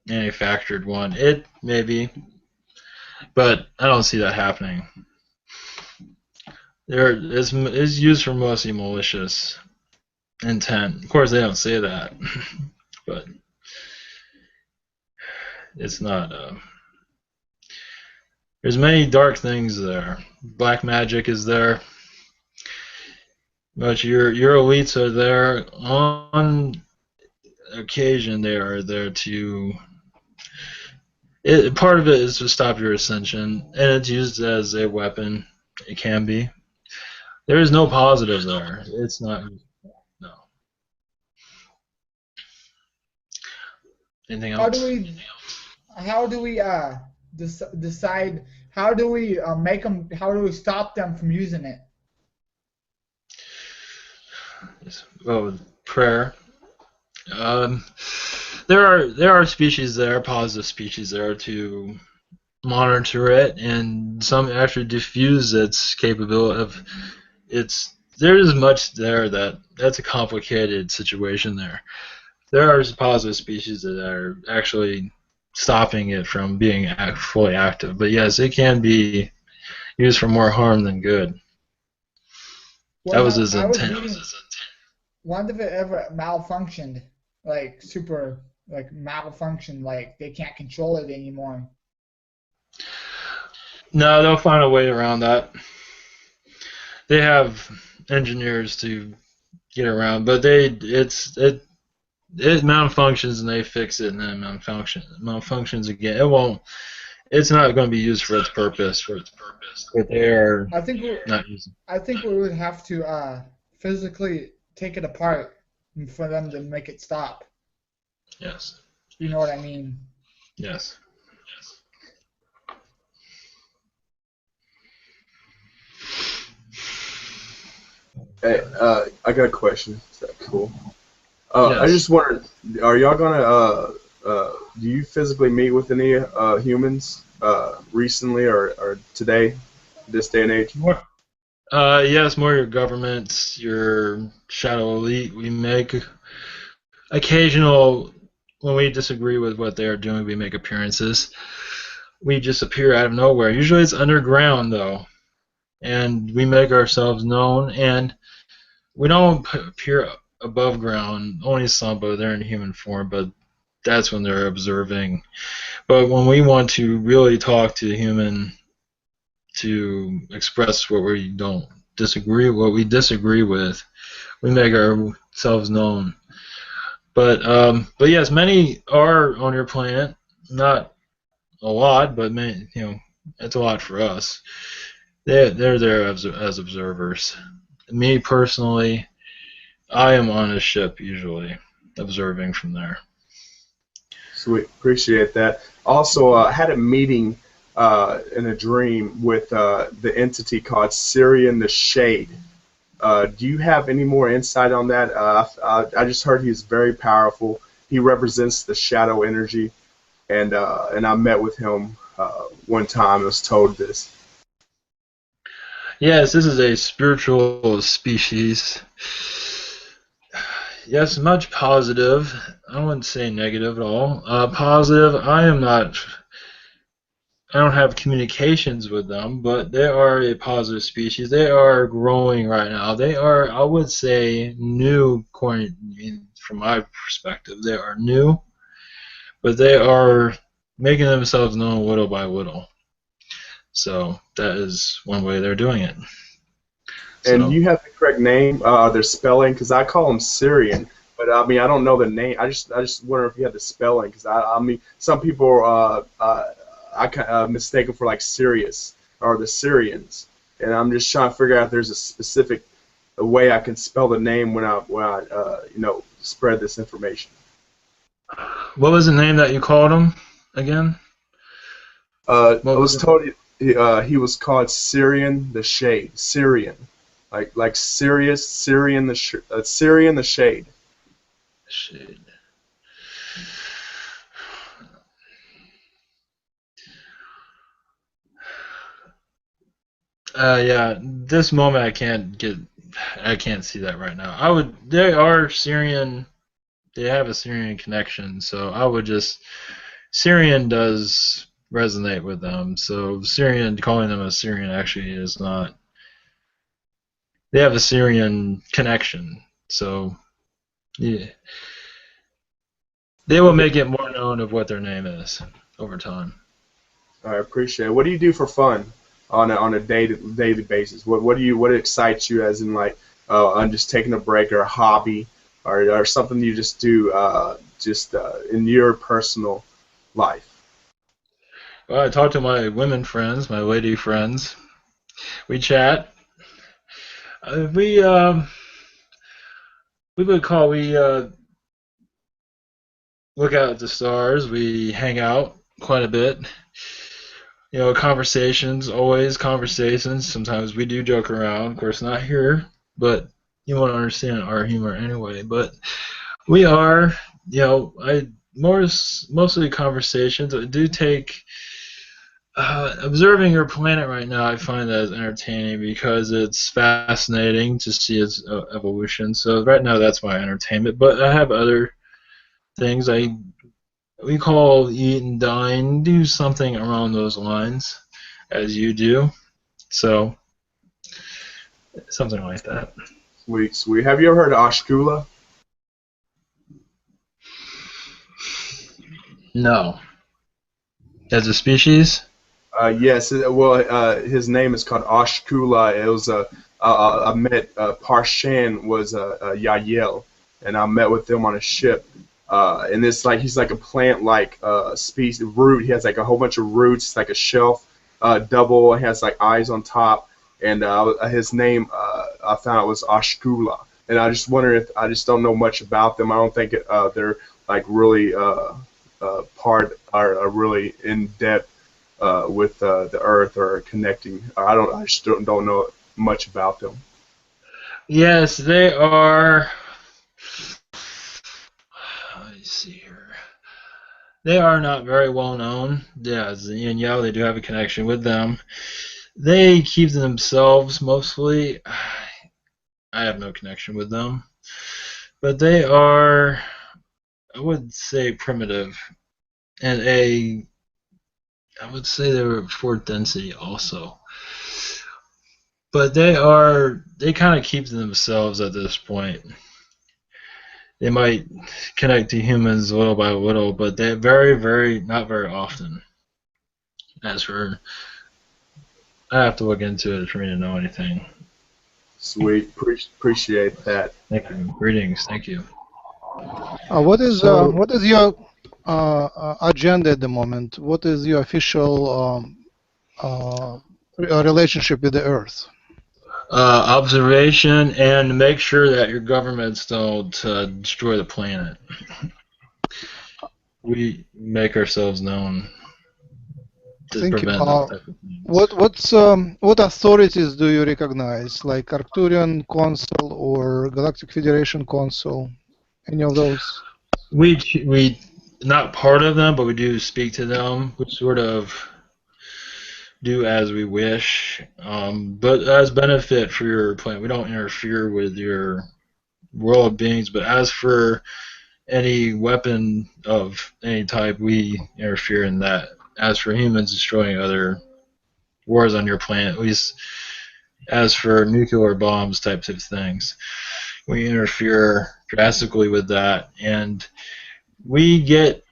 manufactured one. It may be, but I don't see that happening. It's used for mostly malicious intent. Of course, they don't say that, but it's not. There's many dark things there. Black magic is there, but your elites are there on occasion. They are there to. Part of it is to stop your ascension, and it's used as a weapon. It can be. There is no positive there. It's not. No. Anything else? How do we decide? How do we make them? How do we stop them from using it? Well, prayer. There are species there, positive species there to monitor it, and some actually diffuse its capability of its. There is much there that's a complicated situation there. there are positive species that are actually stopping it from being fully active. But yes, it can be used for more harm than good. That When was his I was intent. reading, when did it ever malfunctioned? Like super, like malfunction, like they can't control it anymore. No, they'll find a way around that. They have engineers to get around, but it malfunctions and they fix it and then malfunctions again. It won't. It's not going to be used for its purpose. But they are I think we, not using. I think we would have to physically take it apart for them to make it stop. Yes. You know what I mean? Yes. Hey, I got a question. Is that cool? I Yes. just wondered, are y'all gonna do you physically meet with any humans recently or today, this day and age? More. Yes, more your governments, your shadow elite. We make occasional when we disagree with what they are doing. We make appearances. We just appear out of nowhere. Usually it's underground though, and we make ourselves known. And we don't appear above ground. Only some, but they're in human form. But that's when they're observing. But when we want to really talk to a human to express what we don't disagree, what we disagree with, we make ourselves known. But yes, many are on your planet. Not a lot, but many, it's a lot for us. They're there as observers. Me personally, I am on a ship usually, observing from there. Sweet, appreciate that. Also, I had a meeting in a dream with the entity called Syrian the Shade. Do you have any more insight on that? I just heard he's very powerful. He represents the shadow energy, and I met with him one time. I was told this. Yes, this is a spiritual species. Yes, much positive. I wouldn't say negative at all. Positive. I don't have communications with them, but they are a positive species. They are growing right now. They are, I would say, new. From my perspective, they are new, but they are making themselves known little by little. So that is one way they're doing it. And So you have the correct name, their spelling, because I call them Syrian, but I mean I don't know the name. I just wonder if you had the spelling, because I mean some people mistake them for like Sirius or the Syrians, and I'm just trying to figure out if there's a specific way I can spell the name when I spread this information. what was the name that you called him again? I What was was it? told he was called Syrian the Shade. Syrian, like Sirius, Syrian the Shade. Shade. Yeah, this moment I can't see that right now. They are Syrian, they have a Syrian connection, so Syrian does resonate with them, so calling them a Syrian actually is not, they have a Syrian connection, so yeah, they will Okay, make it more known of what their name is over time. I appreciate it. What do you do for fun on a daily basis? What excites you, as in like on just taking a break or a hobby or something you just do in your personal life? Well, I talk to my women friends, my lady friends. We chat. Uh, we um, we look out at the stars. We hang out quite a bit. Conversations, always conversations. Sometimes we do joke around. Of course, not here, but you won't understand our humor anyway. But we are, I mostly conversations. I do take observing your planet right now. I find that entertaining because it's fascinating to see its evolution. So right now, that's my entertainment. But I have other things. We call eat and dine, do something around those lines, as you do. So something like that. Sweet, sweet. Have you ever heard of Ashkula? No. As a species? Yes. Well, his name is called Ashkula. It was I met Parshan was Yael, and I met with him on a ship. And it's like he's like a plant-like species root. He has like a whole bunch of roots. It's like a shelf double. It has like eyes on top. And his name I found out was Ashkula. And I just wonder if I just don't know much about them. I don't think they're like really part are really in depth with the Earth or connecting. I just don't know much about them. Yes, they are. Let me see here. They are not very well known. Yeah, Yin and Yao, they do have a connection with them. They keep to themselves mostly. I have no connection with them. But they are, I would say, primitive. And I would say they're fourth density also. But they kind of keep to themselves at this point. They might connect to humans little by little, but they're not very often. As for, I have to look into it for me to know anything. Sweet, appreciate that. Thank you. Greetings. Thank you. What is your agenda at the moment? What is your official relationship with the Earth? Observation and make sure that your governments don't destroy the planet. We make ourselves known to Thank prevent you. those type of things. What authorities do you recognize, like Arcturian Council or Galactic Federation Council? Any of those? We not part of them, but we do speak to them. We sort of do as we wish, but as benefit for your planet. We don't interfere with your world beings, but as for any weapon of any type, we interfere in that. As for humans destroying other wars on your planet, at least as for nuclear bombs types of things, we interfere drastically with that, and we get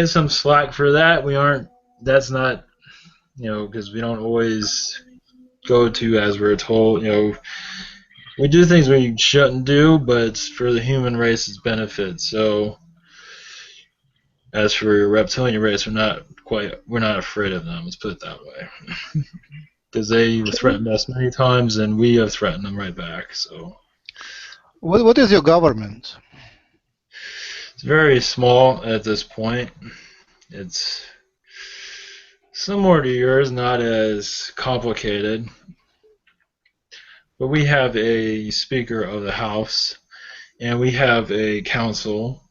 some slack for that. That's not, because we don't always go to as we're told. We do things we shouldn't do, but it's for the human race's benefit. So as for your reptilian race, we're not afraid of them. Let's put it that way. Because they threatened us many times, and we have threatened them right back. So What is your government? it's very small at this point. It's similar to yours, not as complicated. But we have a Speaker of the House, and we have a council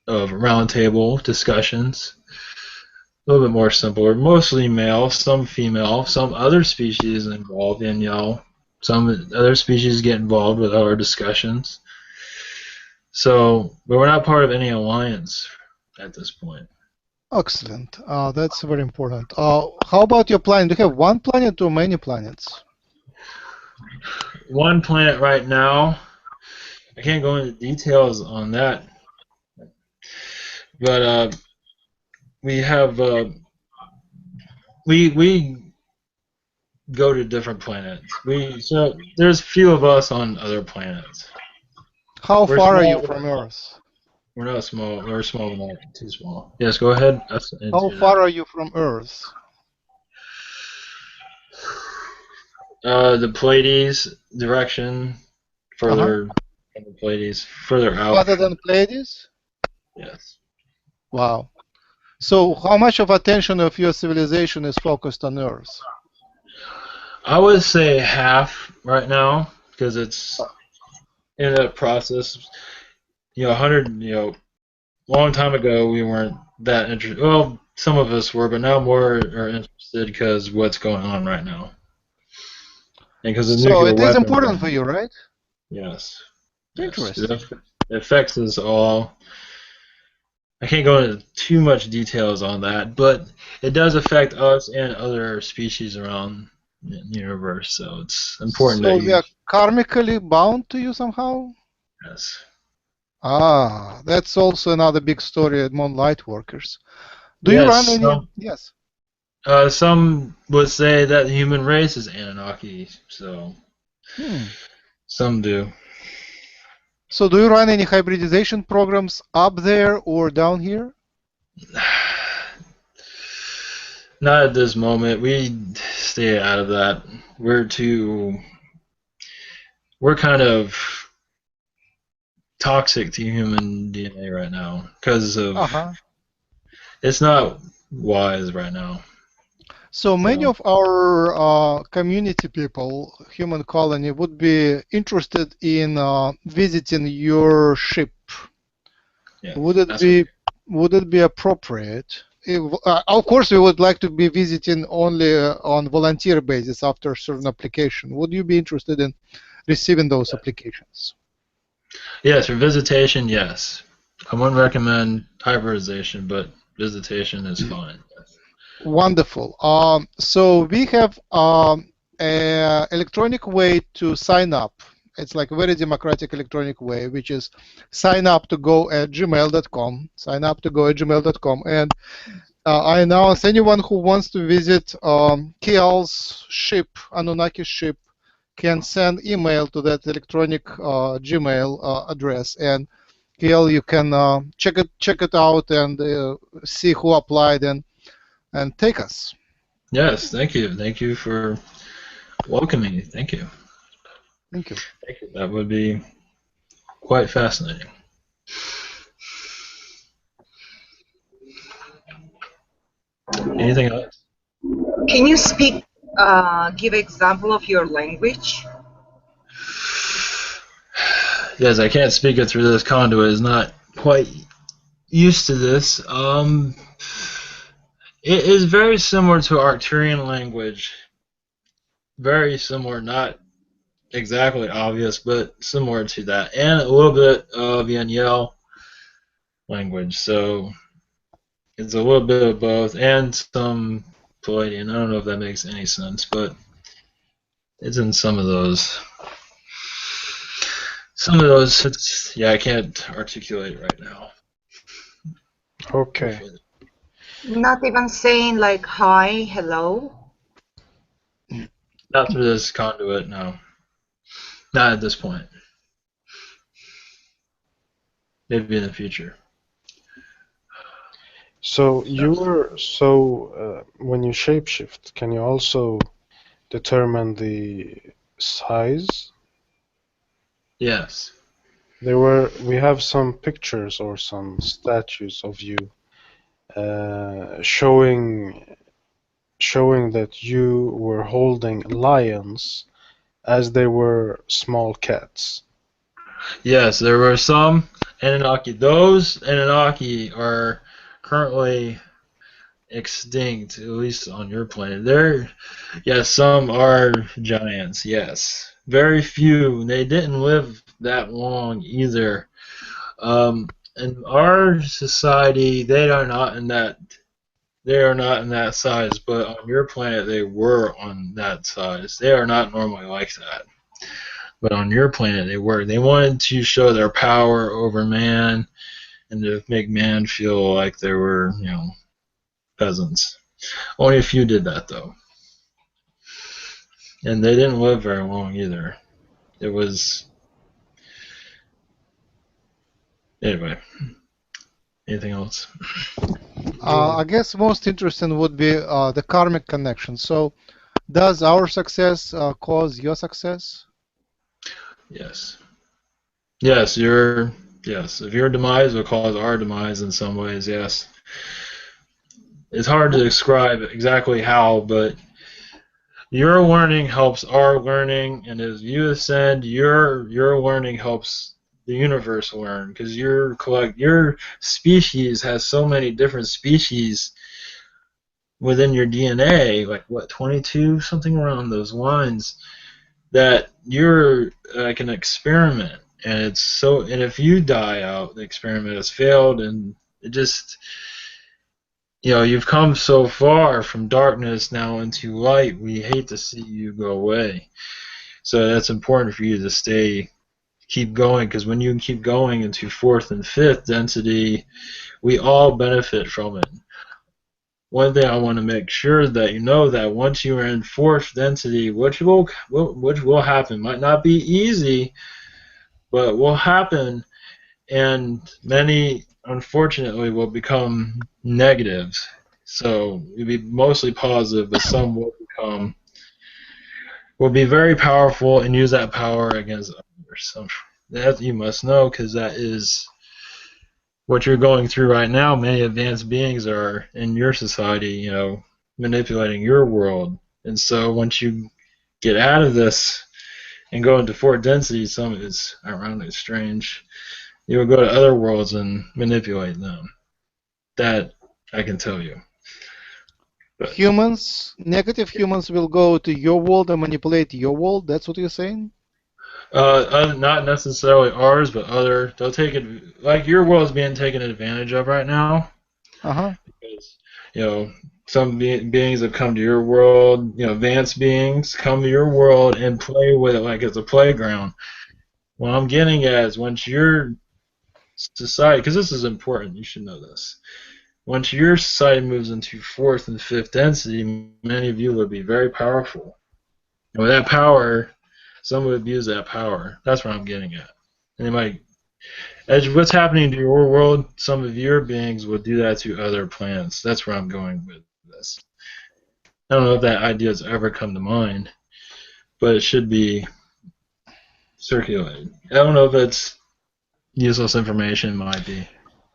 of roundtable discussions. A little bit more simpler, mostly male, some female, some other species involved in some other species get involved with our discussions. So, but we're not part of any alliance at this point. Excellent. That's very important. How about your planet? Do you have one planet or many planets? One planet right now. I can't go into details on that, but we have we go to different planets. So there's few of us on other planets. How far are you from Earth? We're not small. We're small enough. Too small. Yes, go ahead. How far are you from Earth? The Pleiades direction, further from the Pleiades, further out. Farther than Pleiades? Yes. Wow. So how much of attention of your civilization is focused on Earth? I would say half right now, because it's in a process. Long time ago we weren't that interested. Well, some of us were, but now more are interested because what's going on right now. And because of so nuclear it is weapons. important for you, right? Yes. Interesting. It affects us all. I can't go into too much details on that, but it does affect us and other species around the universe. So it's important that So we you. are karmically bound to you somehow? Yes. Ah, that's also another big story among light workers. Do you run Yes. any? Yes. Some would say that the human race is Anunnaki. So some do. So do you run any hybridization programs up there or down here? Not at this moment. We stay out of that. We're kind of toxic to human DNA right now because of it's not wise right now. So many of our community people, human colony, would be interested in visiting your ship. Yeah, would it be appropriate? Of course, we would like to be visiting only on volunteer basis after a certain application. Would you be interested in receiving those applications? Yes, for visitation, yes. I wouldn't recommend hybridization, but visitation is fine. Wonderful. So we have an electronic way to sign up. It's like a very democratic electronic way, which is sign up to go at gmail.com. Sign up to go at gmail.com. And I announce anyone who wants to visit Kial's ship, Anunnaki ship, can send email to that electronic Gmail address. And Kial, you can check it out and see who applied and take us. Yes, thank you. Thank you for welcoming me. Thank you. Thank you. Thank you. That would be quite fascinating. Anything else? Can you speak, give example of your language? Yes, I can't speak it through this conduit. It's not quite used to this. It is very similar to Arcturian language. Very similar, not exactly obvious, but similar to that, and a little bit of Yanyel language. So it's a little bit of both, and some Palladian. I don't know if that makes any sense, but it's in some of those. Some of those, yeah, I can't articulate it right now. Okay. Not even saying like hi, hello? Not through this conduit, no. Not at this point. Maybe in the future. So when you shapeshift, can you also determine the size? Yes. We have some pictures or some statues of you showing that you were holding lions as they were small cats. Yes, there were some Anunnaki. Those Anunnaki are currently extinct, at least on your planet. Yes, some are giants, yes. Very few. They didn't live that long either. In our society, they are not in that size, but on your planet they were on that size. They are not normally like that. But on your planet they were. They wanted to show their power over man and to make man feel like they were, peasants. Only a few did that though. And they didn't live very long either. It was anyway. Anything else? I guess most interesting would be the karmic connection. So, does our success cause your success? Yes. Yes, if your demise will cause our demise in some ways, yes. It's hard to describe exactly how, but your learning helps our learning, and as you ascend, your learning helps the universe learn, because your species has so many different species within your DNA, like what, 22, something around those lines, that you're like an experiment, And and if you die out, the experiment has failed, and it just, you've come so far from darkness now into light. We hate to see you go away. So that's important for you to keep going, because when you keep going into fourth and fifth density, we all benefit from it. One thing I want to make sure that you know, that once you are in fourth density, which will happen, might not be easy, but will happen, and many, unfortunately, will become negatives. So it'll be mostly positive, but some will be very powerful and use that power against others. So that you must know, because that is what you're going through right now. Many advanced beings are in your society, manipulating your world. And so once you get out of this and go into fourth density, some of it's ironically strange, you will go to other worlds and manipulate them. That I can tell you. But negative humans will go to your world and manipulate your world. That's what you're saying? Not necessarily ours, but they'll take it, like your world is being taken advantage of right now. Because, some beings have come to your world, advanced beings come to your world and play with it like it's a playground. What I'm getting at is, once your society, because this is important, you should know this. Once your society moves into fourth and fifth density, many of you will be very powerful. And with that power, some would abuse that power. That's what I'm getting at. And they might, as what's happening to your world, some of your beings will do that to other planets. That's where I'm going with this. I don't know if that idea has ever come to mind, but it should be circulated. I don't know if it's useless information. It might be.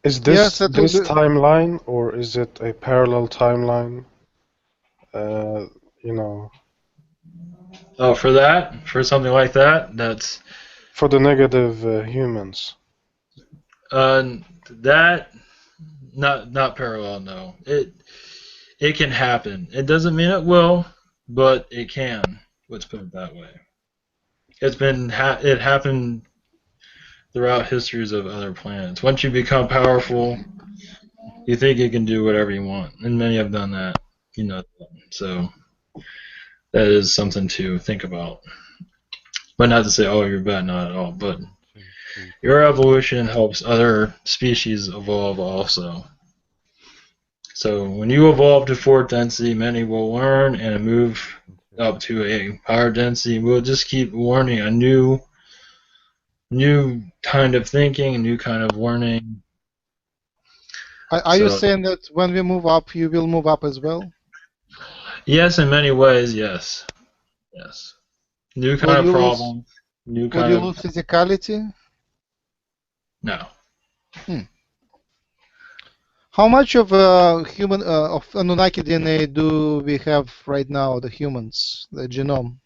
Is this timeline, or is it a parallel timeline? You know. Oh, for something like that, that's for the negative humans. That not parallel. No, it can happen. It doesn't mean it will, but it can. Let's put it that way. It happened throughout histories of other planets. Once you become powerful, you think you can do whatever you want, and many have done that. So that is something to think about. But not to say, oh, you're bad, not at all. But your evolution helps other species evolve also. So when you evolve to fourth density, many will learn and move up to a higher density. We'll just keep learning a new kind of thinking, a new kind of learning. Are you saying that when we move up, you will move up as well? Yes, in many ways, yes. Yes. New kind of problem. Would you lose physicality? No. How much of human of Anunnaki DNA do we have right now, the humans, the genome,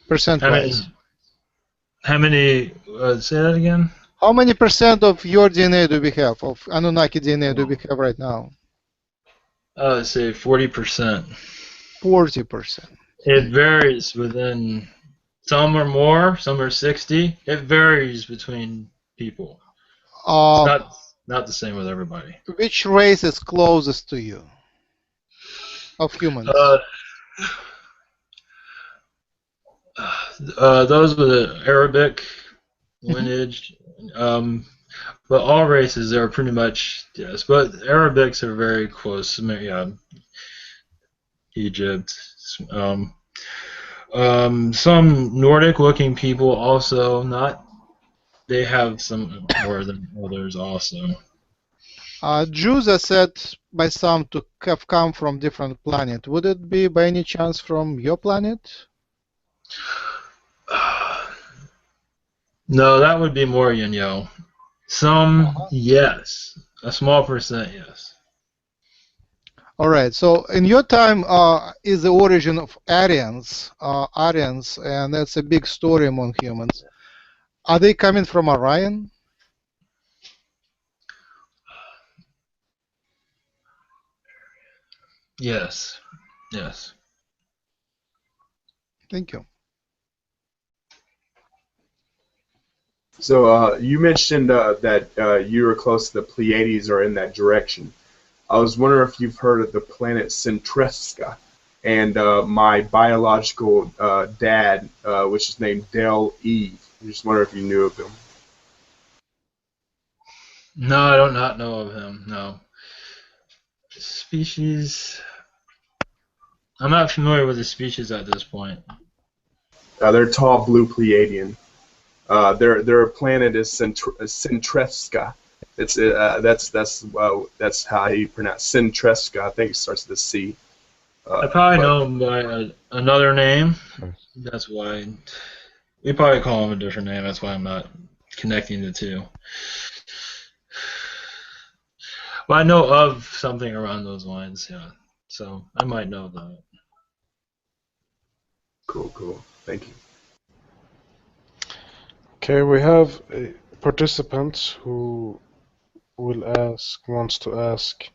percent-wise? How many? Say that again. How many percent of your DNA do we have, of Anunnaki DNA do we have right now? Let's say 40%. 40%. It varies within. Some are more, some are 60. It varies between people. It's not the same with everybody. Which race is closest to you of humans? Those with the Arabic lineage, but all races are pretty much, yes. But Arabics are very close. Yeah, Egypt. Some Nordic-looking people also not. They have some more than others also. Jews are said by some to have come from different planet. Would it be by any chance from your planet? No, that would be more Yin-Yo. Some, yes. A small percent, yes. All right. So in your time is the origin of Aryans, and that's a big story among humans. Are they coming from Orion? Yes. Yes. Thank you. So you mentioned that you were close to the Pleiades or in that direction. I was wondering if you've heard of the planet Centresca, and my biological dad, which is named Del Eve. I just wonder if you knew of him. No, I do not know of him. No. Species. I'm not familiar with the species at this point. They're tall blue Pleiadian. Their planet is Centresca. It's that's how you pronounce Centresca. I think it starts with a C. I probably But know him by another name. That's why we probably call him a different name. That's why I'm not connecting the two. Well, I know of something around those lines, yeah. So I might know that. cool. Thank you. Okay, we have a participant who wants to ask,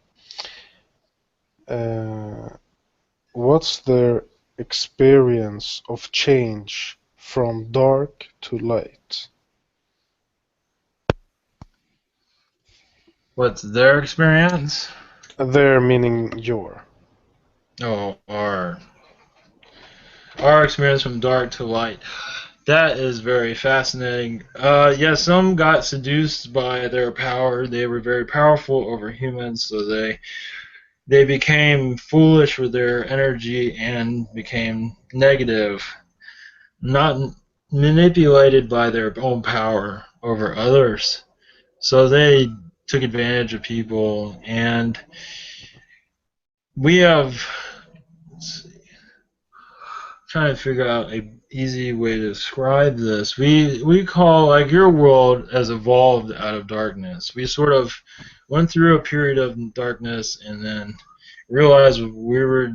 what's their experience of change from dark to light? What's their experience? Their meaning your. Oh, our experience from dark to light. That is very fascinating. Yeah, some got seduced by their power. They were very powerful over humans, so they became foolish with their energy and became negative, not manipulated by their own power over others. So they took advantage of people, and we have trying to figure out a easy way to describe this. We call, like, your world has evolved out of darkness. We sort of went through a period of darkness and then realized that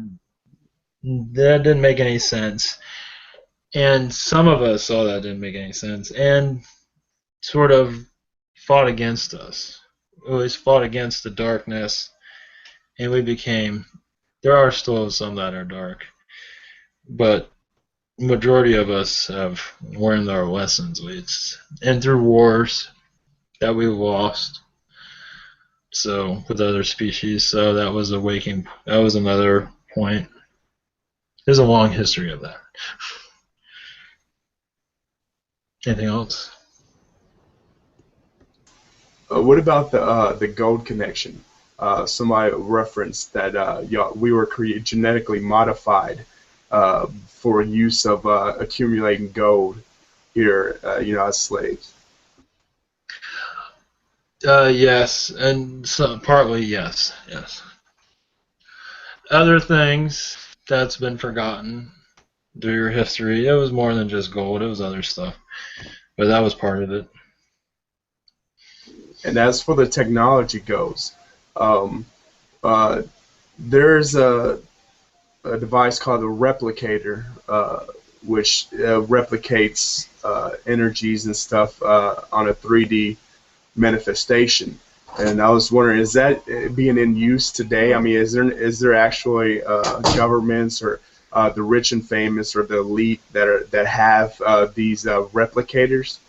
didn't make any sense. And some of us saw that didn't make any sense and sort of fought against us. We always fought against the darkness, and there are still some that are dark, but majority of us have learned our lessons. And through wars that we lost, so with other species. So that was that was another point. There's a long history of that. Anything else? What about the gold connection? Somebody referenced that we were genetically modified for use of accumulating gold here, as slaves. Yes, and partly yes. Other things that's been forgotten through your history. It was more than just gold. It was other stuff, but that was part of it. And as for the technology goes, um, there's a device called a replicator, which replicates energies and stuff on a 3D manifestation. And I was wondering, is that being in use today? I mean, is there actually governments or the rich and famous or the elite that have these replicators?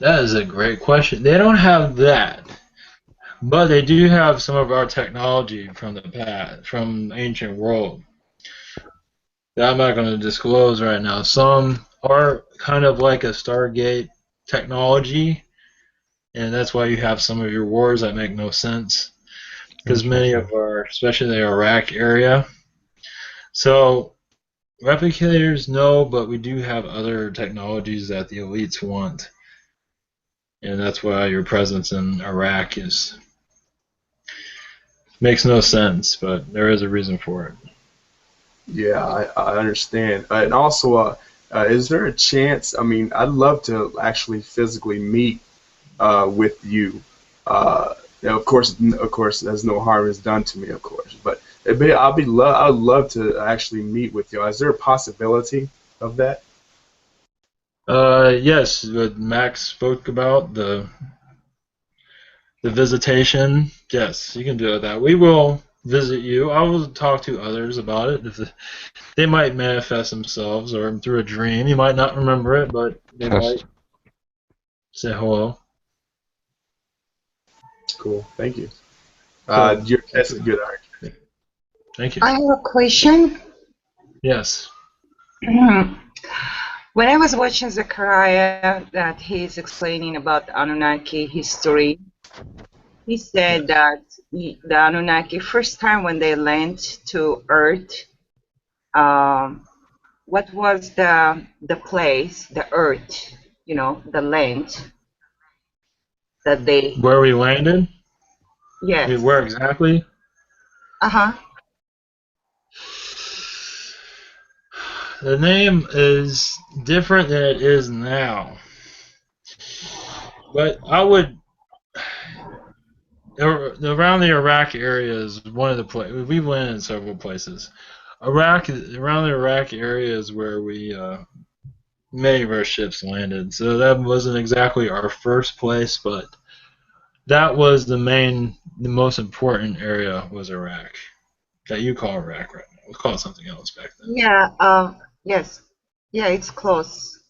That is a great question. They don't have that, but they do have some of our technology from the past, from the ancient world, that I'm not going to disclose right now. Some are kind of like a Stargate technology, and that's why you have some of your wars that make no sense, because many of especially the Iraq area. So replicators, no, but we do have other technologies that the elites want, and that's why your presence in Iraq makes no sense, but there is a reason for it. Yeah, I understand. And also, is there a chance? I mean, I'd love to actually physically meet with you. Of course, there's no harm is done to me, of course. But I'd love to actually meet with you. Is there a possibility of that? Yes, what Max spoke about, the visitation. Yes, you can do that. We will visit you. I will talk to others about it. If they might manifest themselves or through a dream. You might not remember it, but They Test. might say hello. Cool. Thank you. Cool. Your test is good, Art. Thank you. I have a question. Yes. When I was watching Zechariah, that he's explaining about Anunnaki history, he said that the Anunnaki, first time when they landed to Earth, what was the place, the Earth, the land that they? Where we landed? Yes. Where exactly? Uh-huh. The name is different than it is now. But I would around the Iraq area is one of the places we've landed in several places. Around the Iraq area is where we many of our ships landed. So that wasn't exactly our first place, but that was the most important area was Iraq. That you call Iraq right now. We call it something else back then. Yeah. Yes. Yeah, it's close.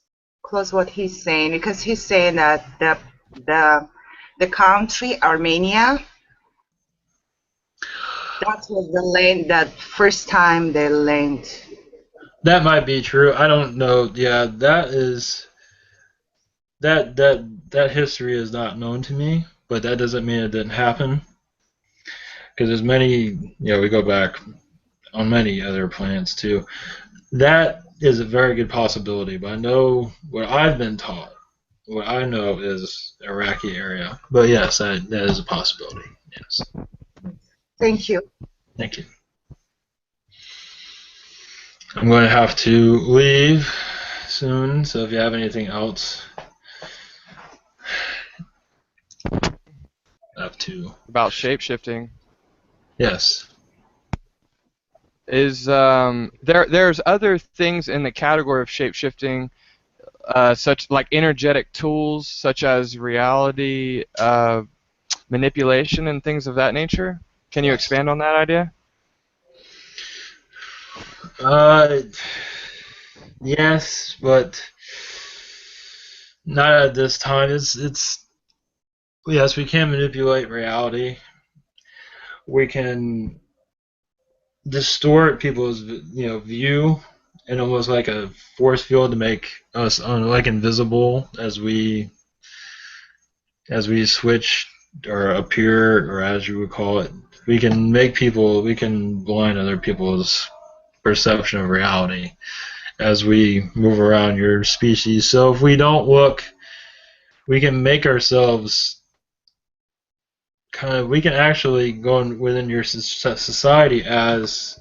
Close what he's saying, because he's saying that the country Armenia, that was the land that first time they land. That might be true. I don't know. Yeah, that history is not known to me, but that doesn't mean it didn't happen. Because there's many, we go back on many other planets too. That is a very good possibility, but I know what I've been taught. What I know is Iraqi area. But yes, that is a possibility. Yes. Thank you. Thank you. I'm going to have to leave soon, so if you have anything else, up to. About shape-shifting. Yes. Is there's other things in the category of shape-shifting, such like energetic tools, such as reality manipulation and things of that nature? Can you expand on that idea? Yes, but not at this time. It's yes, we can manipulate reality. We can distort people's view and almost like a force field to make us like invisible as we switch or appear, or as you would call it. We can blind other people's perception of reality as we move around your species. So if we don't look, we can make ourselves we can actually go within your society as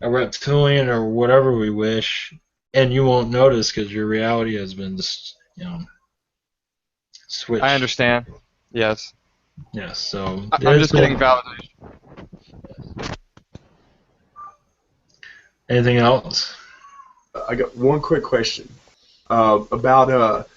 a reptilian or whatever we wish, and you won't notice because your reality has been just, switched. I understand. Yes. Yes, so I'm just getting validation. Anything else? I got one quick question about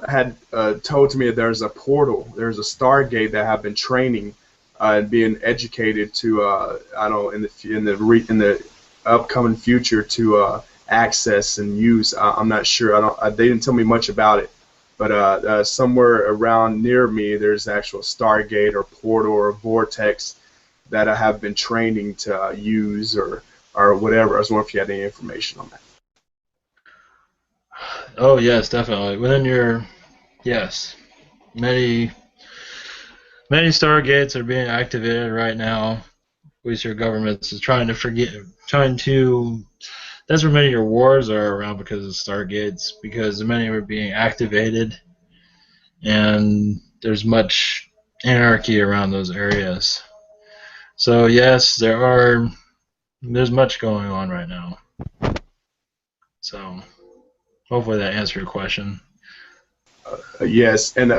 had told to me that there's a portal, there's a Stargate that have been training and being educated to I don't know in the upcoming future to access and use. I'm not sure. They didn't tell me much about it, but somewhere around near me there's an actual Stargate or portal or vortex that I have been training to use or whatever. I was wondering if you had any information on that. Oh yes, definitely. Yes, many Stargates are being activated right now. At least your government is trying to. That's where many of your wars are around because of Stargates, because many are being activated, and there's much anarchy around those areas. So yes, there's much going on right now. So hopefully that answered your question. Yes, and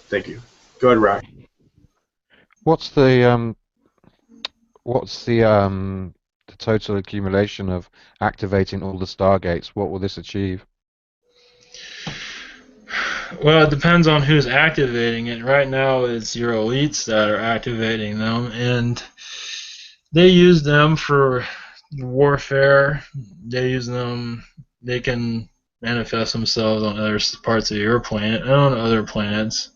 thank you. Go ahead, Rock. What's the total accumulation of activating all the Stargates? What will this achieve? Well, it depends on who's activating it. Right now, it's your elites that are activating them, and they use them for warfare. They use them. They can manifest themselves on other parts of your planet and on other planets.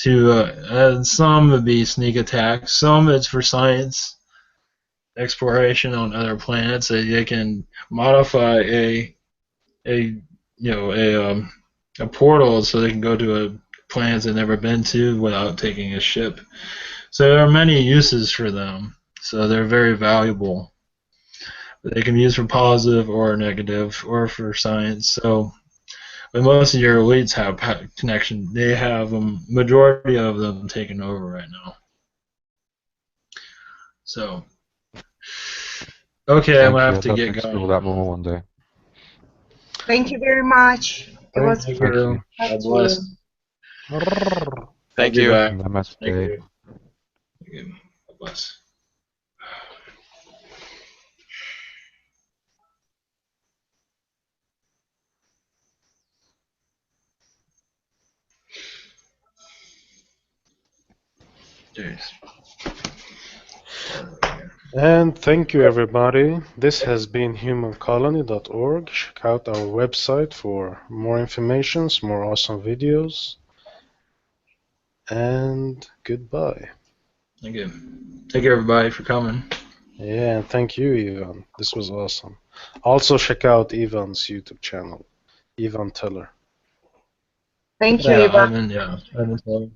And some would be sneak attacks. Some it's for science exploration on other planets. They can modify a portal so they can go to a planet they've never been to without taking a ship. So there are many uses for them. So they're very valuable. They can be used for positive or negative or for science. So but most of your elites have connection. They have majority of them taken over right now. So okay, I'm Thank gonna you. have I'll to get definitely explore that going. more one day. Thank you very much. It was Thank Thank you. you. fun God to you. bless. I'll Thank be you. back. Thank Namaste. you. Thank you. God bless. Jeez. And thank you, everybody. This has been humancolony.org. Check out our website for more information, more awesome videos, and goodbye. Thank you. Thank you, everybody, for coming. Yeah, and thank you, Ivan. This was awesome. Also, check out Ivan's YouTube channel, Ivan Teller. Thank you, Yeah, Eva. I've been told.